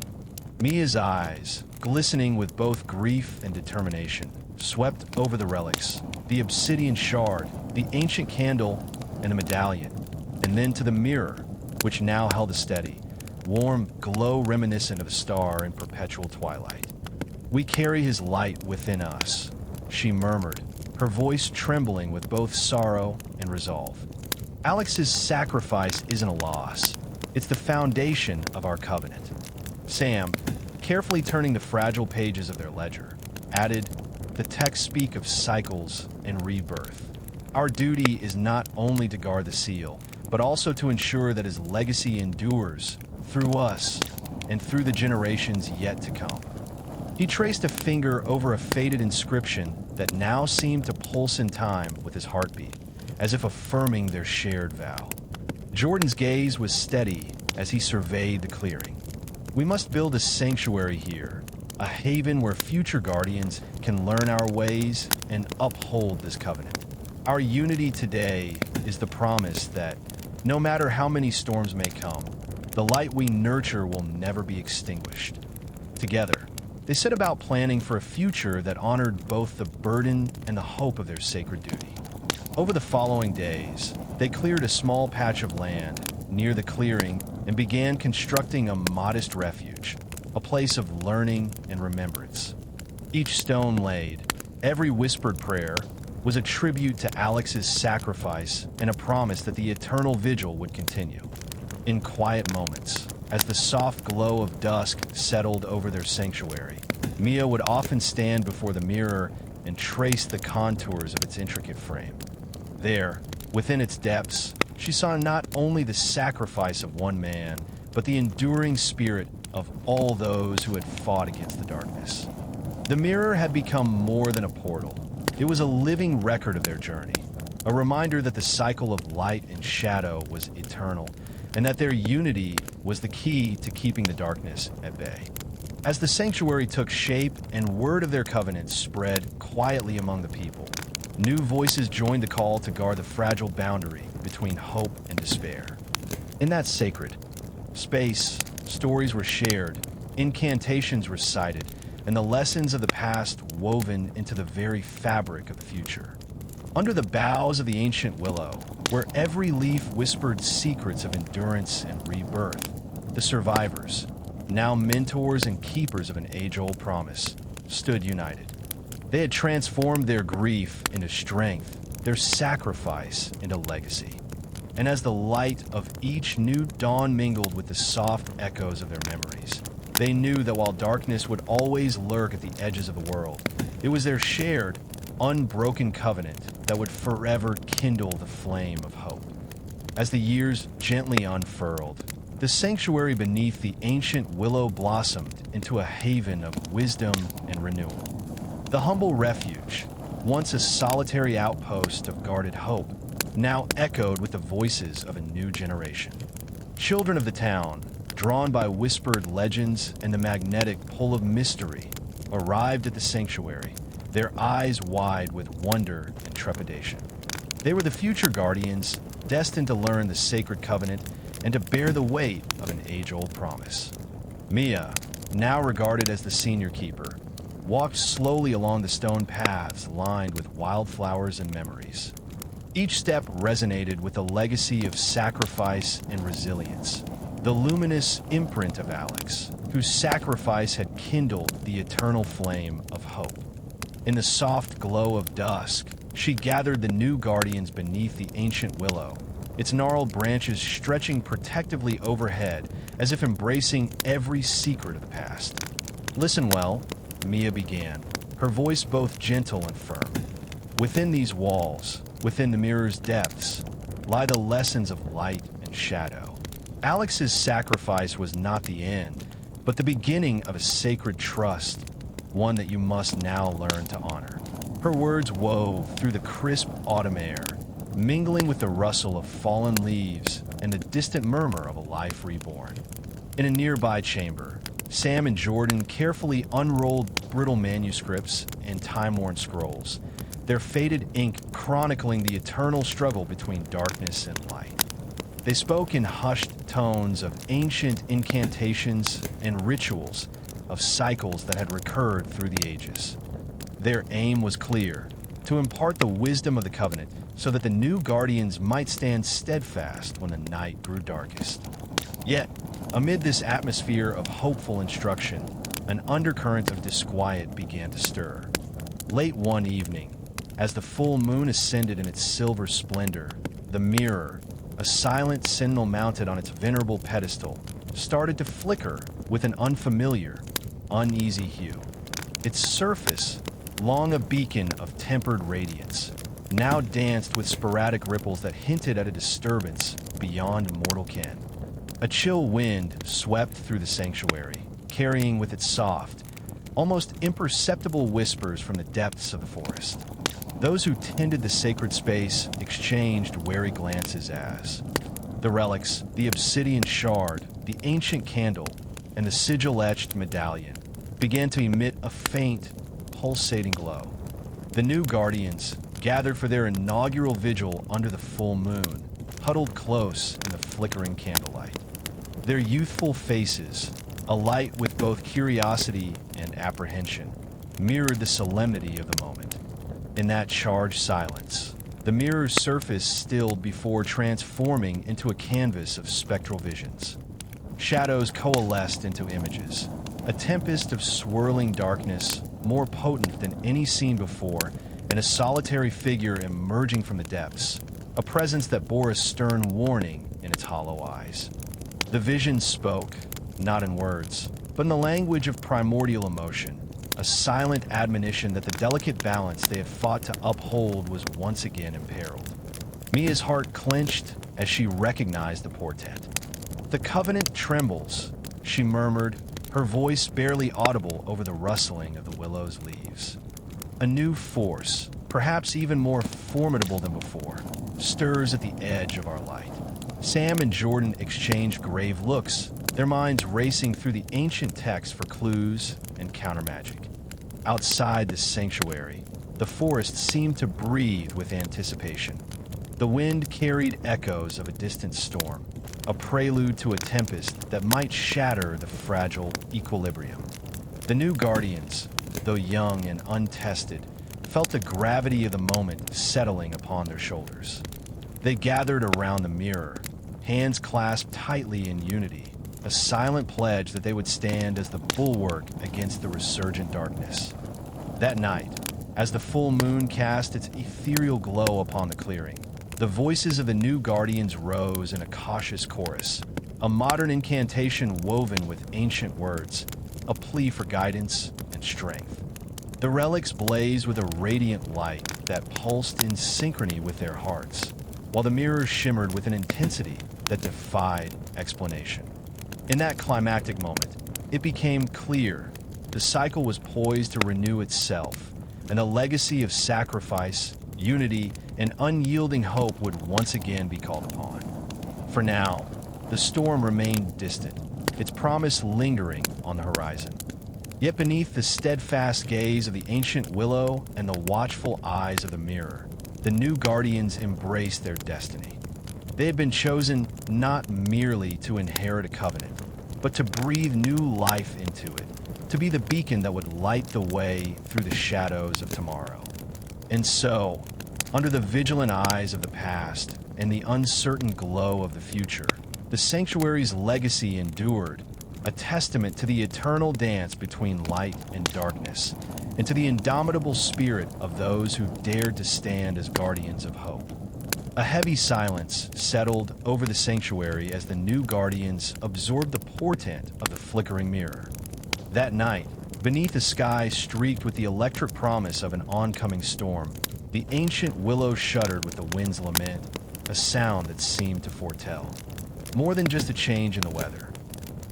Mia's eyes, glistening with both grief and determination, swept over the relics, the obsidian shard, the ancient candle, and the medallion, and then to the mirror, which now held a steady, warm glow reminiscent of a star in perpetual twilight. "We carry his light within us," she murmured, her voice trembling with both sorrow and resolve. "Alex's sacrifice isn't a loss. It's the foundation of our covenant." Sam, carefully turning the fragile pages of their ledger, added, "The texts speak of cycles and rebirth. Our duty is not only to guard the seal, but also to ensure that his legacy endures through us and through the generations yet to come." He traced a finger over a faded inscription that now seemed to pulse in time with his heartbeat, as if affirming their shared vow. Jordan's gaze was steady as he surveyed the clearing. "We must build a sanctuary here, a haven where future guardians can learn our ways and uphold this covenant. Our unity today is the promise that, no matter how many storms may come, the light we nurture will never be extinguished." Together, they set about planning for a future that honored both the burden and the hope of their sacred duty. Over the following days, they cleared a small patch of land near the clearing and began constructing a modest refuge, a place of learning and remembrance. Each stone laid, every whispered prayer, was a tribute to Alex's sacrifice and a promise that the eternal vigil would continue. In quiet moments, as the soft glow of dusk settled over their sanctuary, Mia would often stand before the mirror and trace the contours of its intricate frame. There, within its depths, she saw not only the sacrifice of one man, but the enduring spirit of all those who had fought against the darkness. The mirror had become more than a portal. It was a living record of their journey, a reminder that the cycle of light and shadow was eternal, and that their unity was the key to keeping the darkness at bay. As the sanctuary took shape and word of their covenant spread quietly among the people, new voices joined the call to guard the fragile boundary between hope and despair. In that sacred space, stories were shared, incantations recited, and the lessons of the past woven into the very fabric of the future. Under the boughs of the ancient willow, where every leaf whispered secrets of endurance and rebirth, the survivors, now mentors and keepers of an age-old promise, stood united. They had transformed their grief into strength, their sacrifice into legacy. And as the light of each new dawn mingled with the soft echoes of their memories, they knew that while darkness would always lurk at the edges of the world, it was their shared, unbroken covenant that would forever kindle the flame of hope. As the years gently unfurled, the sanctuary beneath the ancient willow blossomed into a haven of wisdom and renewal. The humble refuge, once a solitary outpost of guarded hope, now echoed with the voices of a new generation. Children of the town, drawn by whispered legends and the magnetic pull of mystery, arrived at the sanctuary, their eyes wide with wonder and trepidation. They were the future guardians, destined to learn the sacred covenant and to bear the weight of an age-old promise. Mia, now regarded as the senior keeper, walked slowly along the stone paths lined with wildflowers and memories. Each step resonated with the legacy of sacrifice and resilience, the luminous imprint of Alex, whose sacrifice had kindled the eternal flame of hope. In the soft glow of dusk, she gathered the new guardians beneath the ancient willow, its gnarled branches stretching protectively overhead as if embracing every secret of the past. "Listen well," Mia began, her voice both gentle and firm. "Within these walls, within the mirror's depths, lie the lessons of light and shadow. Alex's sacrifice was not the end, but the beginning of a sacred trust, one that you must now learn to honor." Her words wove through the crisp autumn air, mingling with the rustle of fallen leaves and the distant murmur of a life reborn. In a nearby chamber, Sam and Jordan carefully unrolled brittle manuscripts and time-worn scrolls, their faded ink chronicling the eternal struggle between darkness and light. They spoke in hushed tones of ancient incantations and rituals, of cycles that had recurred through the ages. Their aim was clear: to impart the wisdom of the covenant so that the new guardians might stand steadfast when the night grew darkest. Yet, amid this atmosphere of hopeful instruction, an undercurrent of disquiet began to stir. Late one evening, as the full moon ascended in its silver splendor, the mirror, a silent sentinel mounted on its venerable pedestal, started to flicker with an unfamiliar, uneasy hue. Its surface, long a beacon of tempered radiance, now danced with sporadic ripples that hinted at a disturbance beyond mortal ken. A chill wind swept through the sanctuary, carrying with it soft, almost imperceptible whispers from the depths of the forest. Those who tended the sacred space exchanged wary glances as the relics, the obsidian shard, the ancient candle, and the sigil-etched medallion began to emit a faint, pulsating glow. The new guardians, gathered for their inaugural vigil under the full moon, huddled close in the flickering candlelight. Their youthful faces, alight with both curiosity and apprehension, mirrored the solemnity of the moment. In that charged silence, the mirror's surface stilled before transforming into a canvas of spectral visions. Shadows coalesced into images, a tempest of swirling darkness, more potent than any seen before, and a solitary figure emerging from the depths, a presence that bore a stern warning in its hollow eyes. The vision spoke, not in words, but in the language of primordial emotion, a silent admonition that the delicate balance they had fought to uphold was once again imperiled. Mia's heart clenched as she recognized the portent. "The covenant trembles," she murmured, her voice barely audible over the rustling of the willow's leaves. "A new force, perhaps even more formidable than before, stirs at the edge of our light." Sam and Jordan exchanged grave looks, their minds racing through the ancient text for clues and countermagic. Outside the sanctuary, the forest seemed to breathe with anticipation. The wind carried echoes of a distant storm, a prelude to a tempest that might shatter the fragile equilibrium. The new guardians, though young and untested, felt the gravity of the moment settling upon their shoulders. They gathered around the mirror, hands clasped tightly in unity, a silent pledge that they would stand as the bulwark against the resurgent darkness. That night, as the full moon cast its ethereal glow upon the clearing, the voices of the new guardians rose in a cautious chorus, a modern incantation woven with ancient words, a plea for guidance and strength. The relics blazed with a radiant light that pulsed in synchrony with their hearts, while the mirrors shimmered with an intensity that defied explanation. In that climactic moment, it became clear the cycle was poised to renew itself, and a legacy of sacrifice, unity, and unyielding hope would once again be called upon. For now, the storm remained distant, its promise lingering on the horizon. Yet beneath the steadfast gaze of the ancient willow and the watchful eyes of the mirror, the new guardians embraced their destiny. They had been chosen not merely to inherit a covenant, but to breathe new life into it, to be the beacon that would light the way through the shadows of tomorrow. And so, under the vigilant eyes of the past and the uncertain glow of the future, the sanctuary's legacy endured, a testament to the eternal dance between light and darkness, and to the indomitable spirit of those who dared to stand as guardians of hope. A heavy silence settled over the sanctuary as the new guardians absorbed the portent of the flickering mirror. That night, beneath a sky streaked with the electric promise of an oncoming storm, the ancient willow shuddered with the wind's lament, a sound that seemed to foretell more than just a change in the weather.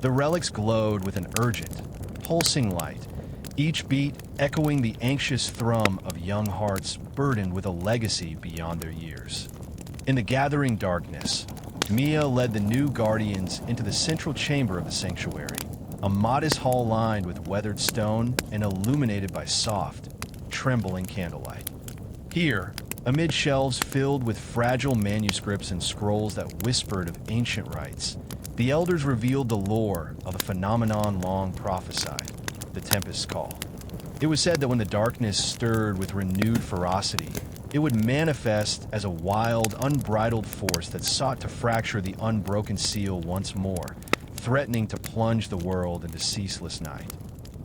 The relics glowed with an urgent, pulsing light, each beat echoing the anxious thrum of young hearts burdened with a legacy beyond their years. In the gathering darkness, Mia led the new guardians into the central chamber of the sanctuary, a modest hall lined with weathered stone and illuminated by soft, trembling candlelight. Here, amid shelves filled with fragile manuscripts and scrolls that whispered of ancient rites, the elders revealed the lore of a phenomenon long prophesied, the Tempest's Call. It was said that when the darkness stirred with renewed ferocity, it would manifest as a wild, unbridled force that sought to fracture the unbroken seal once more, threatening to plunge the world into ceaseless night.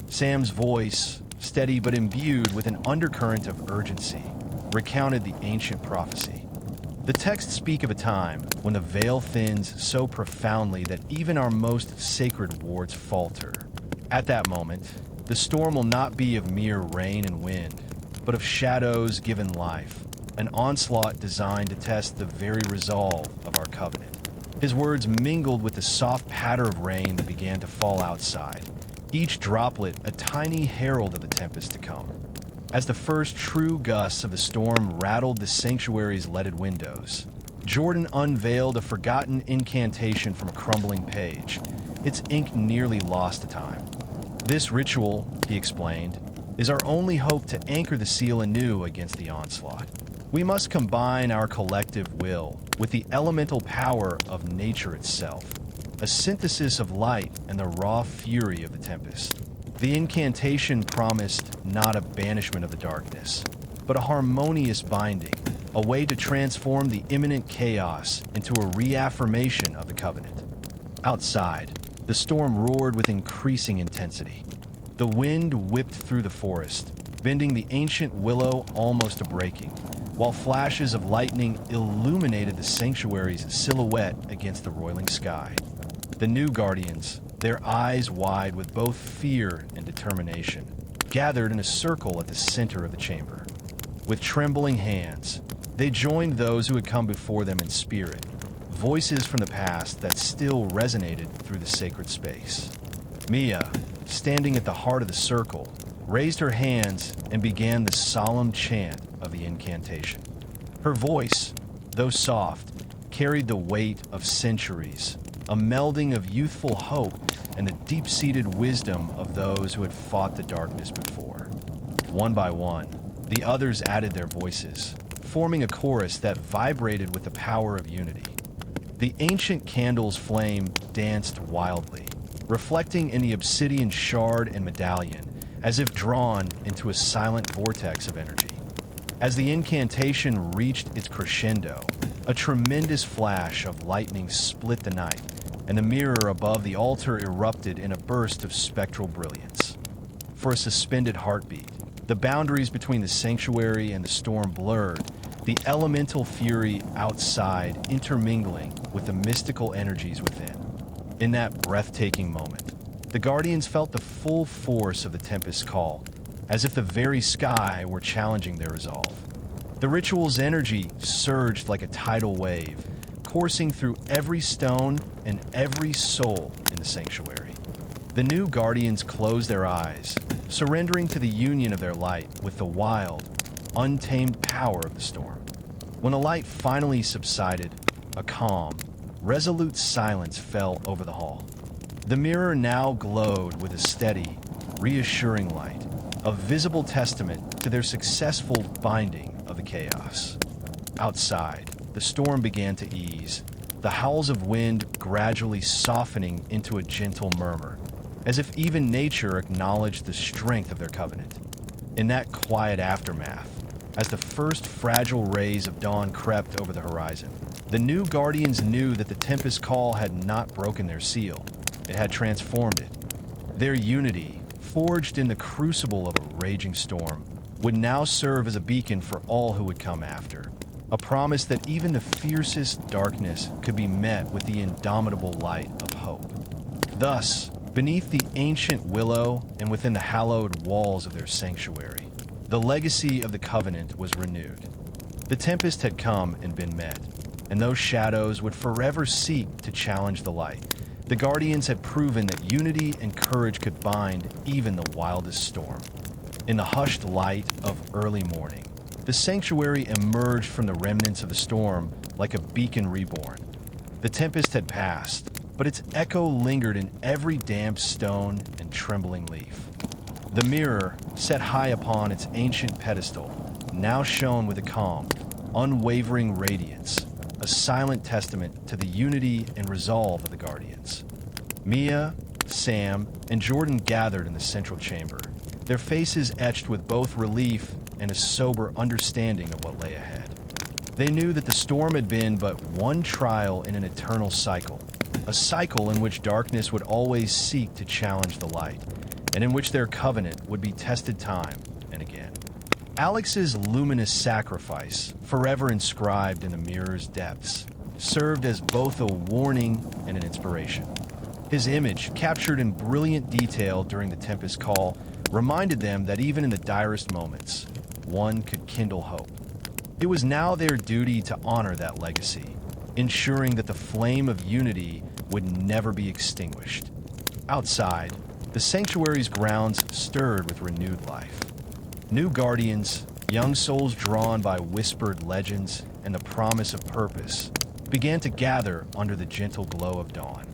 Sam's voice, steady but imbued with an undercurrent of urgency, recounted the ancient prophecy. The texts speak of a time when the veil thins so profoundly that even our most sacred wards falter. At that moment, the storm will not be of mere rain and wind, but of shadows given life, an onslaught designed to test the very resolve of our covenant. His words mingled with the soft patter of rain that began to fall outside, each droplet a tiny herald of the tempest to come. As the first true gusts of the storm rattled the sanctuary's leaded windows, Jordan unveiled a forgotten incantation from a crumbling page, its ink nearly lost to time. This ritual, he explained, is our only hope to anchor the seal anew against the onslaught. We must combine our collective will with the elemental power of nature itself, a synthesis of light and the raw fury of the tempest. The incantation promised not a banishment of the darkness, but a harmonious binding, a way to transform the imminent chaos into a reaffirmation of the covenant. Outside, the storm roared with increasing intensity. The wind whipped through the forest, bending the ancient willow almost to breaking, while flashes of lightning illuminated the sanctuary's silhouette against the roiling sky. The new guardians, their eyes wide with both fear and determination, gathered in a circle at the center of the chamber. With trembling hands, they joined those who had come before them in spirit, voices from the past that still resonated through the sacred space. Mia, standing at the heart of the circle, raised her hands and began the solemn chant of the incantation. Her voice, though soft, carried the weight of centuries, a melding of youthful hope and the deep-seated wisdom of those who had fought the darkness before. One by one, the others added their voices, forming a chorus that vibrated with the power of unity. The ancient candle's flame danced wildly, reflecting in the obsidian shard and medallion, as if drawn into a silent vortex of energy. As the incantation reached its crescendo, a tremendous flash of lightning split the night, and the mirror above the altar erupted in a burst of spectral brilliance. For a suspended heartbeat, the boundaries between the sanctuary and the storm blurred, the elemental fury outside intermingling with the mystical energies within. In that breathtaking moment, the Guardians felt the full force of the Tempest's call, as if the very sky were challenging their resolve. The ritual's energy surged like a tidal wave, coursing through every stone and every soul in the sanctuary. The new Guardians closed their eyes, surrendering to the union of their light with the wild, untamed power of the storm. When the light finally subsided, a calm, resolute silence fell over the hall. The mirror now glowed with a steady, reassuring light, a visible testament to their successful binding of the chaos. Outside, the storm began to ease, the howls of wind gradually softening into a gentle murmur, as if even nature acknowledged the strength of their covenant. In that quiet aftermath, as the first fragile rays of dawn crept over the horizon, the new Guardians knew that the Tempest Call had not broken their seal. It had transformed it. Their unity, forged in the crucible of a raging storm, would now serve as a beacon for all who would come after, a promise that even the fiercest darkness could be met with the indomitable light of hope. Thus, beneath the ancient willow and within the hallowed walls of their sanctuary, the legacy of the Covenant was renewed. The Tempest had come and been met, and those shadows would forever seek to challenge the light. The Guardians had proven that unity and courage could bind even the wildest storm. In the hushed light of early morning, the sanctuary emerged from the remnants of the storm like a beacon reborn. The tempest had passed, but its echo lingered in every damp stone and trembling leaf. The mirror, set high upon its ancient pedestal, now shone with a calm, unwavering radiance, a silent testament to the unity and resolve of the Guardians. Mia, Sam, and Jordan gathered in the central chamber, their faces etched with both relief and a sober understanding of what lay ahead. They knew that the storm had been but one trial in an eternal cycle, a cycle in which darkness would always seek to challenge the light, and in which their covenant would be tested time and again. Alex's luminous sacrifice, forever inscribed in the mirror's depths, served as both a warning and an inspiration. His image, captured in brilliant detail during the Tempest Call, reminded them that even in the direst moments, one could kindle hope. It was now their duty to honor that legacy, ensuring that the flame of unity would never be extinguished. Outside, the sanctuary's grounds stirred with renewed life. New Guardians, young souls drawn by whispered legends and the promise of purpose, began to gather under the gentle glow of dawn.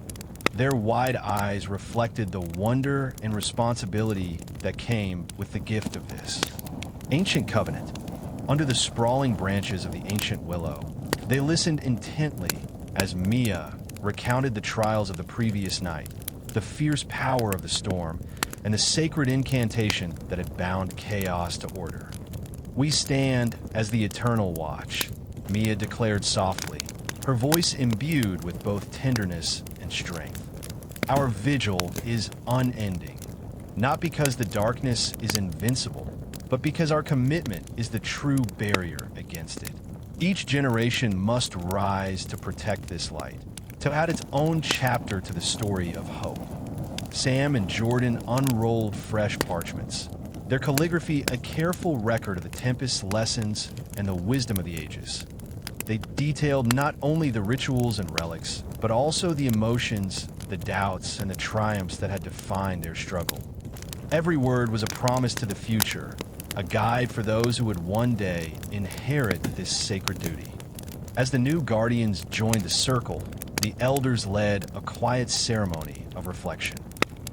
Their wide eyes reflected the wonder and responsibility that came with the gift of this ancient covenant. Under the sprawling branches of the ancient willow, they listened intently as Mia recounted the trials of the previous night, the fierce power of the storm, and the sacred incantation that had bound chaos to order. "We stand as the eternal watch," Mia declared softly, her voice imbued with both tenderness and strength. Our vigil is unending, not because the darkness is invincible, but because our commitment is the true barrier against it. Each generation must rise to protect this light, to add its own chapter to the story of hope. Sam and Jordan unrolled fresh parchments, their calligraphy a careful record of the Tempest's lessons and the wisdom of the ages. They detailed not only the rituals and relics, but also the emotions, the doubts, and the triumphs that had defined their struggle. Every word was a promise to the future, a guide for those who would one day inherit this sacred duty. As the new guardians joined the circle, the elders led a quiet ceremony of reflection.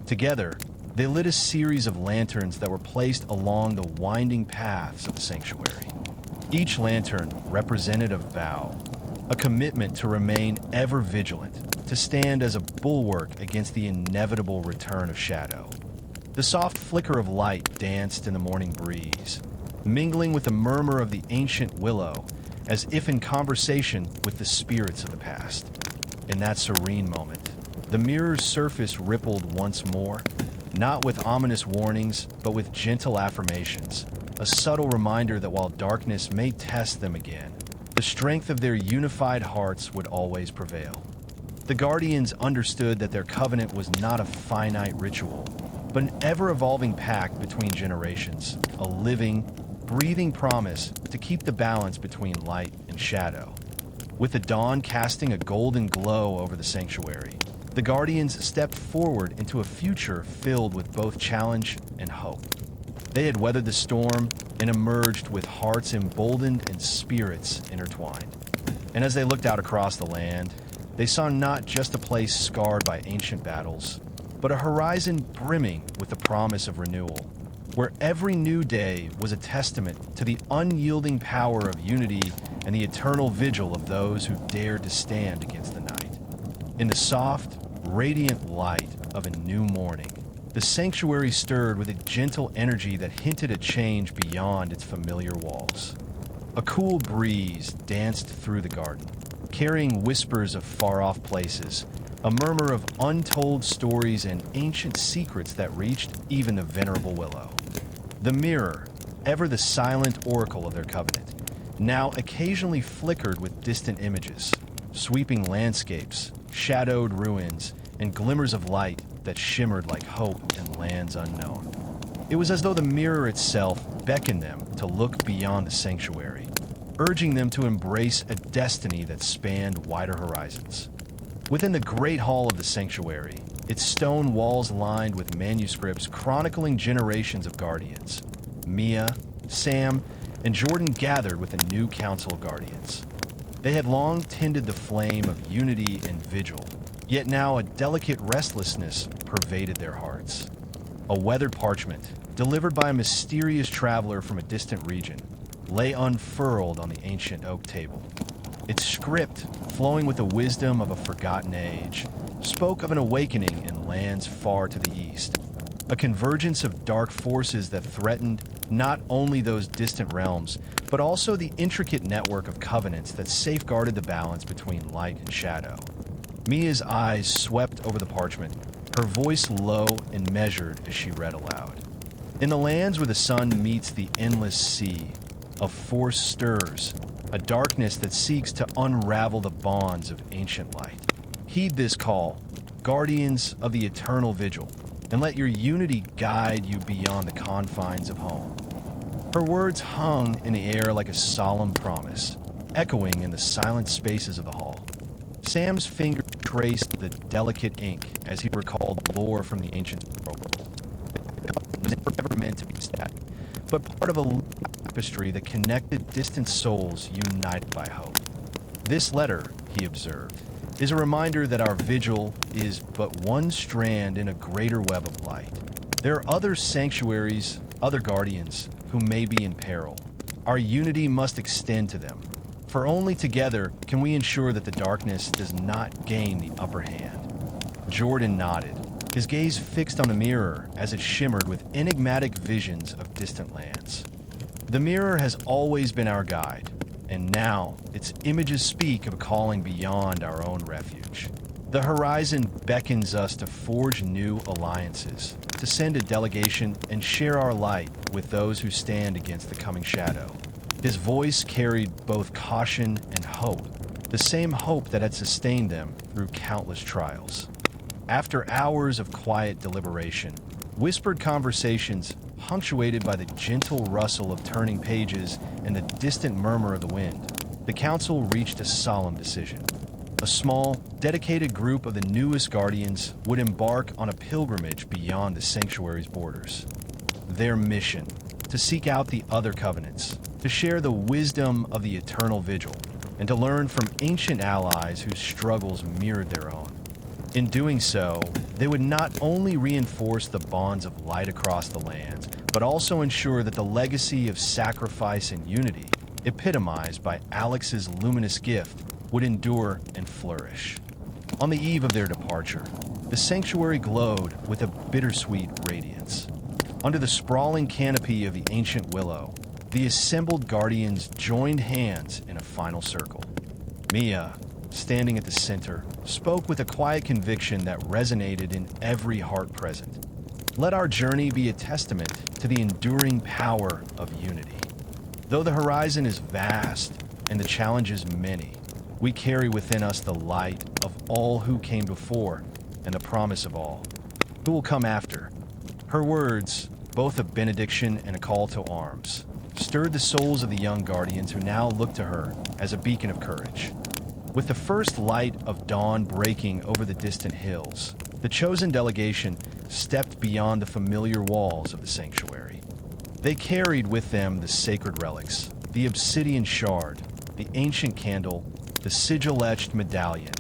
Together, they lit a series of lanterns that were placed along the winding paths of the sanctuary. Each lantern represented a vow, a commitment to remain ever vigilant, to stand as a bulwark against the inevitable return of shadow. The soft flicker of light danced in the morning breeze, mingling with the murmur of the ancient willow, as if in conversation with the spirits of the past. In that serene moment, the mirror's surface rippled once more, not with ominous warnings, but with gentle affirmations, a subtle reminder that while darkness may test them again, the strength of their unified hearts would always prevail. The Guardians understood that their covenant was not a finite ritual, but an ever-evolving pact between generations, a living, breathing promise to keep the balance between light and shadow. With the dawn casting a golden glow over the sanctuary, the Guardians stepped forward into a future filled with both challenge and hope. They had weathered the storm and emerged with hearts emboldened and spirits intertwined. And as they looked out across the land, they saw not just a place scarred by ancient battles, but a horizon brimming with the promise of renewal, where every new day was a testament to the unyielding power of unity and the eternal vigil of those who dared to stand against the night. In the soft, radiant light of a new morning, the sanctuary stirred with a gentle energy that hinted at change beyond its familiar walls. A cool breeze danced through the garden, carrying whispers of far-off places, a murmur of untold stories and ancient secrets that reached even the venerable willow. The mirror, ever the silent oracle of their covenant, now occasionally flickered with distant images, sweeping landscapes, shadowed ruins, and glimmers of light that shimmered like hope in lands unknown. It was as though the mirror itself beckoned them to look beyond the sanctuary, urging them to embrace a destiny that spanned wider horizons. Within the great hall of the sanctuary, its stone walls lined with manuscripts chronicling generations of guardians, Mia, Sam, and Jordan gathered with a new council of guardians. They had long tended the flame of unity and vigil, yet now a delicate restlessness pervaded their hearts. A weathered parchment, delivered by a mysterious traveler from a distant region, lay unfurled on the ancient oak table. Its script, flowing with the wisdom of a forgotten age, spoke of an awakening in lands far to the east, a convergence of dark forces that threatened not only those distant realms, but also the intricate network of covenants that safeguarded the balance between light and shadow. Mia's eyes swept over the parchment, her voice low and measured as she read aloud. In the lands where the sun meets the endless sea, a force stirs, a darkness that seeks to unravel the bonds of ancient light. Heed this call, guardians of the eternal vigil, and let your unity guide you beyond the confines of home. Her words hung in the air like a solemn promise, echoing in the silent spaces of the hall. Sam's finger traced the delicate ink as he recalled lore from the ancient world. It was never meant to be static, but part of a tapestry that connected distant souls united by hope. This letter, he observed, is a reminder that our vigil is but one strand in a greater web of light. There are other sanctuaries, other guardians, who may be in peril. Our unity must extend to them, for only together can we ensure that the darkness does not gain the upper hand. Jordan nodded, his gaze fixed on the mirror as it shimmered with enigmatic visions of distant lands. The mirror has always been our guide, and now its images speak of a calling beyond our own refuge. The horizon beckons us to forge new alliances, to send a delegation and share our light with those who stand against the coming shadow. His voice carried both caution and hope, the same hope that had sustained them through countless trials. After hours of quiet deliberation, whispered conversations punctuated by the gentle rustle of turning pages and the distant murmur of the wind, the council reached a solemn decision. A small, dedicated group of the newest guardians would embark on a pilgrimage beyond the sanctuary's borders. Their mission: to seek out the other covenants, to share the wisdom of the eternal vigil, and to learn from ancient allies whose struggles mirrored their own. In doing so, they would not only reinforce the bonds of light across the lands, but also ensure that the legacy of sacrifice and unity, epitomized by Alex's luminous gift, would endure and flourish. On the eve of their departure, the sanctuary glowed with a bittersweet radiance. Under the sprawling canopy of the ancient willow, the assembled guardians joined hands in a final circle. Mia, standing at the center, spoke with a quiet conviction that resonated in every heart present. Let our journey be a testament to the enduring power of unity. Though the horizon is vast and the challenges many, we carry within us the light of all who came before and the promise of all who will come after. Her words, both a benediction and a call to arms, stirred the souls of the young guardians who now looked to her as a beacon of courage. With the first light of dawn breaking over the distant hills, the chosen delegation stepped beyond the familiar walls of the sanctuary. They carried with them the sacred relics, the obsidian shard, the ancient candle, the sigil-etched medallion,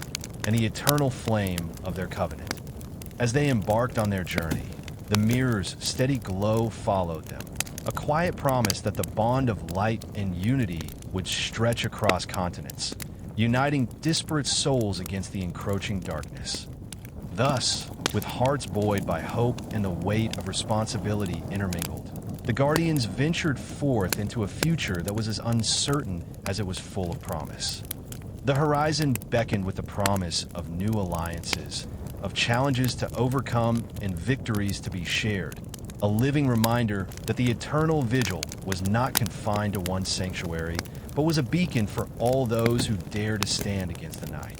and the eternal flame of their covenant. As they embarked on their journey, the mirror's steady glow followed them, a quiet promise that the bond of light and unity would stretch across continents, uniting disparate souls against the encroaching darkness. Thus, with hearts buoyed by hope and the weight of responsibility intermingled, the Guardians ventured forth into a future that was as uncertain as it was full of promise. The horizon beckoned with the promise of new alliances, of challenges to overcome and victories to be shared, a living reminder that the eternal vigil was not confined to one sanctuary, but was a beacon for all those who dare to stand against the night.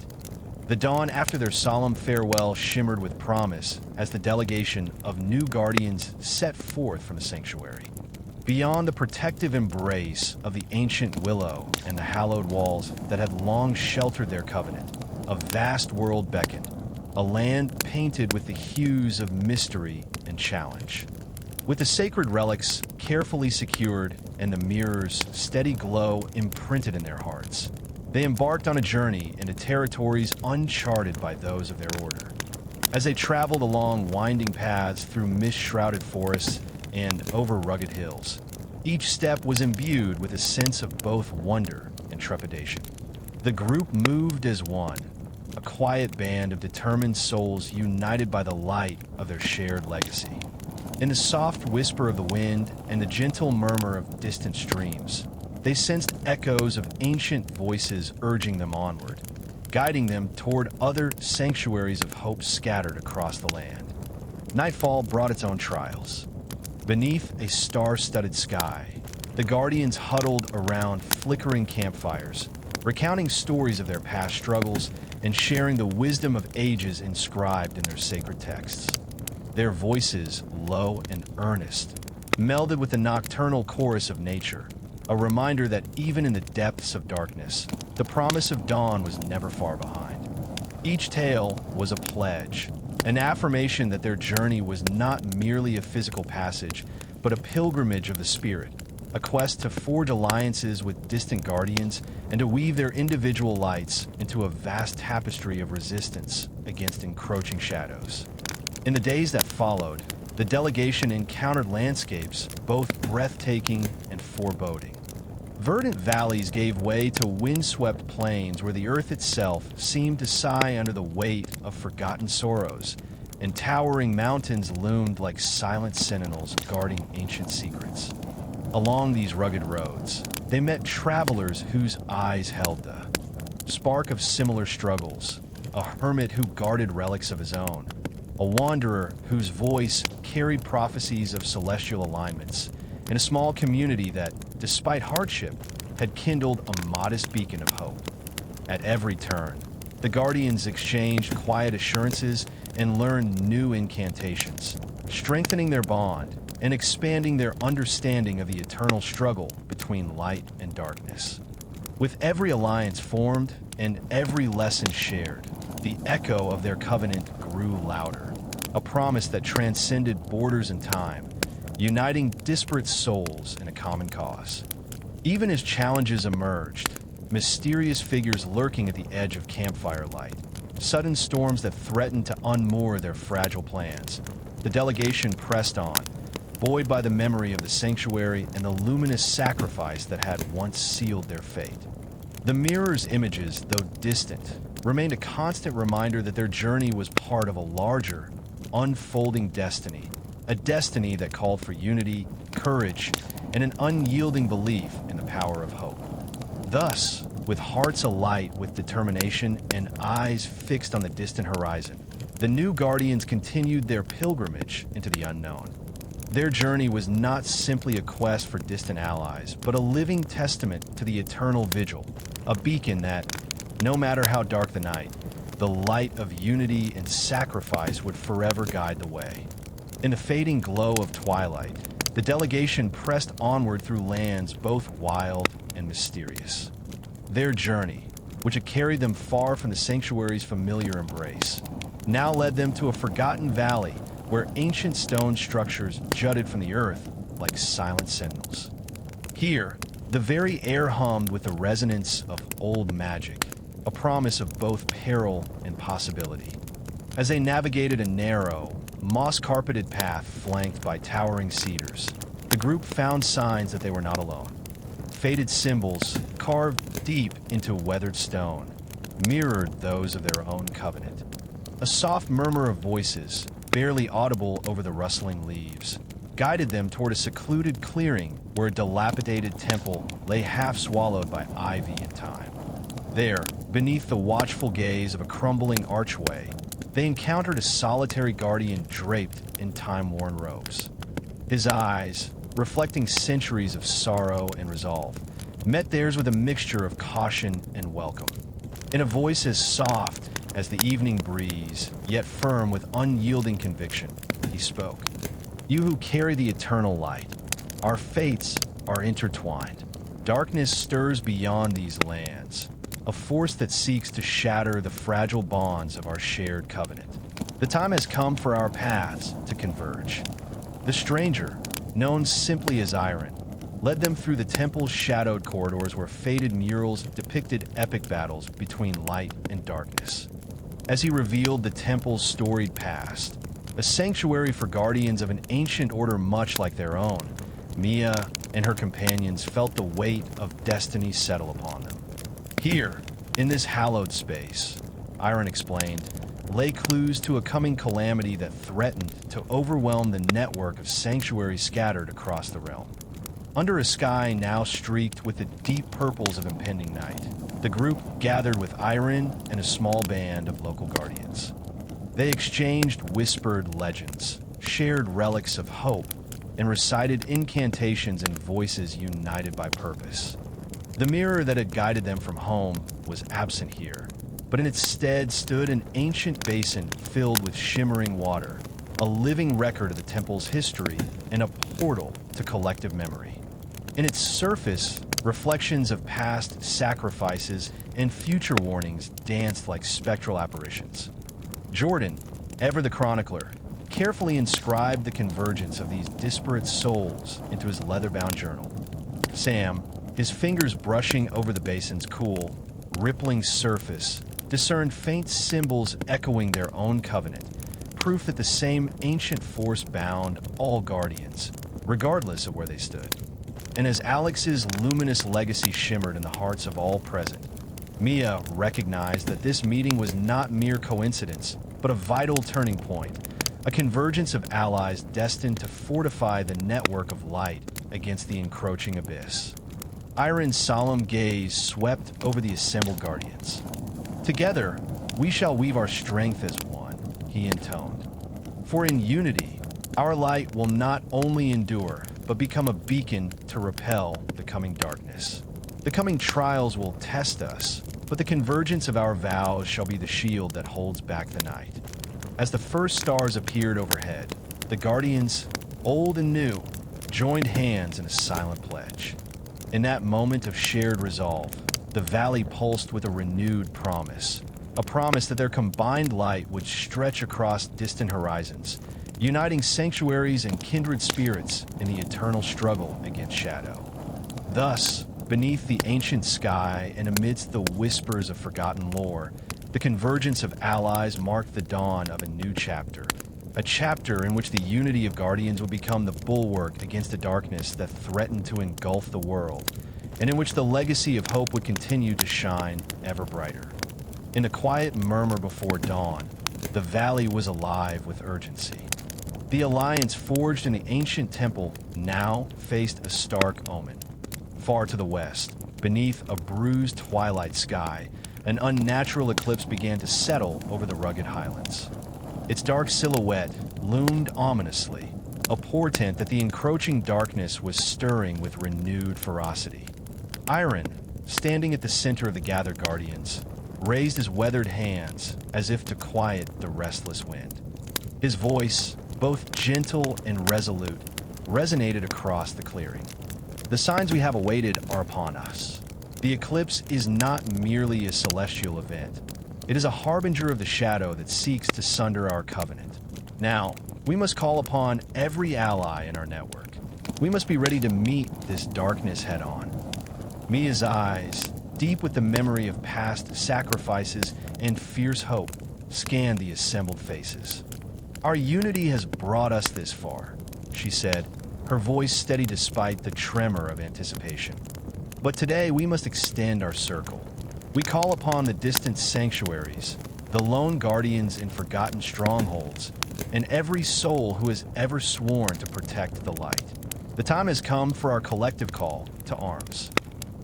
The dawn after their solemn farewell shimmered with promise as the delegation of new guardians set forth from the sanctuary. Beyond the protective embrace of the ancient willow and the hallowed walls that had long sheltered their covenant, a vast world beckoned, a land painted with the hues of mystery and challenge. With the sacred relics carefully secured and the mirror's steady glow imprinted in their hearts, they embarked on a journey into territories uncharted by those of their order. As they traveled along winding paths through mist-shrouded forests and over rugged hills, each step was imbued with a sense of both wonder and trepidation. The group moved as one, a quiet band of determined souls united by the light of their shared legacy. In the soft whisper of the wind and the gentle murmur of distant streams, they sensed echoes of ancient voices urging them onward, guiding them toward other sanctuaries of hope scattered across the land. Nightfall brought its own trials. Beneath a star-studded sky, the Guardians huddled around flickering campfires, recounting stories of their past struggles and sharing the wisdom of ages inscribed in their sacred texts. Their voices, low and earnest, melded with the nocturnal chorus of nature, a reminder that even in the depths of darkness, the promise of dawn was never far behind. Each tale was a pledge, an affirmation that their journey was not merely a physical passage, but a pilgrimage of the spirit, a quest to forge alliances with distant guardians and to weave their individual lights into a vast tapestry of resistance against encroaching shadows. In the days that followed, the delegation encountered landscapes both breathtaking and foreboding. Verdant valleys gave way to windswept plains where the earth itself seemed to sigh under the weight of forgotten sorrows, and towering mountains loomed like silent sentinels guarding ancient secrets. Along these rugged roads, they met travelers whose eyes held the spark of similar struggles, a hermit who guarded relics of his own, a wanderer whose voice carried prophecies of celestial alignments, and a small community that, despite hardship, had kindled a modest beacon of hope. At every turn, the Guardians exchanged quiet assurances and learned new incantations, strengthening their bond and expanding their understanding of the eternal struggle between light and darkness. With every alliance formed and every lesson shared, the echo of their covenant grew louder, a promise that transcended borders and time, uniting disparate souls in a common cause. Even as challenges emerged, mysterious figures lurking at the edge of campfire light, sudden storms that threatened to unmoor their fragile plans, the delegation pressed on, buoyed by the memory of the sanctuary and the luminous sacrifice that had once sealed their fate. The mirror's images, though distant, remained a constant reminder that their journey was part of a larger, unfolding destiny, a destiny that called for unity, courage, and an unyielding belief in the power of hope. Thus, with hearts alight with determination and eyes fixed on the distant horizon, the new Guardians continued their pilgrimage into the unknown. Their journey was not simply a quest for distant allies, but a living testament to the eternal vigil, a beacon that, no matter how dark the night, the light of unity and sacrifice would forever guide the way. In the fading glow of twilight, the delegation pressed onward through lands both wild and mysterious. Their journey, which had carried them far from the sanctuary's familiar embrace, now led them to a forgotten valley where ancient stone structures jutted from the earth like silent sentinels. Here, the very air hummed with the resonance of old magic, a promise of both peril and possibility. As they navigated a narrow, moss-carpeted path flanked by towering cedars, the group found signs that they were not alone. Faded symbols, carved deep into weathered stone, mirrored those of their own covenant. A soft murmur of voices, barely audible over the rustling leaves, guided them toward a secluded clearing where a dilapidated temple lay half swallowed by ivy and time. There, beneath the watchful gaze of a crumbling archway, they encountered a solitary guardian draped in time-worn robes. His eyes, reflecting centuries of sorrow and resolve, met theirs with a mixture of caution and welcome. In a voice as soft as the evening breeze, yet firm with unyielding conviction, he spoke. "You who carry the eternal light, our fates are intertwined. Darkness stirs beyond these lands, a force that seeks to shatter the fragile bonds of our shared covenant. The time has come for our paths to converge." The stranger, known simply as Iron, led them through the temple's shadowed corridors where faded murals depicted epic battles between light and darkness. As he revealed the temple's storied past, a sanctuary for guardians of an ancient order much like their own, Mia and her companions felt the weight of destiny settle upon them. Here, in this hallowed space, Iron explained, lay clues to a coming calamity that threatened to overwhelm the network of sanctuaries scattered across the realm. Under a sky now streaked with the deep purples of impending night, the group gathered with Iron and a small band of local guardians. They exchanged whispered legends, shared relics of hope, and recited incantations in voices united by purpose. The mirror that had guided them from home was absent here, but in its stead stood an ancient basin filled with shimmering water, a living record of the temple's history and a portal to collective memory. In its surface, reflections of past sacrifices and future warnings danced like spectral apparitions. Jordan, ever the chronicler, carefully inscribed the convergence of these disparate souls into his leather-bound journal. Sam, his fingers brushing over the basin's cool, rippling surface, discerned faint symbols echoing their own covenant, proof that the same ancient force bound all guardians, regardless of where they stood. And as Alex's luminous legacy shimmered in the hearts of all present, Mia recognized that this meeting was not mere coincidence, but a vital turning point, a convergence of allies destined to fortify the network of light against the encroaching abyss. Iron's solemn gaze swept over the assembled guardians. Together, We shall weave our strength as one, he intoned. For in unity, our light will not only endure, but become a beacon to repel the coming darkness. The coming trials will test us, but the convergence of our vows shall be the shield that holds back the night. As the first stars appeared overhead, the guardians, old and new, joined hands in a silent pledge. In that moment of shared resolve, the valley pulsed with a renewed promise, a promise that their combined light would stretch across distant horizons, uniting sanctuaries and kindred spirits in the eternal struggle against shadow. Thus, beneath the ancient sky and amidst the whispers of forgotten lore, the convergence of allies marked the dawn of a new chapter. A chapter in which the unity of guardians would become the bulwark against the darkness that threatened to engulf the world, and in which the legacy of hope would continue to shine ever brighter. In the quiet murmur before dawn, the valley was alive with urgency. The alliance forged in the ancient temple now faced a stark omen. Far to the west, beneath a bruised twilight sky, an unnatural eclipse began to settle over the rugged highlands. Its dark silhouette loomed ominously, a portent that the encroaching darkness was stirring with renewed ferocity. Iron, standing at the center of the gathered guardians, raised his weathered hands as if to quiet the restless wind. His voice, both gentle and resolute, resonated across the clearing. The signs we have awaited are upon us. The eclipse is not merely a celestial event. It is a harbinger of the shadow that seeks to sunder our covenant. Now, we must call upon every ally in our network. We must be ready to meet this darkness head-on. Mia's eyes, deep with the memory of past sacrifices and fierce hope, scanned the assembled faces. Our unity has brought us this far, she said, her voice steady despite the tremor of anticipation. But today we must extend our circle. We call upon the distant sanctuaries, the lone guardians in forgotten strongholds, and every soul who has ever sworn to protect the light. The time has come for our collective call to arms.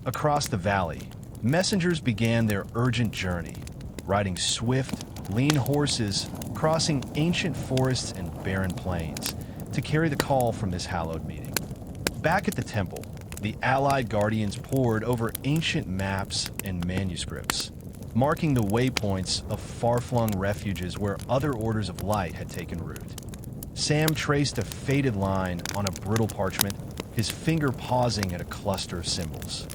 Across the valley, messengers began their urgent journey, riding swift, lean horses, crossing ancient forests and barren plains, to carry the call from this hallowed meeting. Back at the temple, the allied guardians pored over ancient maps and manuscripts, marking the waypoints of far-flung refuges where other orders of light had taken root. Sam traced a faded line on a brittle parchment, his finger pausing at a cluster of symbols.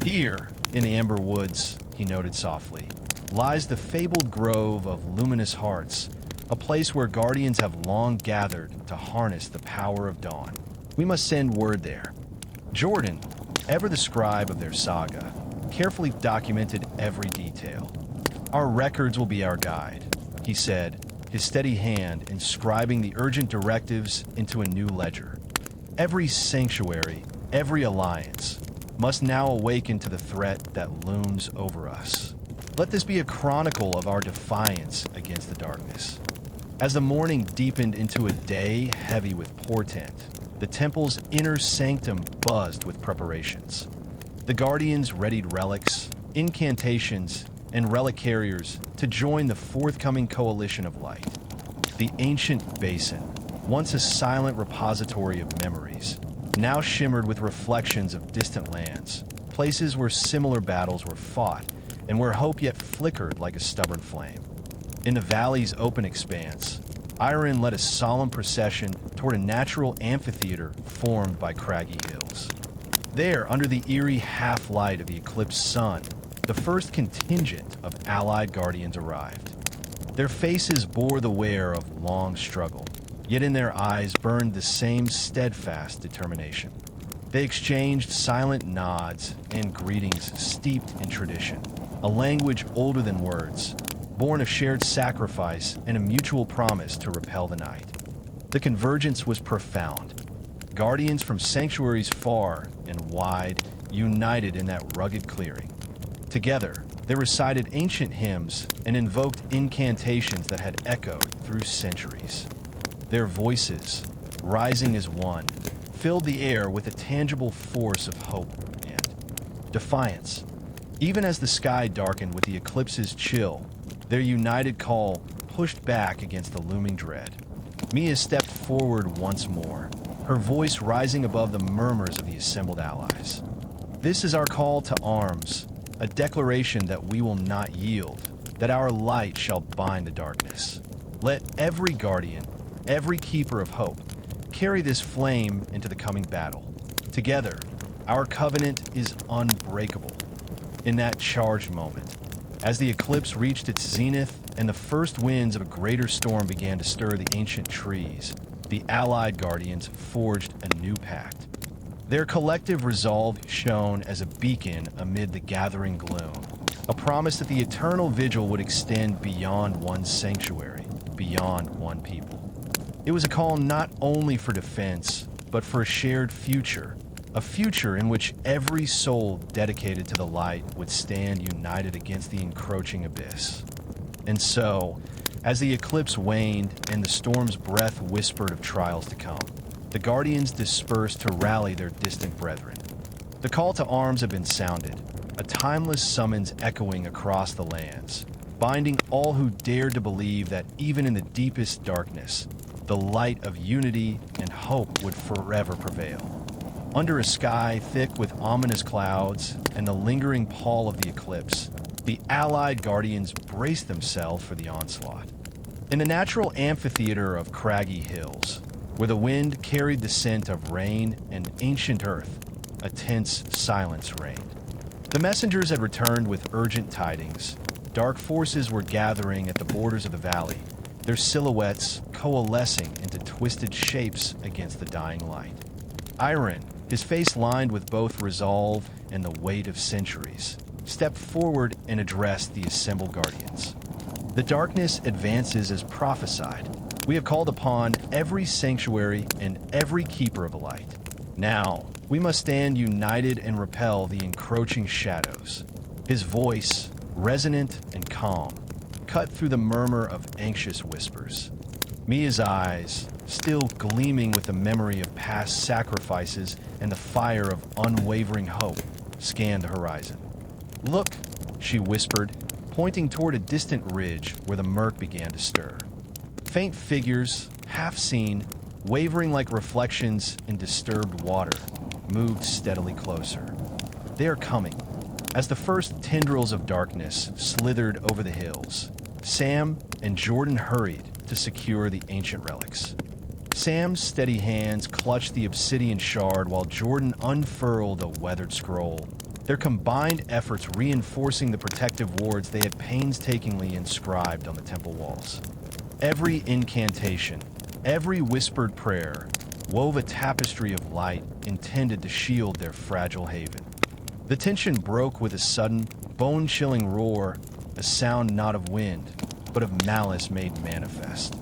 Here, in the Amber Woods, he noted softly, lies the fabled grove of luminous hearts, a place where guardians have long gathered to harness the power of dawn. We must send word there. Jordan, ever the scribe of their saga, carefully documented every detail. Our records will be our guide, he said, his steady hand inscribing the urgent directives into a new ledger. Every sanctuary, every alliance, must now awaken to the threat that looms over us. Let this be a chronicle of our defiance against the darkness. As the morning deepened into a day heavy with portent, the temple's inner sanctum buzzed with preparations. The guardians readied relics, incantations, and relic carriers to join the forthcoming coalition of light. The ancient basin, once a silent repository of memories, now shimmered with reflections of distant lands, places where similar battles were fought and where hope yet flickered like a stubborn flame. In the valley's open expanse, Iron led a solemn procession toward a natural amphitheater formed by craggy hills. There, under the eerie half-light of the eclipsed sun, the first contingent of allied guardians arrived. Their faces bore the wear of long struggle, yet in their eyes burned the same steadfast determination. They exchanged silent nods and greetings steeped in tradition, a language older than words, born of shared sacrifice and a mutual promise to repel the night. The convergence was profound. Guardians from sanctuaries far and wide united in that rugged clearing. Together, they recited ancient hymns and invoked incantations that had echoed through centuries. Their voices, rising as one, filled the air with a tangible force of hope and defiance. Even as the sky darkened with the eclipse's chill, Their united call pushed back against the looming dread. Mia stepped forward once more, her voice rising above the murmurs of the assembled allies. This is our call to arms, a declaration that we will not yield, that our light shall bind the darkness. Let every guardian, every keeper of hope, carry this flame into the coming battle. Together, our covenant is unbreakable. In that charged moment, as the eclipse reached its zenith and the first winds of a greater storm began to stir the ancient trees, the allied guardians forged a new pact. Their collective resolve shone as a beacon amid the gathering gloom, a promise that the eternal vigil would extend beyond one sanctuary, beyond one people. It was a call not only for defense, but for a shared future, a future in which every soul dedicated to the light would stand united against the encroaching abyss. And so, as the eclipse waned and the storm's breath whispered of trials to come, the guardians dispersed to rally their distant brethren. The call to arms had been sounded, a timeless summons echoing across the lands, binding all who dared to believe that even in the deepest darkness, the light of unity and hope would forever prevail. Under a sky thick with ominous clouds and the lingering pall of the eclipse, the allied guardians braced themselves for the onslaught. In the natural amphitheater of craggy hills, where the wind carried the scent of rain and ancient earth, a tense silence reigned. The messengers had returned with urgent tidings. Dark forces were gathering at the borders of the valley, their silhouettes coalescing into twisted shapes against the dying light. Iron, his face lined with both resolve and the weight of centuries, stepped forward and addressed the assembled guardians. The darkness advances as prophesied. We have called upon every sanctuary and every keeper of the light. Now, we must stand united and repel the encroaching shadows. His voice, resonant and calm, cut through the murmur of anxious whispers. Mia's eyes, still gleaming with the memory of past sacrifices and the fire of unwavering hope, scanned the horizon. "Look," she whispered, pointing toward a distant ridge where the murk began to stir. Faint figures, half seen, wavering like reflections in disturbed water, moved steadily closer. They are coming. As the first tendrils of darkness slithered over the hills, Sam and Jordan hurried to secure the ancient relics. Sam's steady hands clutched the obsidian shard while Jordan unfurled a weathered scroll, their combined efforts reinforcing the protective wards they had painstakingly inscribed on the temple walls. Every incantation, every whispered prayer, wove a tapestry of light intended to shield their fragile haven. The tension broke with a sudden, bone-chilling roar, a sound not of wind, but of malice made manifest.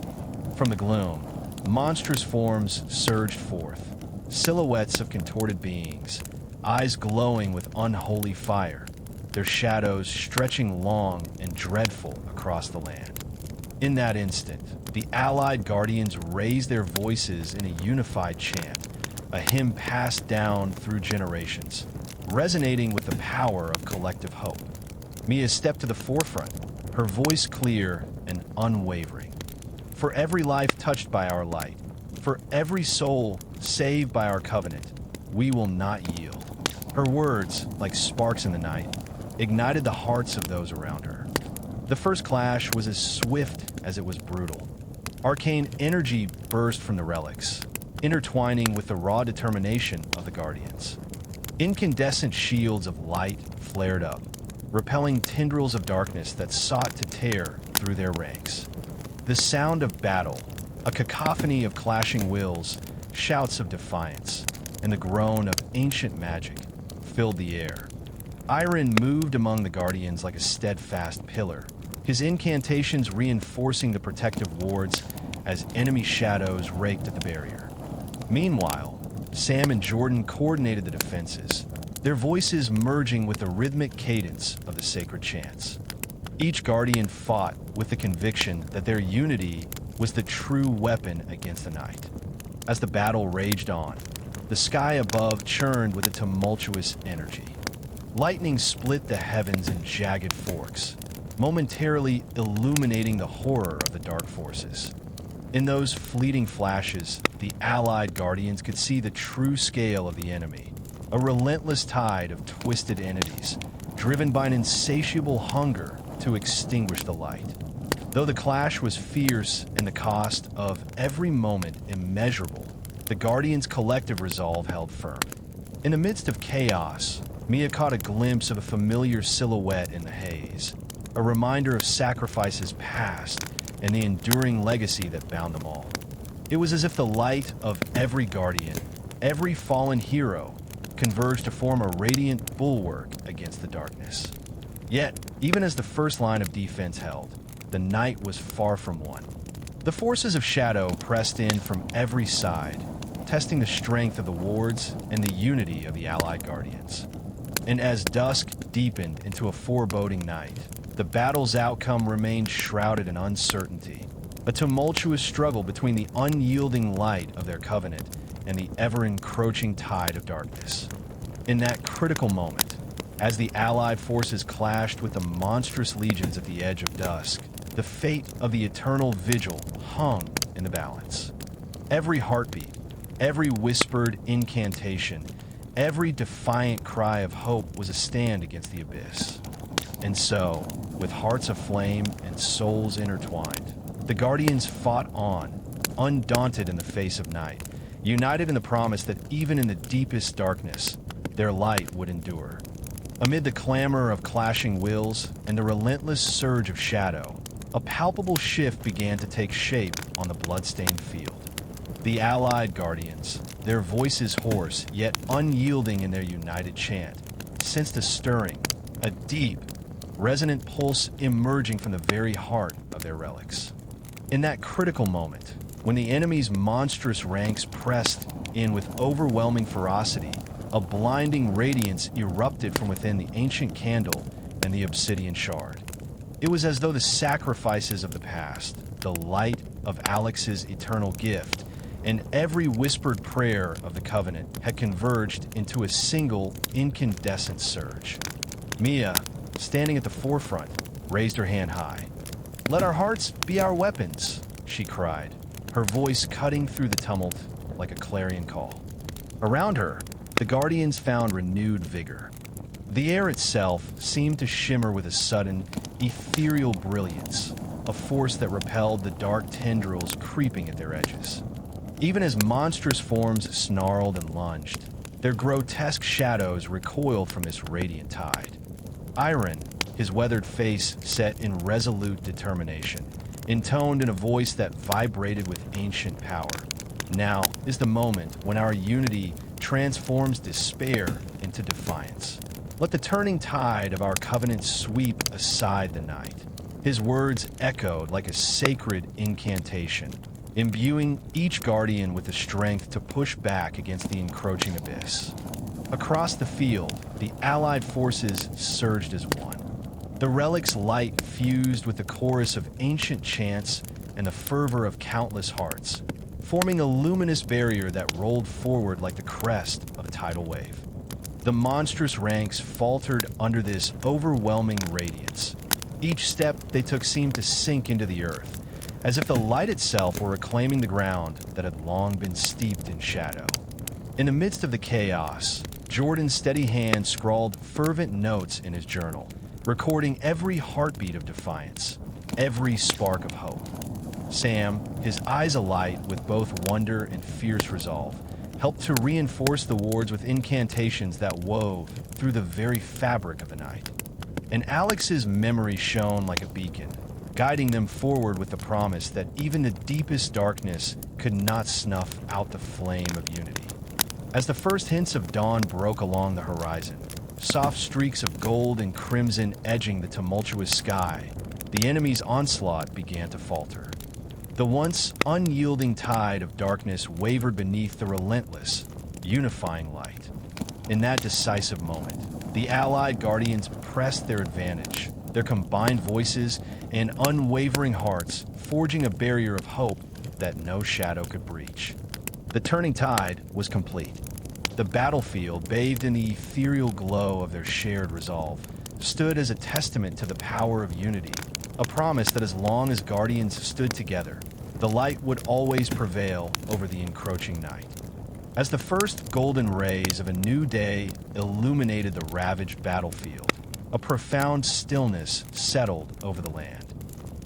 From the gloom, monstrous forms surged forth, silhouettes of contorted beings, eyes glowing with unholy fire, their shadows stretching long and dreadful across the land. In that instant, the allied guardians raised their voices in a unified chant, a hymn passed down through generations, resonating with the power of collective hope. Mia stepped to the forefront, her voice clear and unwavering. For every life touched by our light, for every soul saved by our covenant, we will not yield. Her words, like sparks in the night, ignited the hearts of those around her. The first clash was as swift as it was brutal. Arcane energy burst from the relics, intertwining with the raw determination of the Guardians. Incandescent shields of light flared up, repelling tendrils of darkness that sought to tear through their ranks. The sound of battle, a cacophony of clashing wills, shouts of defiance, and the groan of ancient magic filled the air. Iron moved among the Guardians like a steadfast pillar, his incantations reinforcing the protective wards as enemy shadows raked at the barrier. Meanwhile, Sam and Jordan coordinated the defenses, their voices merging with the rhythmic cadence of the sacred chants. Each Guardian fought with the conviction that their unity was the true weapon against the night. As the battle raged on, the sky above churned with a tumultuous energy. Lightning split the heavens in jagged forks, momentarily illuminating the horror of the dark forces. In those fleeting flashes, the allied guardians could see the true scale of the enemy, a relentless tide of twisted entities, driven by an insatiable hunger to extinguish the light. Though the clash was fierce and the cost of every moment immeasurable, the Guardians' collective resolve held firm. In the midst of chaos, Mia caught a glimpse of a familiar silhouette in the haze, a reminder of sacrifices past and the enduring legacy that bound them all. It was as if the light of every Guardian, every fallen hero, converged to form a radiant bulwark against the darkness. Yet, even as the first line of defense held, the night was far from won. The forces of shadow pressed in from every side, testing the strength of the wards and the unity of the allied guardians. And as dusk deepened into a foreboding night, the battle's outcome remained shrouded in uncertainty, a tumultuous struggle between the unyielding light of their covenant and the ever-encroaching tide of darkness. In that critical moment, as the allied forces clashed with the monstrous legions at the edge of dusk, the fate of the eternal vigil hung in the balance. Every heartbeat, every whispered incantation, every defiant cry of hope was a stand against the abyss. And so, with hearts aflame and souls intertwined, the Guardians fought on, undaunted in the face of night, united in the promise that even in the deepest darkness, their light would endure. Amid the clamor of clashing wills and the relentless surge of shadow, a palpable shift began to take shape on the blood-stained field. The allied Guardians, their voices hoarse yet unyielding in their united chant, sensed a stirring, a deep, resonant pulse emerging from the very heart of their relics. In that critical moment, when the enemy's monstrous ranks pressed in with overwhelming ferocity, a blinding radiance erupted from within the ancient candle and the obsidian shard. It was as though the sacrifices of the past, the light of Alex's eternal gift, and every whispered prayer of the covenant had converged into a single incandescent surge. Mia, standing at the forefront, raised her hand high. "Let our hearts be our weapons," she cried, her voice cutting through the tumult like a clarion call. Around her, the Guardians found renewed vigor. The air itself seemed to shimmer with a sudden, ethereal brilliance, a force that repelled the dark tendrils creeping at their edges. Even as monstrous forms snarled and lunged, their grotesque shadows recoiled from this radiant tide. Iron, his weathered face set in resolute determination, intoned in a voice that vibrated with ancient power. "Now is the moment when our unity transforms despair into defiance. Let the turning tide of our covenant sweep aside the night." His words echoed like a sacred incantation, imbuing each Guardian with the strength to push back against the encroaching abyss. Across the field, the allied forces surged as one. The relic's light fused with the chorus of ancient chants and the fervor of countless hearts, forming a luminous barrier that rolled forward like the crest of a tidal wave. The monstrous ranks faltered under this overwhelming radiance. Each step they took seemed to sink into the earth, as if the light itself were reclaiming the ground that had long been steeped in shadow. In the midst of the chaos, Jordan's steady hand scrawled fervent notes in his journal, recording every heartbeat of defiance, every spark of hope. Sam, his eyes alight with both wonder and fierce resolve, helped to reinforce the wards with incantations that wove through the very fabric of the night. And Alex's memory shone like a beacon, guiding them forward with the promise that even the deepest darkness could not snuff out the flame of unity. As the first hints of dawn broke along the horizon, soft streaks of gold and crimson edging the tumultuous sky, the enemy's onslaught began to falter. The once unyielding tide of darkness wavered beneath the relentless, unifying light. In that decisive moment, the allied Guardians pressed their advantage, their combined voices and unwavering hearts forging a barrier of hope that no shadow could breach. The turning tide was complete. The battlefield, bathed in the ethereal glow of their shared resolve, stood as a testament to the power of unity, a promise that as long as guardians stood together, the light would always prevail over the encroaching night. As the first golden rays of a new day illuminated the ravaged battlefield, a profound stillness settled over the land.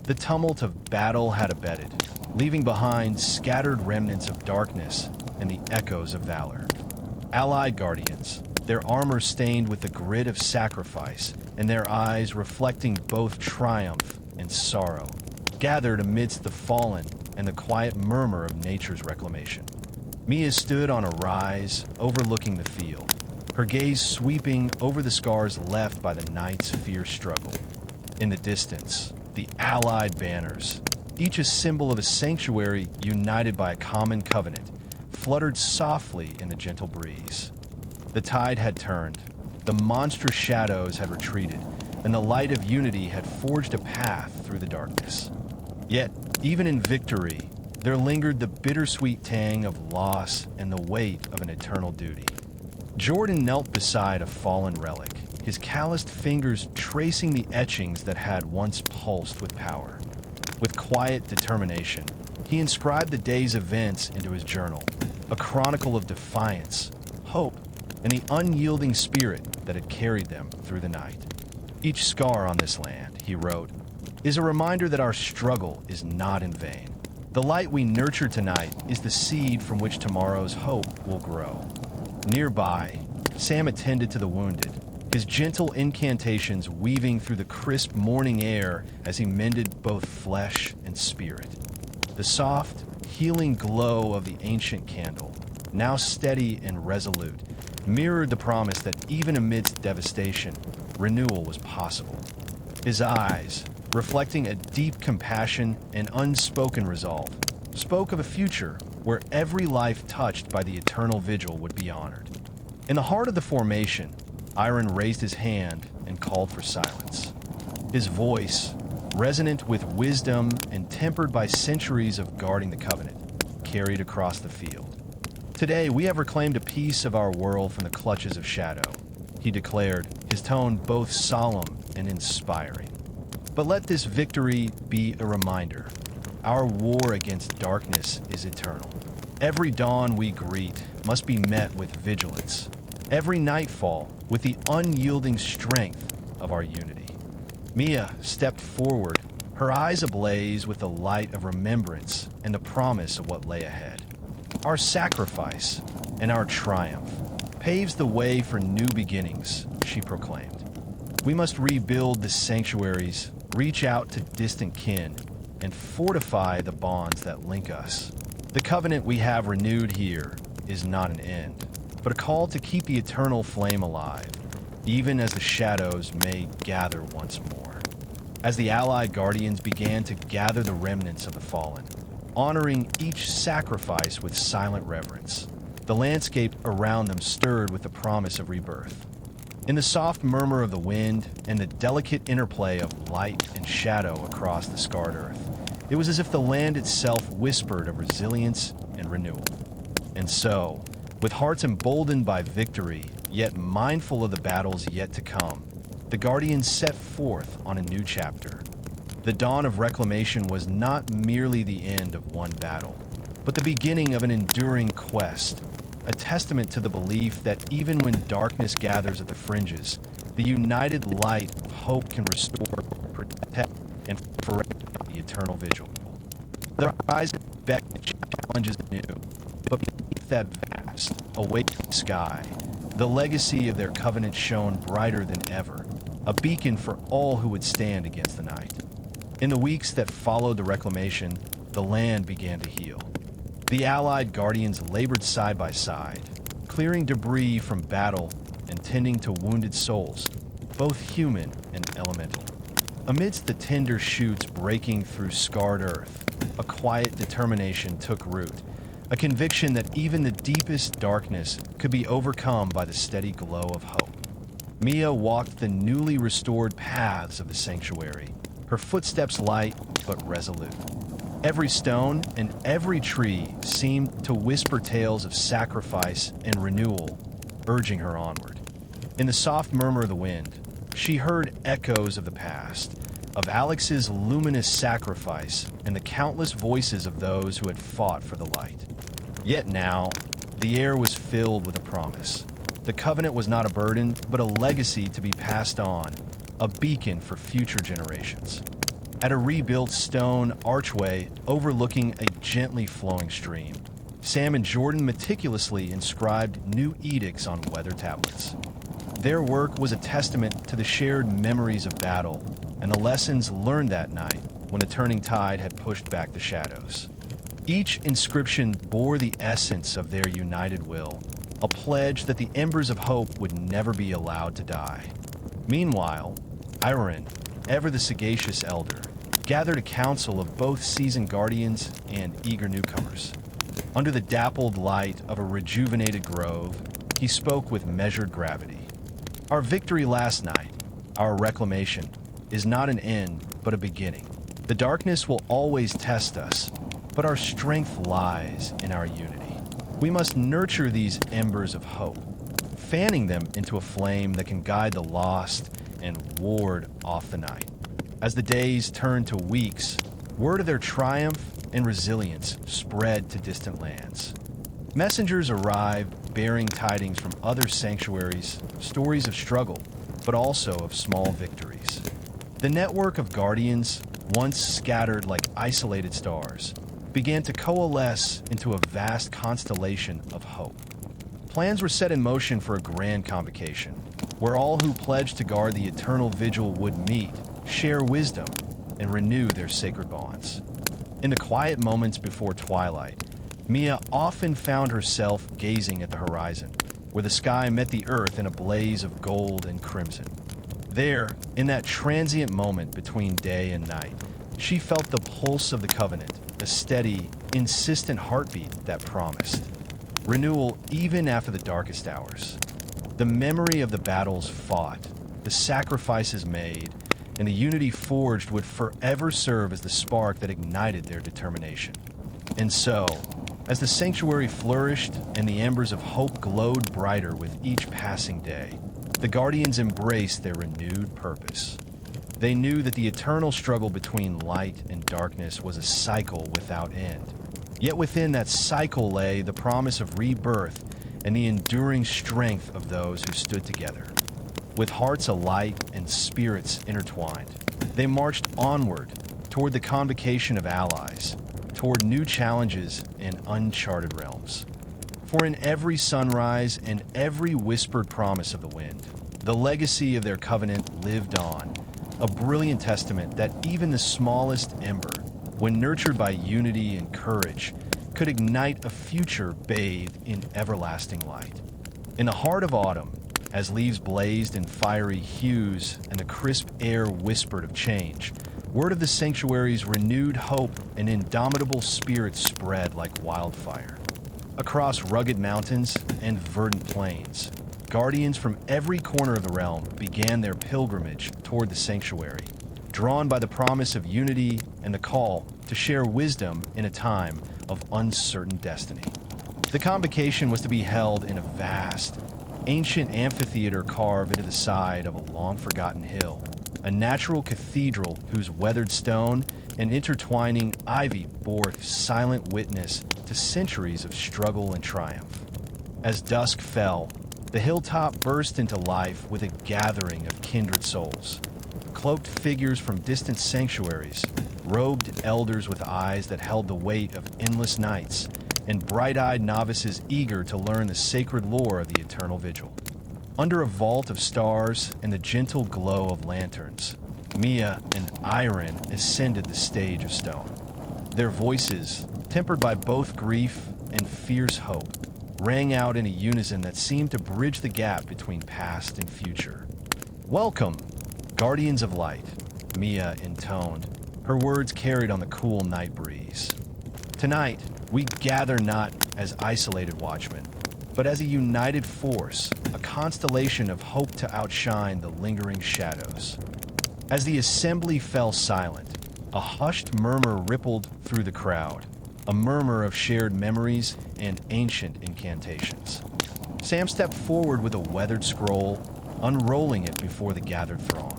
The tumult of battle had abated, leaving behind scattered remnants of darkness and the echoes of valor. Allied guardians, their armor stained with the grit of sacrifice and their eyes reflecting both triumph and sorrow, gathered amidst the fallen and the quiet murmur of nature's reclamation. Mia stood on a rise overlooking the field, her gaze sweeping over the scars left by the night's fierce struggle. In the distance, the Allied banners, each a symbol of a sanctuary united by a common covenant, fluttered softly in the gentle breeze. The tide had turned, the monstrous shadows had retreated, and the light of unity had forged a path through the darkness. Yet, even in victory, there lingered the bittersweet tang of loss and the weight of an eternal duty. Jordan knelt beside a fallen relic, his calloused fingers tracing the etchings that had once pulsed with power. With quiet determination, he inscribed the day's events into his journal, a chronicle of defiance, hope, and the unyielding spirit that had carried them through the night. Each scar on this land, he wrote, is a reminder that our struggle is not in vain. The light we nurture tonight is the seed from which tomorrow's hope will grow. Nearby, Sam attended to the wounded, his gentle incantations weaving through the crisp morning air as he mended both flesh and spirit. The soft, healing glow of the ancient candle, now steady and resolute, mirrored the promise that even amidst devastation, renewal was possible. His eyes, reflecting a deep compassion and unspoken resolve, spoke of a future where every life touched by the eternal vigil would be honored. In the heart of the formation, Iron raised his hand and called for silence. His voice, resonant with wisdom and tempered by centuries of guarding the covenant, carried across the field. Today, we have reclaimed a piece of our world from the clutches of shadow, he declared, his tone both solemn and inspiring. But let this victory be a reminder. Our war against darkness is eternal. Every dawn we greet must be met with vigilance. Every nightfall with the unyielding strength of our unity. Mia stepped forward, her eyes ablaze with the light of remembrance and the promise of what lay ahead. Our sacrifice and our triumph paves the way for new beginnings, she proclaimed. We must rebuild the sanctuaries, reach out to distant kin, and fortify the bonds that link us. The covenant we have renewed here is not an end, but a call to keep the eternal flame alive, even as the shadows may gather once more. As the Allied guardians began to gather the remnants of the fallen, honoring each sacrifice with silent reverence, the landscape around them stirred with the promise of rebirth. In the soft murmur of the wind and the delicate interplay of light and shadow across the scarred earth, it was as if the land itself whispered of resilience and renewal. And so, with hearts emboldened by victory, yet mindful of the battles yet to come, the Guardians set forth on a new chapter. The dawn of reclamation was not merely the end of one battle, but the beginning of an enduring quest, a testament to the belief that even when darkness gathers at the fringes, the united light of hope can restore, protect, and forever the eternal vigil. The horizon beckoned challenges anew, but beneath that vast, awakening sky, the legacy of their covenant shone brighter than ever, a beacon for all who would stand against the night. In the weeks that followed the reclamation, the land began to heal. The Allied guardians labored side by side, clearing debris from battle and tending to wounded souls, both human and elemental. Amidst the tender shoots breaking through scarred earth, a quiet determination took root, a conviction that even the deepest darkness could be overcome by the steady glow of hope. Mia walked the newly restored paths of the sanctuary, her footsteps light but resolute. Every stone and every tree seemed to whisper tales of sacrifice and renewal, urging her onward. In the soft murmur of the wind, She heard echoes of the past, of Alex's luminous sacrifice and the countless voices of those who had fought for the light. Yet now, the air was filled with a promise. The covenant was not a burden, but a legacy to be passed on, a beacon for future generations. At a rebuilt stone archway overlooking a gently flowing stream, Sam and Jordan meticulously inscribed new edicts on weather tablets. Their work was a testament to the shared memories of battle and the lessons learned that night when the turning tide had pushed back the shadows. Each inscription bore the essence of their united will, a pledge that the embers of hope would never be allowed to die. Meanwhile, Iron, ever the sagacious elder, gathered a council of both seasoned guardians and eager newcomers. Under the dappled light of a rejuvenated grove, he spoke with measured gravity. Our victory last night, our reclamation, is not an end, but a beginning. The darkness will always test us, but our strength lies in our unity. We must nurture these embers of hope, fanning them into a flame that can guide the lost and ward off the night. As the days turned to weeks, word of their triumph and resilience spread to distant lands. Messengers arrived bearing tidings from other sanctuaries, stories of struggle, but also of small victories. The network of guardians, once scattered like isolated stars, began to coalesce into a vast constellation of hope. Plans were set in motion for a grand convocation, where all who pledged to guard the eternal vigil would meet, share wisdom, and renew their sacred bonds. In the quiet moments before twilight, Mia often found herself gazing at the horizon, where the sky met the earth in a blaze of gold and crimson. There, in that transient moment between day and night, she felt the pulse of the covenant, a steady, insistent heartbeat that promised renewal even after the darkest hours. The memory of the battles fought, the sacrifices made, and the unity forged would forever serve as the spark that ignited their determination. And so, as the sanctuary flourished and the embers of hope glowed brighter with each passing day, the Guardians embraced their renewed purpose. They knew that the eternal struggle between light and darkness was a cycle without end. Yet within that cycle lay the promise of rebirth and the enduring strength of those who stood together. With hearts alight and spirits intertwined, they marched onward toward the convocation of allies, toward new challenges and uncharted realms. For in every sunrise and every whispered promise of the wind, the legacy of their covenant lived on, a brilliant testament that even the smallest ember, when nurtured by unity and courage, could ignite a future bathed in everlasting light. In the heart of autumn, as leaves blazed in fiery hues and the crisp air whispered of change, word of the sanctuary's renewed hope and indomitable spirit spread like wildfire. Across rugged mountains and verdant plains, guardians from every corner of the realm began their pilgrimage toward the sanctuary, drawn by the promise of unity and the call to share wisdom in a time of uncertain destiny. The convocation was to be held in a vast, ancient amphitheater carved into the side of a long-forgotten hill, a natural cathedral whose weathered stone and intertwining ivy bore silent witness to centuries of struggle and triumph. As dusk fell, the hilltop burst into life with a gathering of kindred souls. Cloaked figures from distant sanctuaries, robed elders with eyes that held the weight of endless nights, and bright-eyed novices eager to learn the sacred lore of the eternal vigil. Under a vault of stars and the gentle glow of lanterns, Mia and Iron ascended the stage of stone. Their voices, tempered by both grief and fierce hope, rang out in a unison that seemed to bridge the gap between past and future. "Welcome, Guardians of Light," Mia intoned, her words carried on the cool night breeze. "Tonight, we gather not as isolated watchmen, but as a united force, a constellation of hope to outshine the lingering shadows." As the assembly fell silent, a hushed murmur rippled through the crowd, a murmur of shared memories and ancient incantations. Sam stepped forward with a weathered scroll, unrolling it before the gathered throng.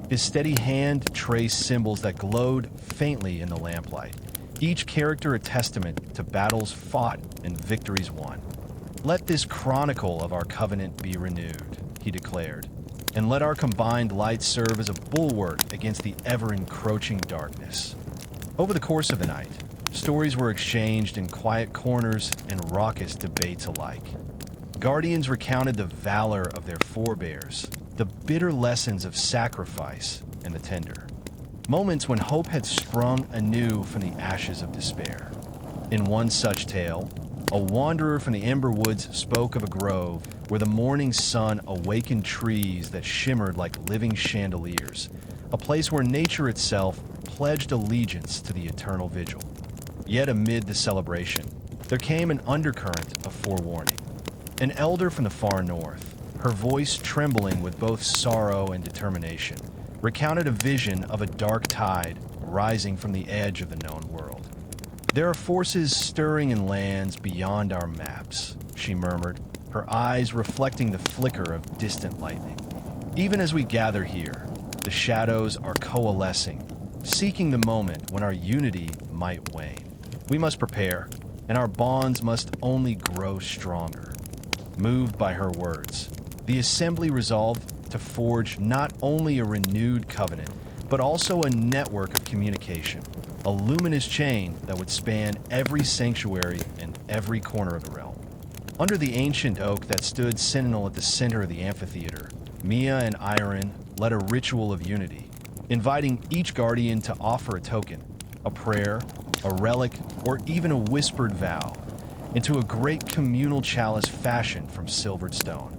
His steady hand traced symbols that glowed faintly in the lamplight, each character a testament to battles fought and victories won. "Let this chronicle of our covenant be renewed," he declared, "and let our combined light serve as a bulwark against the ever-encroaching darkness." Over the course of the night, stories were exchanged in quiet corners and raucous debates alike. Guardians recounted the valor of their forebears, the bitter lessons of sacrifice and the tender. Moments when hope had sprung anew from the ashes of despair. In one such tale, a wanderer from the Ember Woods spoke of a grove where the morning sun awakened trees that shimmered like living chandeliers, a place where nature itself pledged allegiance to the eternal vigil. Yet amid the celebration, there came an undercurrent of forewarning. An elder from the far north, her voice trembling with both sorrow and determination, recounted a vision of a dark tide rising from the edge of the known world. "There are forces stirring in lands beyond our maps," she murmured, her eyes reflecting the flicker of distant lightning. "Even as we gather here, the shadows are coalescing, seeking the moment when our unity might wane. We must prepare, and our bonds must only grow stronger." Moved by her words, the assembly resolved to forge not only a renewed covenant, but also a network of communication, a luminous chain that would span every sanctuary and every corner of the realm. Under the ancient oak that stood sentinel at the center of the amphitheater, Mia and Iron led a ritual of unity, inviting each guardian to offer a token, a prayer, a relic, or even a whispered vow, into a great communal chalice fashioned from silvered stone.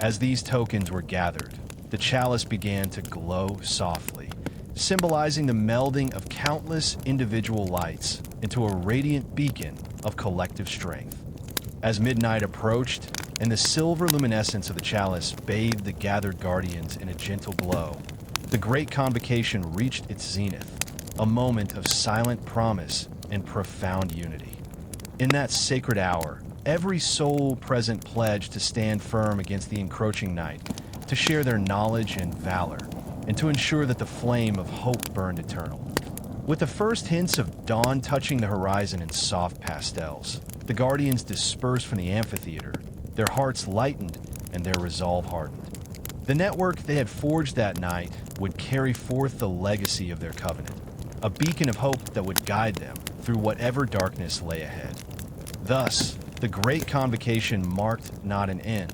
As these tokens were gathered, the chalice began to glow softly, symbolizing the melding of countless individual lights into a radiant beacon of collective strength. As midnight approached and the silver luminescence of the chalice bathed the gathered guardians in a gentle glow, the great convocation reached its zenith, a moment of silent promise and profound unity. In that sacred hour, every soul present pledged to stand firm against the encroaching night, to share their knowledge and valor, and to ensure that the flame of hope burned eternal. With the first hints of dawn touching the horizon in soft pastels, the guardians dispersed from the amphitheater, their hearts lightened and their resolve hardened. The network they had forged that night would carry forth the legacy of their covenant, a beacon of hope that would guide them through whatever darkness lay ahead. Thus, the great convocation marked not an end,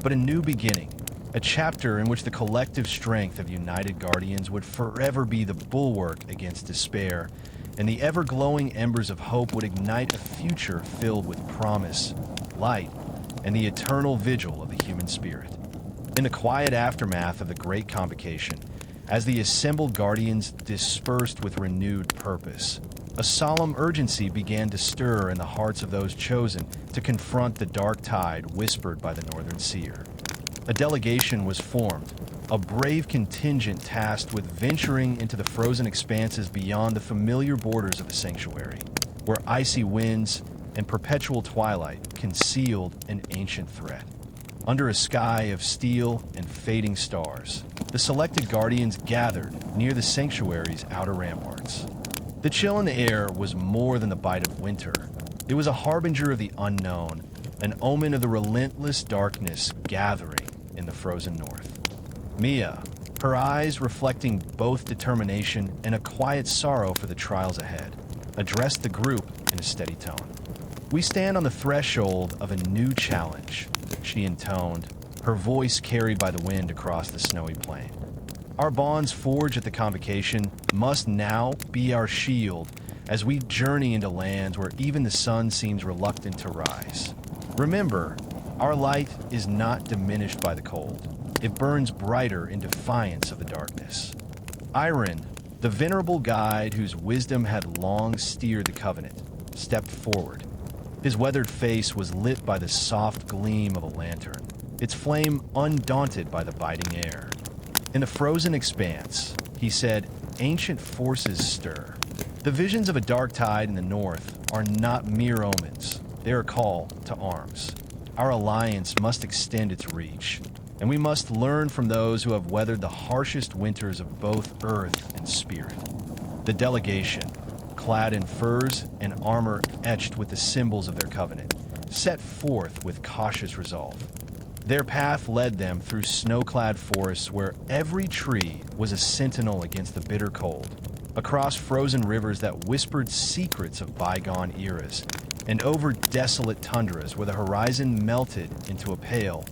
but a new beginning, a chapter in which the collective strength of united guardians would forever be the bulwark against despair, and the ever-glowing embers of hope would ignite a future filled with promise, light, and the eternal vigil of the human spirit. In the quiet aftermath of the great convocation, as the assembled guardians dispersed with renewed purpose, a solemn urgency began to stir in the hearts of those chosen to confront the dark tide whispered by the northern seer. A delegation was formed, a brave contingent tasked with venturing into the frozen expanses beyond the familiar borders of the sanctuary, where icy winds and perpetual twilight concealed an ancient threat. Under a sky of steel and fading stars, the selected guardians gathered near the sanctuary's outer ramparts. The chill in the air was more than the bite of winter. It was a harbinger of the unknown, an omen of the relentless darkness gathering in the frozen north. Mia, her eyes reflecting both determination and a quiet sorrow for the trials ahead, addressed the group in a steady tone. "We stand on the threshold of a new challenge," she intoned, her voice carried by the wind across the snowy plain. "Our bonds forged at the convocation must now be our shield as we journey into lands where even the sun seems reluctant to rise. Remember, our light is not diminished by the cold. It burns brighter in defiance of the darkness." Iron, the venerable guide whose wisdom had long steered the covenant, stepped forward. His weathered face was lit by the soft gleam of a lantern, its flame undaunted by the biting air. In the frozen expanse, he said, "Ancient forces stir. The visions of a dark tide in the north are not mere omens. They are a call to arms. Our alliance must extend its reach. and we must learn from those who have weathered the harshest winters of both earth and spirit. The delegation, clad in furs and armor etched with the symbols of their covenant, set forth with cautious resolve. Their path led them through snow-clad forests where every tree was a sentinel against the bitter cold, across frozen rivers that whispered secrets of bygone eras, and over desolate tundras where the horizon melted into a pale,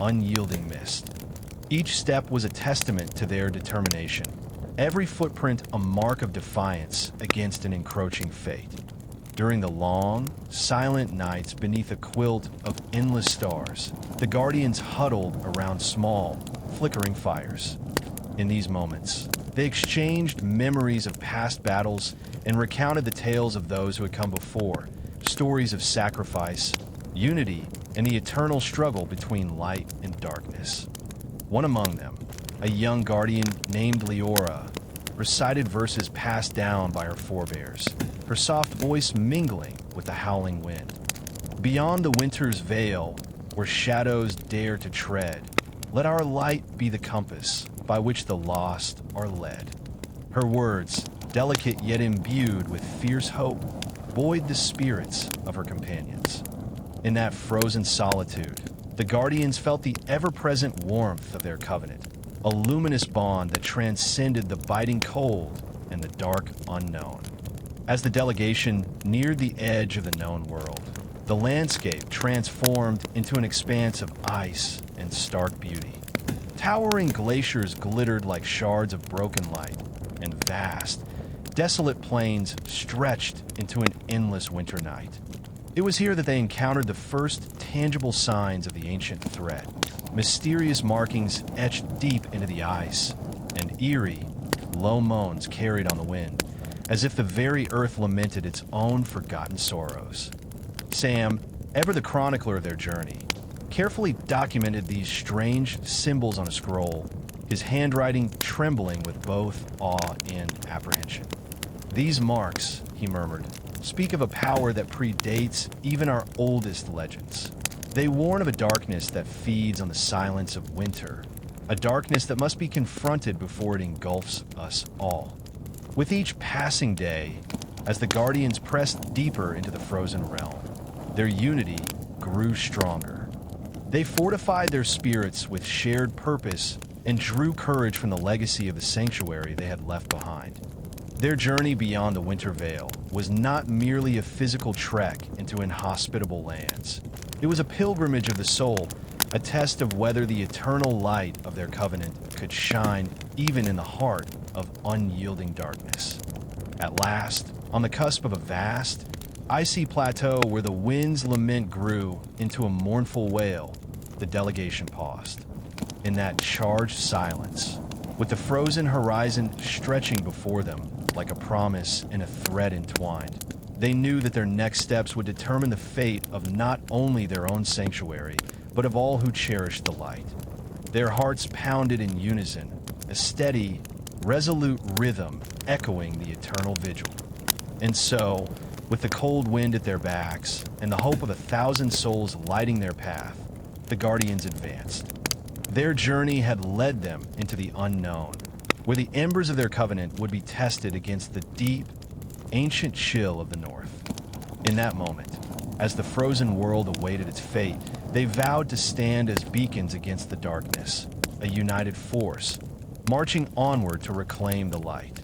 unyielding mist. Each step was a testament to their determination, every footprint a mark of defiance against an encroaching fate. During the long, silent nights beneath a quilt of endless stars, the Guardians huddled around small, flickering fires. In these moments, they exchanged memories of past battles and recounted the tales of those who had come before, stories of sacrifice, unity, and the eternal struggle between light and darkness. One among them, a young Guardian named Leora, recited verses passed down by her forebears, her soft voice mingling with the howling wind. Beyond the winter's veil, where shadows dare to tread, let our light be the compass by which the lost are led. Her words, delicate yet imbued with fierce hope, buoyed the spirits of her companions. In that frozen solitude, the Guardians felt the ever-present warmth of their covenant, a luminous bond that transcended the biting cold and the dark unknown. As the delegation neared the edge of the known world, the landscape transformed into an expanse of ice and stark beauty. Towering glaciers glittered like shards of broken light, and vast, desolate plains stretched into an endless winter night. It was here that they encountered the first tangible signs of the ancient threat, mysterious markings etched deep into the ice, and eerie, low moans carried on the wind, as if the very earth lamented its own forgotten sorrows. Sam, ever the chronicler of their journey, carefully documented these strange symbols on a scroll, his handwriting trembling with both awe and apprehension. "These marks," he murmured, "speak of a power that predates even our oldest legends. They warn of a darkness that feeds on the silence of winter, a darkness that must be confronted before it engulfs us all." With each passing day, as the Guardians pressed deeper into the frozen realm, their unity grew stronger. They fortified their spirits with shared purpose and drew courage from the legacy of the sanctuary they had left behind. Their journey beyond the winter veil was not merely a physical trek into inhospitable lands. It was a pilgrimage of the soul, a test of whether the eternal light of their covenant could shine even in the heart of unyielding darkness. At last, on the cusp of a vast, icy plateau where the wind's lament grew into a mournful wail, the delegation paused. In that charged silence, with the frozen horizon stretching before them like a promise and a thread entwined, they knew that their next steps would determine the fate of not only their own sanctuary, but of all who cherished the light. Their hearts pounded in unison, a steady, resolute rhythm echoing the eternal vigil. And so, with the cold wind at their backs and the hope of 1,000 souls lighting their path, the Guardians advanced. Their journey had led them into the unknown, where the embers of their covenant would be tested against the deep, ancient chill of the north. In that moment, as the frozen world awaited its fate, they vowed to stand as beacons against the darkness, a united force, marching onward to reclaim the light.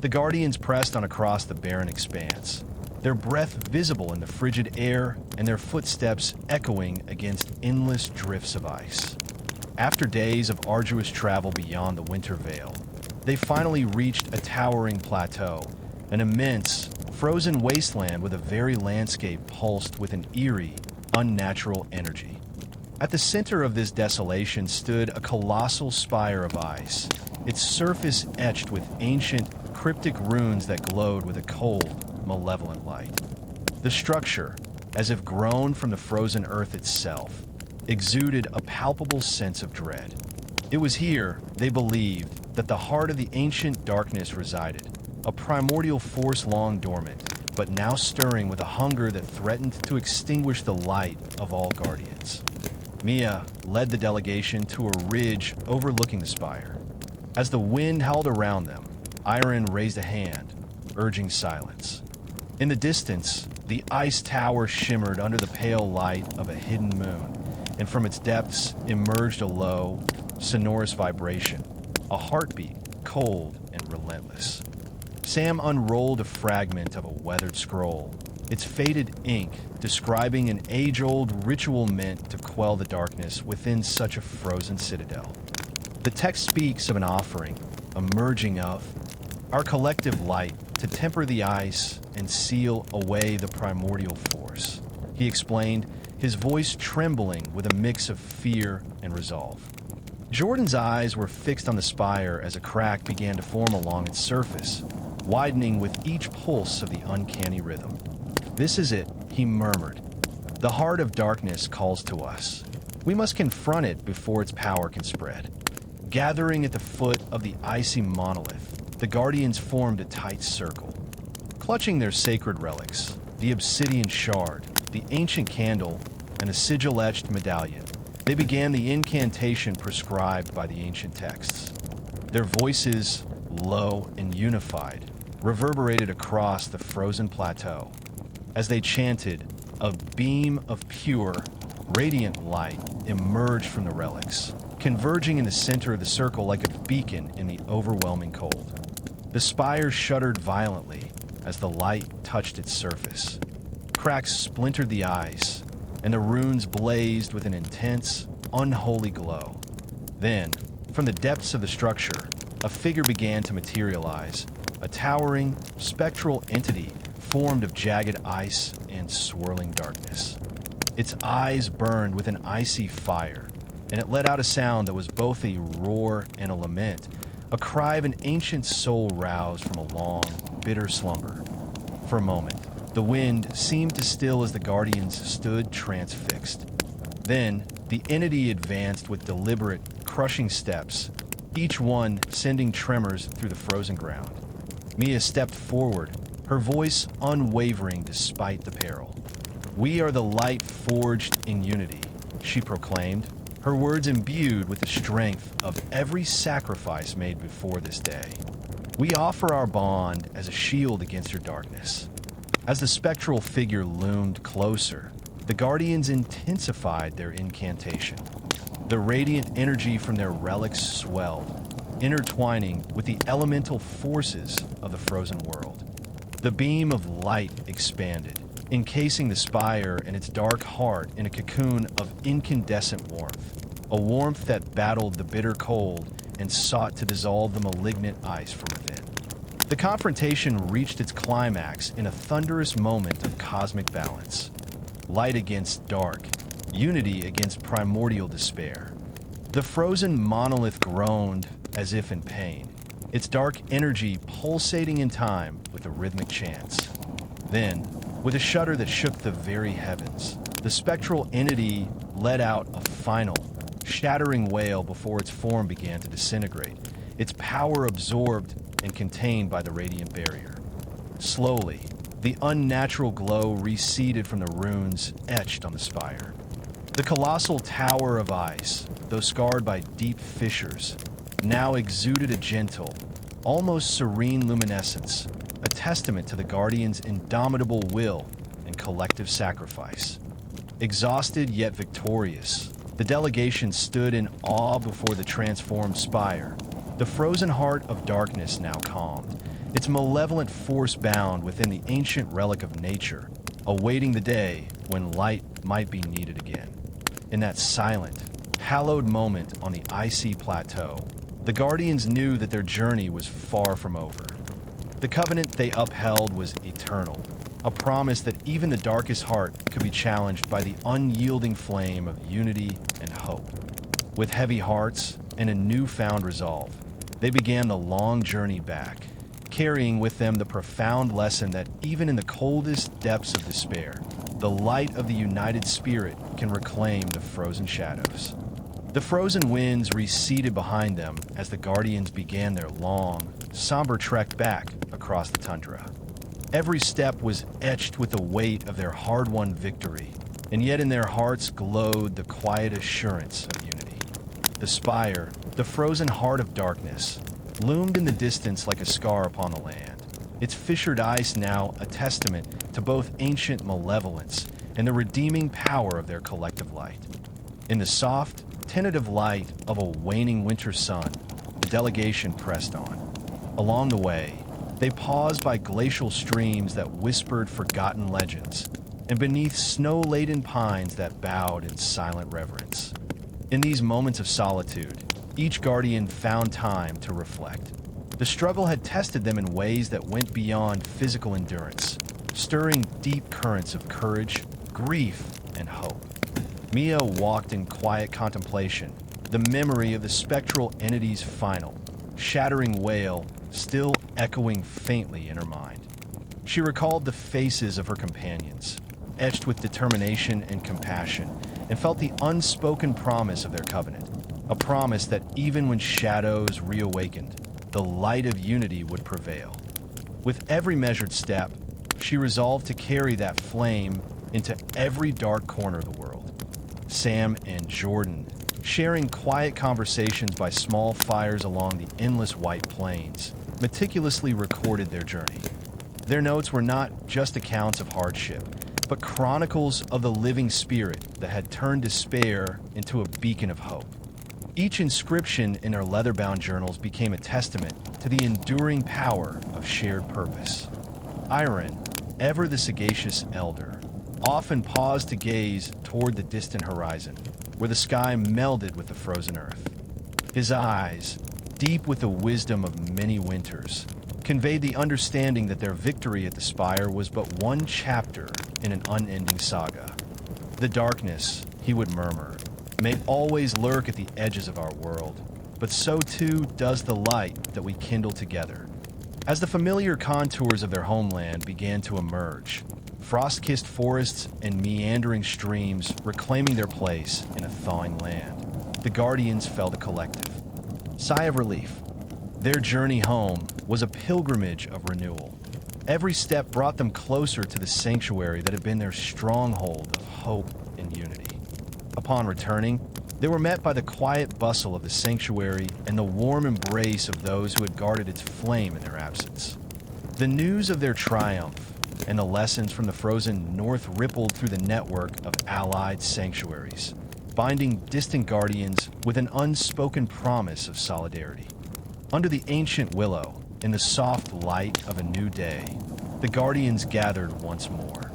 The Guardians pressed on across the barren expanse, their breath visible in the frigid air and their footsteps echoing against endless drifts of ice. After days of arduous travel beyond the winter veil, they finally reached a towering plateau, an immense, frozen wasteland where the very landscape pulsed with an eerie, unnatural energy. At the center of this desolation stood a colossal spire of ice, its surface etched with ancient, cryptic runes that glowed with a cold, malevolent light. The structure, as if grown from the frozen earth itself, exuded a palpable sense of dread. It was here, they believed, that the heart of the ancient darkness resided, a primordial force long dormant, but now stirring with a hunger that threatened to extinguish the light of all Guardians. Mia led the delegation to a ridge overlooking the spire. As the wind howled around them, Iron raised a hand, urging silence. In the distance, the ice tower shimmered under the pale light of a hidden moon, and from its depths emerged a low, sonorous vibration, a heartbeat, cold and relentless. Sam unrolled a fragment of a weathered scroll, its faded ink describing an age-old ritual meant to quell the darkness within such a frozen citadel. The text speaks of an offering, a merging of our collective light to temper the ice and seal away the primordial force, he explained, his voice trembling with a mix of fear and resolve. Jordan's eyes were fixed on the spire as a crack began to form along its surface, widening with each pulse of the uncanny rhythm. "This is it," he murmured. "The heart of darkness calls to us. We must confront it before its power can spread." Gathering at the foot of the icy monolith, the Guardians formed a tight circle. Clutching their sacred relics, the obsidian shard, the ancient candle, and a sigil-etched medallion, they began the incantation prescribed by the ancient texts. Their voices, low and unified, reverberated across the frozen plateau. As they chanted, a beam of pure, radiant light emerged from the relics, converging in the center of the circle like a beacon in the overwhelming cold. The spire shuddered violently as the light touched its surface. Cracks splintered the ice, and the runes blazed with an intense, unholy glow. Then, from the depths of the structure, a figure began to materialize, a towering, spectral entity formed of jagged ice and swirling darkness. Its eyes burned with an icy fire, and it let out a sound that was both a roar and a lament, a cry of an ancient soul roused from a long, bitter slumber. For a moment, the wind seemed to still as the Guardians stood transfixed. Then, the entity advanced with deliberate, crushing steps, each one sending tremors through the frozen ground. Mia stepped forward, her voice unwavering despite the peril. "We are the light forged in unity," she proclaimed, her words imbued with the strength of every sacrifice made before this day. "We offer our bond as a shield against your darkness." As the spectral figure loomed closer, the Guardians intensified their incantation. The radiant energy from their relics swelled, intertwining with the elemental forces of the frozen world. The beam of light expanded, encasing the spire and its dark heart in a cocoon of incandescent warmth, a warmth that battled the bitter cold and sought to dissolve the malignant ice from within. The confrontation reached its climax in a thunderous moment of cosmic balance. Light against dark, unity against primordial despair. The frozen monolith groaned as if in pain, its dark energy pulsating in time with the rhythmic chants. Then, with a shudder that shook the very heavens, the spectral entity let out a final, shattering wail before its form began to disintegrate, its power absorbed and contained by the radiant barrier. Slowly, the unnatural glow receded from the runes etched on the spire. The colossal tower of ice, though scarred by deep fissures, now exuded a gentle, almost serene luminescence, a testament to the Guardians' indomitable will and collective sacrifice. Exhausted yet victorious, the delegation stood in awe before the transformed spire, the frozen heart of darkness now calmed, its malevolent force bound within the ancient relic of nature, awaiting the day when light might be needed again. In that silent, hallowed moment on the icy plateau, the Guardians knew that their journey was far from over. The covenant they upheld was eternal, a promise that even the darkest heart could be challenged by the unyielding flame of unity and hope. With heavy hearts and a newfound resolve, they began the long journey back, carrying with them the profound lesson that even in the coldest depths of despair, the light of the united spirit can reclaim the frozen shadows. The frozen winds receded behind them as the Guardians began their long, somber trek back across the tundra. Every step was etched with the weight of their hard-won victory, and yet in their hearts glowed the quiet assurance of unity. The spire, the frozen heart of darkness, loomed in the distance like a scar upon the land, its fissured ice now a testament to both ancient malevolence and the redeeming power of their collective light. In the soft, tentative light of a waning winter sun, the delegation pressed on. Along the way, they paused by glacial streams that whispered forgotten legends, and beneath snow-laden pines that bowed in silent reverence. In these moments of solitude, each guardian found time to reflect. The struggle had tested them in ways that went beyond physical endurance, stirring deep currents of courage, grief, and hope. Mia walked in quiet contemplation, the memory of the spectral entity's final, shattering wail still echoing faintly in her mind. She recalled the faces of her companions, etched with determination and compassion, and felt the unspoken promise of their covenant, a promise that even when shadows reawakened, the light of unity would prevail. With every measured step, she resolved to carry that flame into every dark corner of the world. Sam and Jordan, sharing quiet conversations by small fires along the endless white plains, meticulously recorded their journey. Their notes were not just accounts of hardship, but chronicles of the living spirit that had turned despair into a beacon of hope. Each inscription in their leather-bound journals became a testament to the enduring power of shared purpose. Iron, ever the sagacious elder, often paused to gaze toward the distant horizon, where the sky melded with the frozen earth. His eyes, deep with the wisdom of many winters, conveyed the understanding that their victory at the spire was but one chapter in an unending saga. The darkness, he would murmur, may always lurk at the edges of our world, but so too does the light that we kindle together. As the familiar contours of their homeland began to emerge, frost-kissed forests and meandering streams reclaiming their place in a thawing land, the Guardians felt a collective sigh of relief. Their journey home was a pilgrimage of renewal. Every step brought them closer to the sanctuary that had been their stronghold of hope and unity. Upon returning, they were met by the quiet bustle of the sanctuary and the warm embrace of those who had guarded its flame in their absence. The news of their triumph and the lessons from the frozen north rippled through the network of allied sanctuaries, binding distant guardians with an unspoken promise of solidarity. Under the ancient willow, in the soft light of a new day, the guardians gathered once more.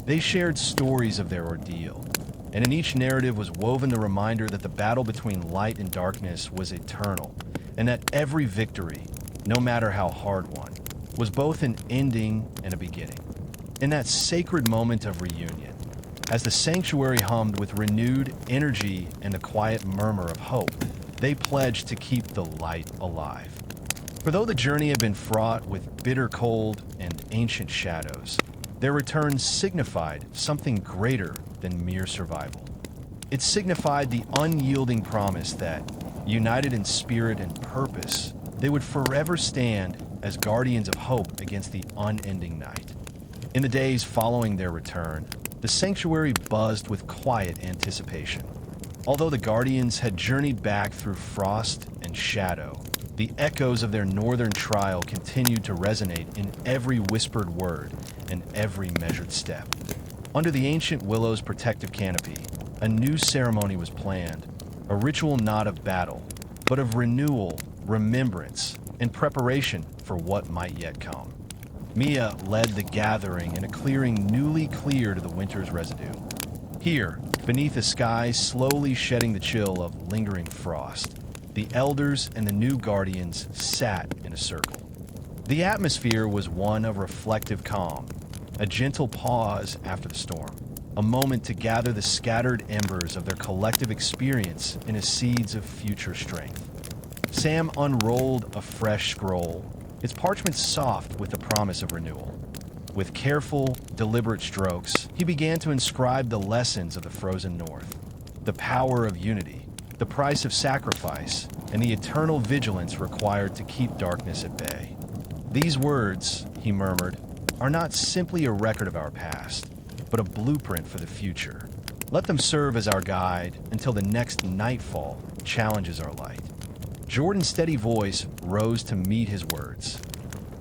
They shared stories of their ordeal, and in each narrative was woven the reminder that the battle between light and darkness was eternal, and that every victory, no matter how hard won, was both an ending and a beginning. In that sacred moment of reunion, as the sanctuary hummed with renewed energy and the quiet murmur of hope, they pledged to keep the light alive. For though the journey had been fraught with bitter cold and ancient shadows, their return signified something greater than mere survival. It signified the unyielding promise that, united in spirit and purpose, they would forever stand as guardians of hope against the unending night. In the days following their return, the sanctuary buzzed with quiet anticipation. Although the guardians had journeyed back through frost and shadow, the echoes of their northern trial continued to resonate in every whispered word and every measured step. Under the ancient willow's protective canopy, a new ceremony was planned, a ritual not of battle, but of renewal, remembrance, and preparation for what might yet come. Mia led the gathering in a clearing newly cleared of the winter's residue. Here, beneath a sky slowly shedding the chill of lingering frost, the elders and the new guardians sat in a circle. The atmosphere was one of reflective calm, a gentle pause after the storm, a moment to gather the scattered embers of their collective experience into seeds of future strength. Sam unrolled a fresh scroll, its parchment soft with the promise of renewal. With careful, deliberate strokes, he began to inscribe the lessons of the frozen north, the power of unity, the price of sacrifice, and the eternal vigilance required to keep darkness at bay. These words, he murmured, are not simply a record of our past, but a blueprint for the future. Let them serve as our guide until the next nightfall challenges our light. Jordan's steady voice rose to meet his words.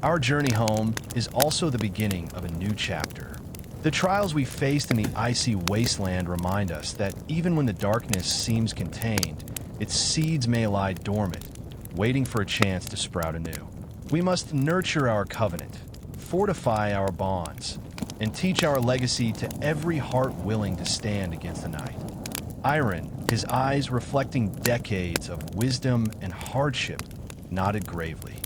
Our journey home is also the beginning of a new chapter. The trials we faced in the icy wasteland remind us that even when the darkness seems contained, its seeds may lie dormant, waiting for a chance to sprout anew. We must nurture our covenant, fortify our bonds, and teach our legacy to every heart willing to stand against the night. Iron, his eyes reflecting decades of wisdom and hardship, nodded gravely.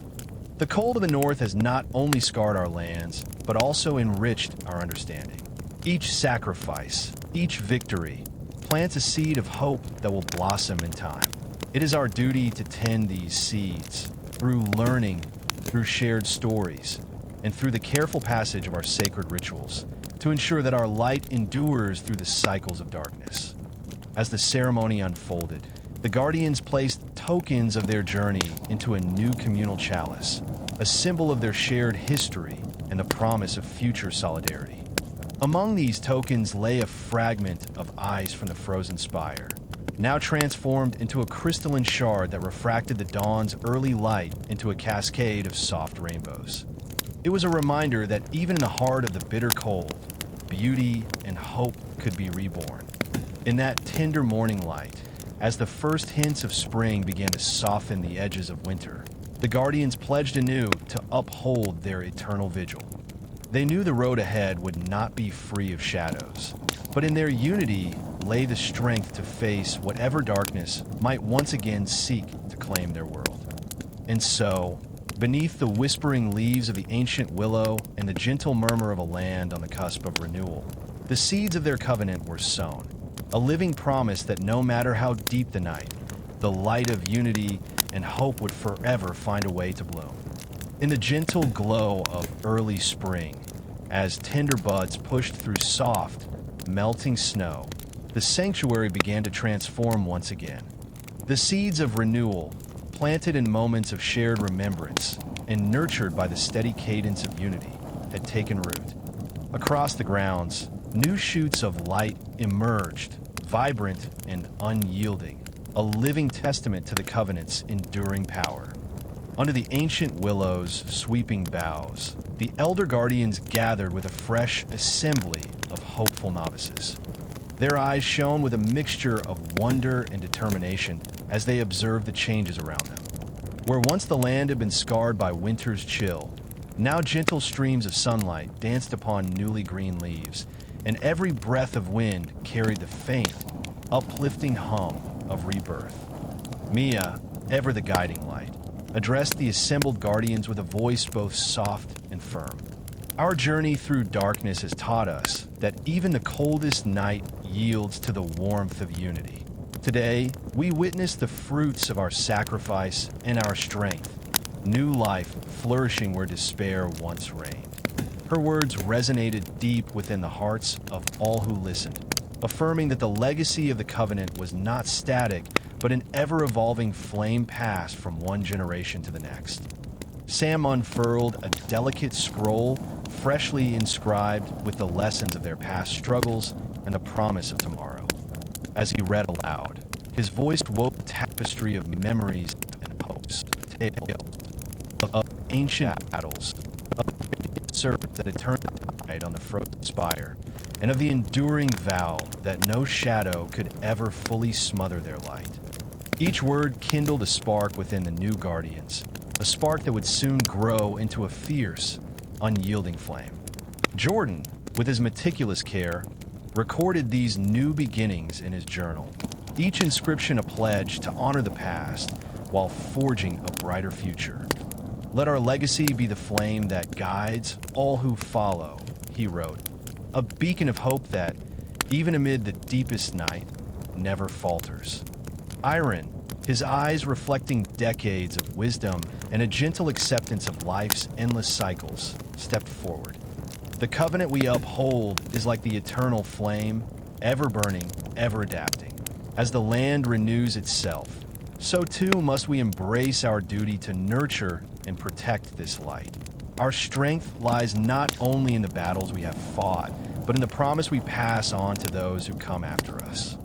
The cold of the north has not only scarred our lands, but also enriched our understanding. Each sacrifice, each victory, plants a seed of hope that will blossom in time. It is our duty to tend these seeds through learning, through shared stories, and through the careful passage of our sacred rituals to ensure that our light endures through the cycles of darkness. As the ceremony unfolded, the Guardians placed tokens of their journey into a new communal chalice, a symbol of their shared history and the promise of future solidarity. Among these tokens lay a fragment of ice from the frozen spire, now transformed into a crystalline shard that refracted the dawn's early light into a cascade of soft rainbows. It was a reminder that even in the heart of the bitter cold, beauty and hope could be reborn. In that tender morning light, as the first hints of spring began to soften the edges of winter, the Guardians pledged anew to uphold their eternal vigil. They knew the road ahead would not be free of shadows, but in their unity lay the strength to face whatever darkness might once again seek to claim their world. And so, beneath the whispering leaves of the ancient willow and the gentle murmur of a land on the cusp of renewal, the seeds of their covenant were sown, a living promise that no matter how deep the night, the light of unity and hope would forever find a way to bloom. In the gentle glow of early spring, as tender buds pushed through soft, melting snow, the sanctuary began to transform once again. The seeds of renewal, planted in moments of shared remembrance and nurtured by the steady cadence of unity, had taken root. Across the grounds, new shoots of light emerged, vibrant and unyielding, a living testament to the covenant's enduring power. Under the ancient willow's sweeping boughs, the elder guardians gathered with a fresh assembly of hopeful novices. Their eyes shone with a mixture of wonder and determination as they observed the changes around them. Where once the land had been scarred by winter's chill, now gentle streams of sunlight danced upon newly green leaves, and every breath of wind carried the faint, uplifting hum of rebirth. Mia, ever the guiding light, addressed the assembled guardians with a voice both soft and firm. Our journey through darkness has taught us that even the coldest night yields to the warmth of unity. Today, we witness the fruits of our sacrifice and our strength, new life flourishing where despair once reigned. Her words resonated deep within the hearts of all who listened, affirming that the legacy of the covenant was not static, but an ever-evolving flame passed from one generation to the next. Sam unfurled a delicate scroll, freshly inscribed with the lessons of their past struggles and the promise of tomorrow. As he read aloud, his voice wove a tapestry of memories and hopes, tales of ancient battles, of surf that had turned the tide on the frozen spire, and of the enduring vow that no shadow could ever fully smother their light. Each word kindled a spark within the new guardians, a spark that would soon grow into a fierce, unyielding flame. Jordan, with his meticulous care, recorded these new beginnings in his journal, each inscription a pledge to honor the past while forging a brighter future. Let our legacy be the flame that guides all who follow, he wrote, a beacon of hope that, even amid the deepest night, never falters. Iron, his eyes reflecting decades of wisdom and a gentle acceptance of life's endless cycles, stepped forward. The covenant we uphold is like the eternal flame, ever burning, ever adapting. As the land renews itself, so too must we embrace our duty to nurture and protect this light. Our strength lies not only in the battles we have fought, but in the promise we pass on to those who come after us.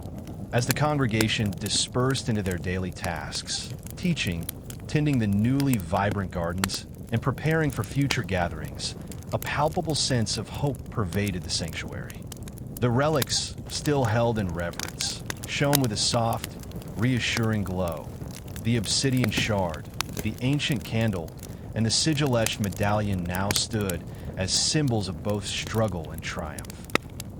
As the congregation dispersed into their daily tasks, teaching, tending the newly vibrant gardens, and preparing for future gatherings, a palpable sense of hope pervaded the sanctuary. The relics, still held in reverence, shone with a soft, reassuring glow. The obsidian shard, the ancient candle, and the sigil-etched medallion now stood as symbols of both struggle and triumph.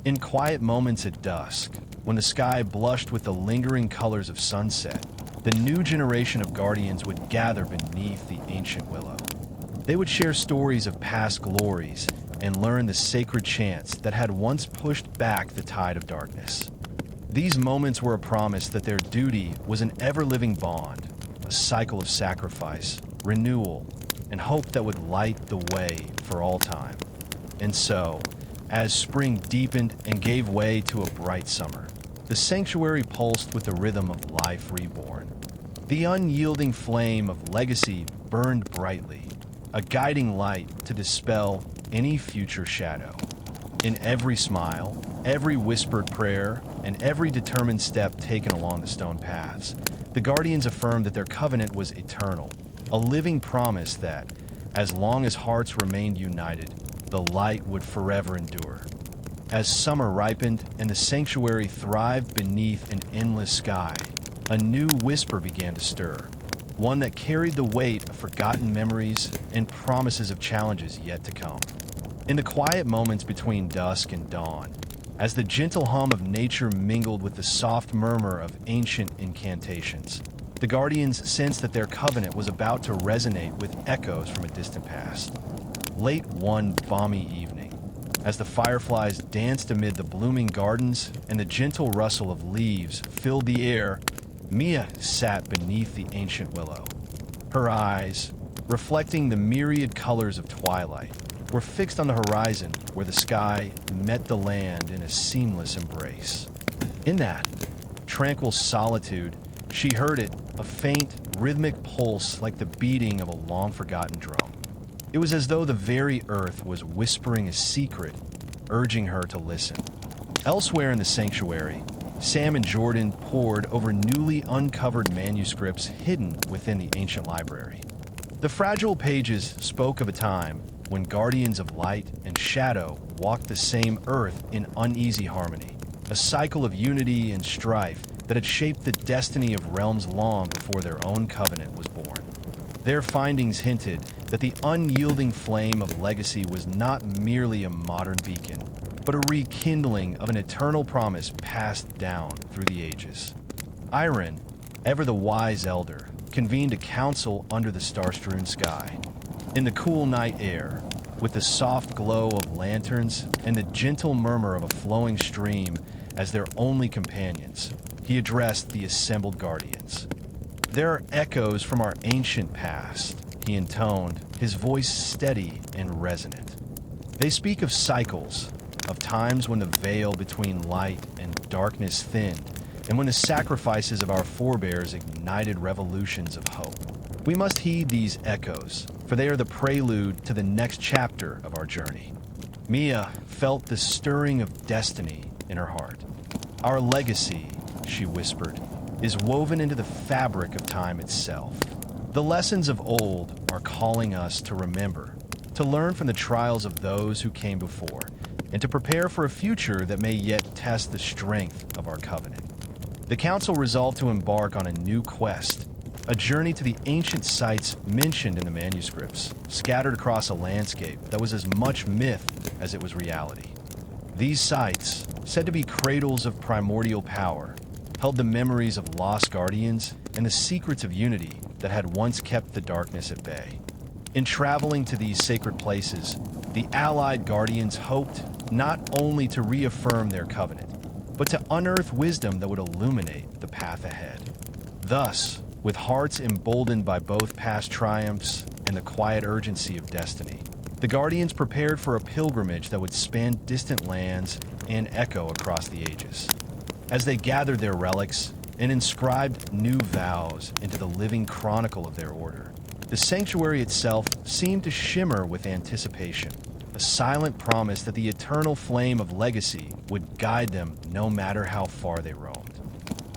In quiet moments at dusk, when the sky blushed with the lingering colors of sunset, the new generation of guardians would gather beneath the ancient willow. They would share stories of past glories and learn the sacred chants that had once pushed back the tide of darkness. These moments were a promise that their duty was an ever-living bond, a cycle of sacrifice, renewal, and hope that would light the way for all time. And so, as spring deepened and gave way to a bright summer, the sanctuary pulsed with the rhythm of life reborn. The unyielding flame of legacy burned brightly, a guiding light to dispel any future shadow. In every smile, every whispered prayer, and every determined step taken along the stone paths, the guardians affirmed that their covenant was eternal, a living promise that, as long as hearts remained united, the light would forever endure. As summer ripened and the sanctuary thrived beneath an endless sky, a new whisper began to stir, one that carried the weight of forgotten memories and promises of challenges yet to come. In the quiet moments between dusk and dawn, as the gentle hum of nature mingled with the soft murmur of ancient incantations, the guardians sensed that their covenant was about to resonate with echoes from a distant past. Late one balmy evening, as the fireflies danced amid the blooming gardens and the gentle rustle of leaves filled the air, Mia sat beneath the ancient willow. Her eyes, reflecting the myriad colors of twilight, were fixed on the horizon where the sky met the land in a seamless embrace. In that tranquil solitude, she heard it, a faint, rhythmic pulse like the beating of a long-forgotten drum. It was as though the very earth was whispering a secret, urging her to listen. Elsewhere in the sanctuary, Sam and Jordan pored over newly uncovered manuscripts hidden within the ancient library. The fragile pages spoke of a time when guardians of light and shadow walked the same earth in uneasy harmony, a cycle of unity and strife that had shaped the destiny of realms long before their own covenant was born. Their findings hinted that the unyielding flame of legacy was not merely a modern beacon, but a rekindling of an eternal promise passed down through the ages. Iron, ever the wise elder, convened a council under the star-strewn sky. In the cool night air, with the soft glow of lanterns and the gentle murmur of a flowing stream as their only companions, he addressed the assembled guardians. "There are echoes from our ancient past," he intoned, his voice steady and resonant. "They speak of cycles, of times when the veil between light and darkness thinned, and when the sacrifices of our forebears ignited revolutions of hope. We must heed these echoes, for they are the prelude to the next chapter of our journey." Mia felt the stirring of destiny in her heart. "Our legacy," she whispered, "is woven into the fabric of time itself. The lessons of old are calling us to remember, to learn from the trials of those who came before, and to prepare for a future that may yet test the strength of our covenant." The council resolved to embark on a new quest, a journey to the ancient sites mentioned in the manuscripts, scattered across a landscape that was as much myth as it was reality. These sites, said to be cradles of primordial power, held the memories of lost guardians and the secrets of unity that had once kept the darkness at bay. In traveling to these sacred places, the allied guardians hoped not only to reaffirm their covenant, but to unearth wisdom that would illuminate the path ahead. Thus, with hearts emboldened by both past triumphs and the quiet urgency of destiny, the guardians prepared for a pilgrimage that would span distant lands and echo across the ages. As they gathered their relics and inscribed new vows into the living chronicle of their order, the sanctuary itself seemed to shimmer with anticipation. a silent promise that the eternal flame of legacy would guide them no matter how far they roamed.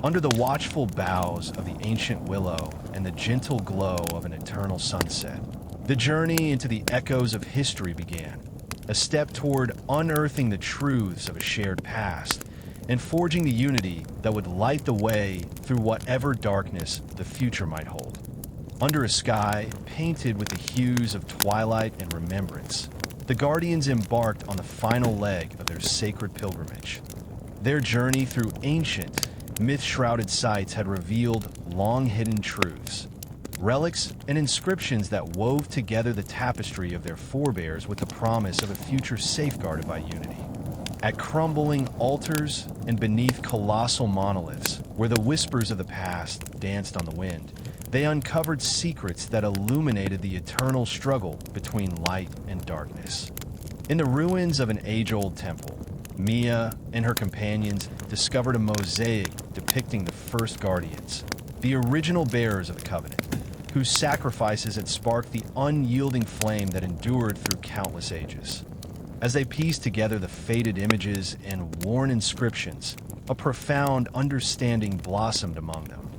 Under the watchful boughs of the ancient willow and the gentle glow of an eternal sunset, the journey into the echoes of history began, a step toward unearthing the truths of a shared past and forging the unity that would light the way through whatever darkness the future might hold. Under a sky painted with the hues of twilight and remembrance, the Guardians embarked on the final leg of their sacred pilgrimage. Their journey through ancient, myth-shrouded sites had revealed long-hidden truths, relics and inscriptions that wove together the tapestry of their forebears with the promise of a future safeguarded by unity. At crumbling altars and beneath colossal monoliths, where the whispers of the past danced on the wind, they uncovered secrets that illuminated the eternal struggle between light and darkness. In the ruins of an age-old temple, Mia and her companions discovered a mosaic depicting the first Guardians, the original bearers of the Covenant, whose sacrifices had sparked the unyielding flame that endured through countless ages. As they pieced together the faded images and worn inscriptions, a profound understanding blossomed among them.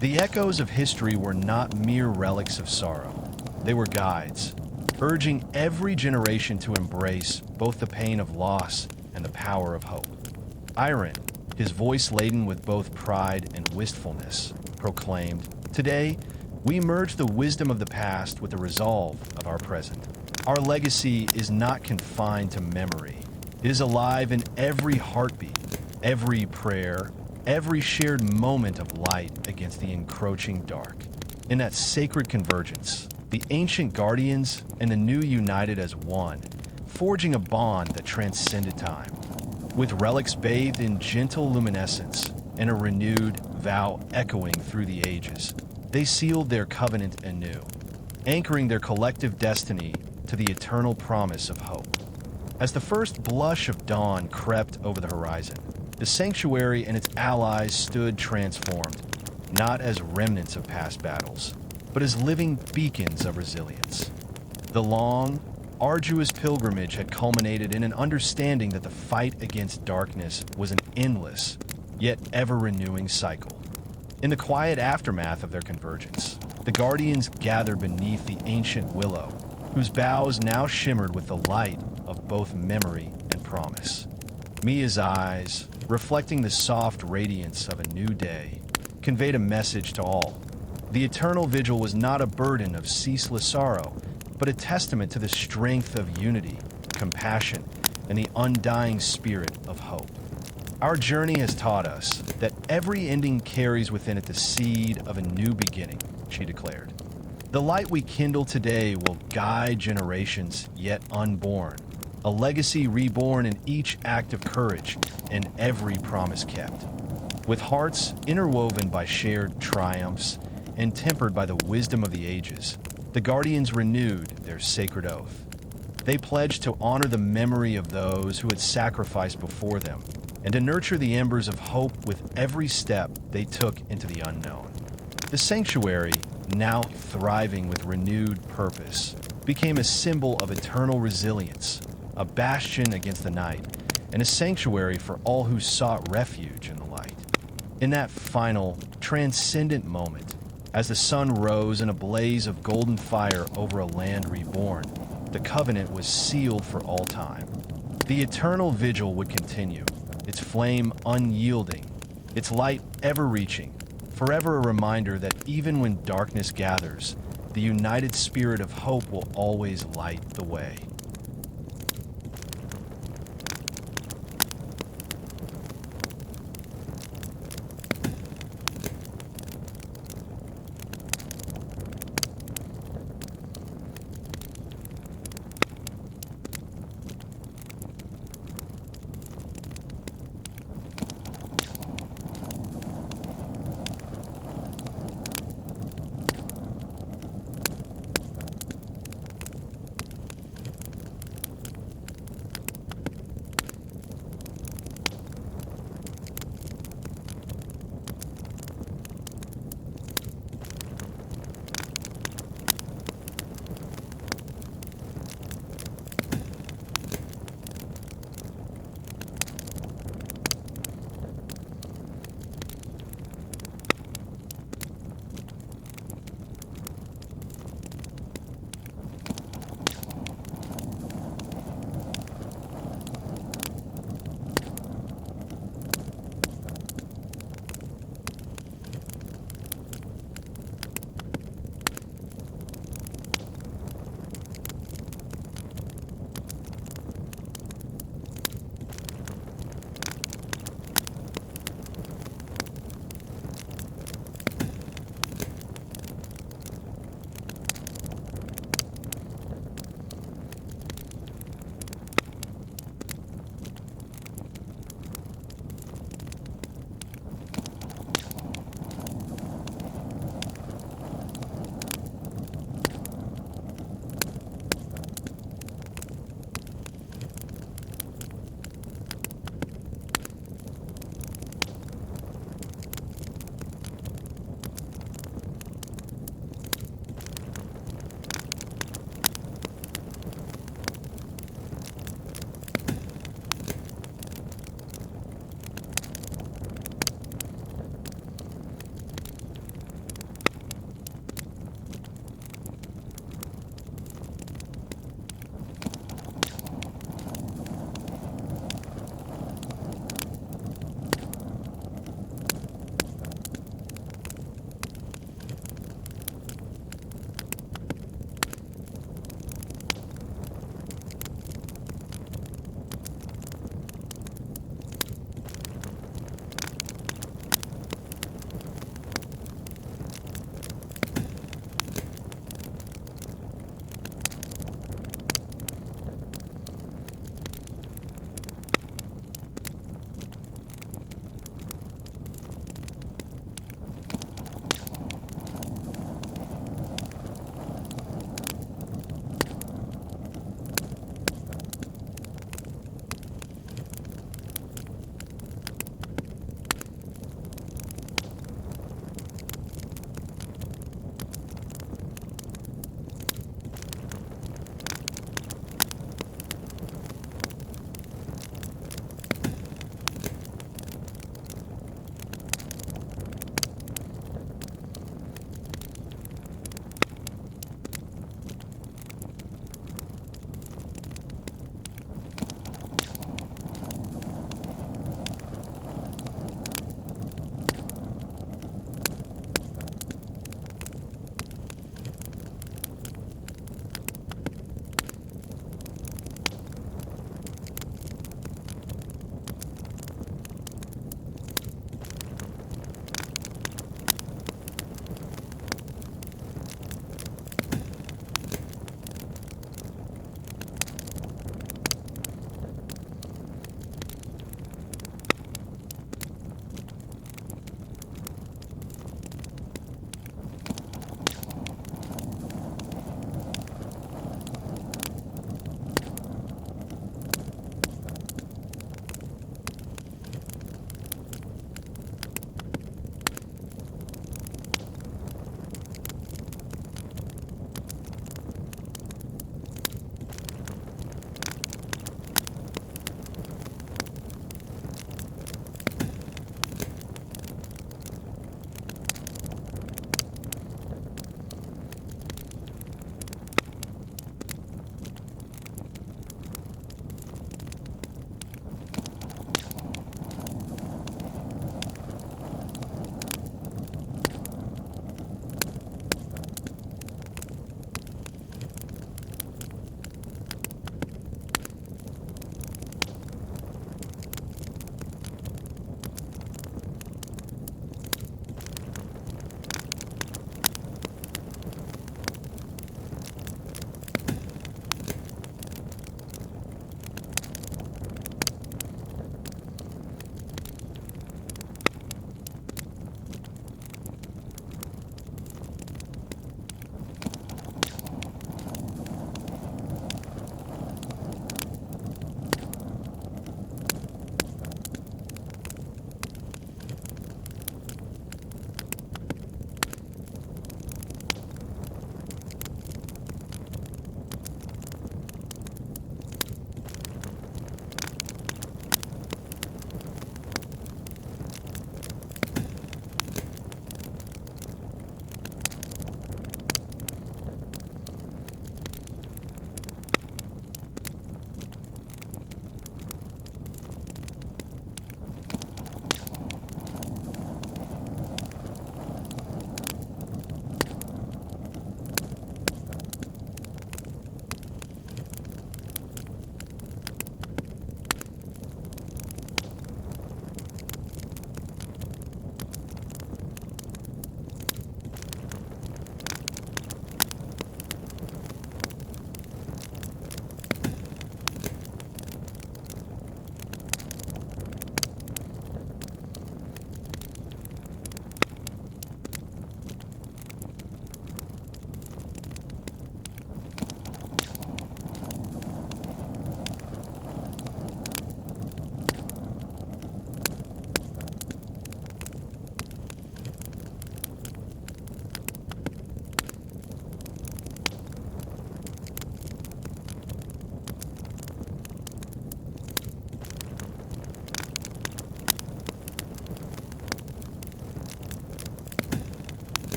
The echoes of history were not mere relics of sorrow. They were guides, urging every generation to embrace both the pain of loss and the power of hope. Iron, his voice laden with both pride and wistfulness, proclaimed, "Today, we merge the wisdom of the past with the resolve of our present. Our legacy is not confined to memory. It is alive in every heartbeat, every prayer, every shared moment of light against the encroaching dark." In that sacred convergence, the ancient Guardians and the new united as one, forging a bond that transcended time. With relics bathed in gentle luminescence and a renewed vow echoing through the ages, they sealed their covenant anew, anchoring their collective destiny to the eternal promise of hope. As the first blush of dawn crept over the horizon, the sanctuary and its allies stood transformed, not as remnants of past battles, but as living beacons of resilience. The long, arduous pilgrimage had culminated in an understanding that the fight against darkness was an endless, yet ever-renewing cycle. In the quiet aftermath of their convergence, the Guardians gathered beneath the ancient willow, whose boughs now shimmered with the light of both memory and promise. Mia's eyes, reflecting the soft radiance of a new day, conveyed a message to all. The eternal vigil was not a burden of ceaseless sorrow, but a testament to the strength of unity, compassion, and the undying spirit of hope. Our journey has taught us that every ending carries within it the seed of a new beginning, she declared. The light we kindle today will guide generations yet unborn, a legacy reborn in each act of courage and every promise kept. With hearts interwoven by shared triumphs and tempered by the wisdom of the ages, the Guardians renewed their sacred oath. They pledged to honor the memory of those who had sacrificed before them and to nurture the embers of hope with every step they took into the unknown. The sanctuary, now thriving with renewed purpose, became a symbol of eternal resilience, a bastion against the night, and a sanctuary for all who sought refuge in the light. In that final, transcendent moment, as the sun rose in a blaze of golden fire over a land reborn, the covenant was sealed for all time. The eternal vigil would continue, its flame unyielding, its light ever-reaching, forever a reminder that even when darkness gathers, the united spirit of hope will always light the way.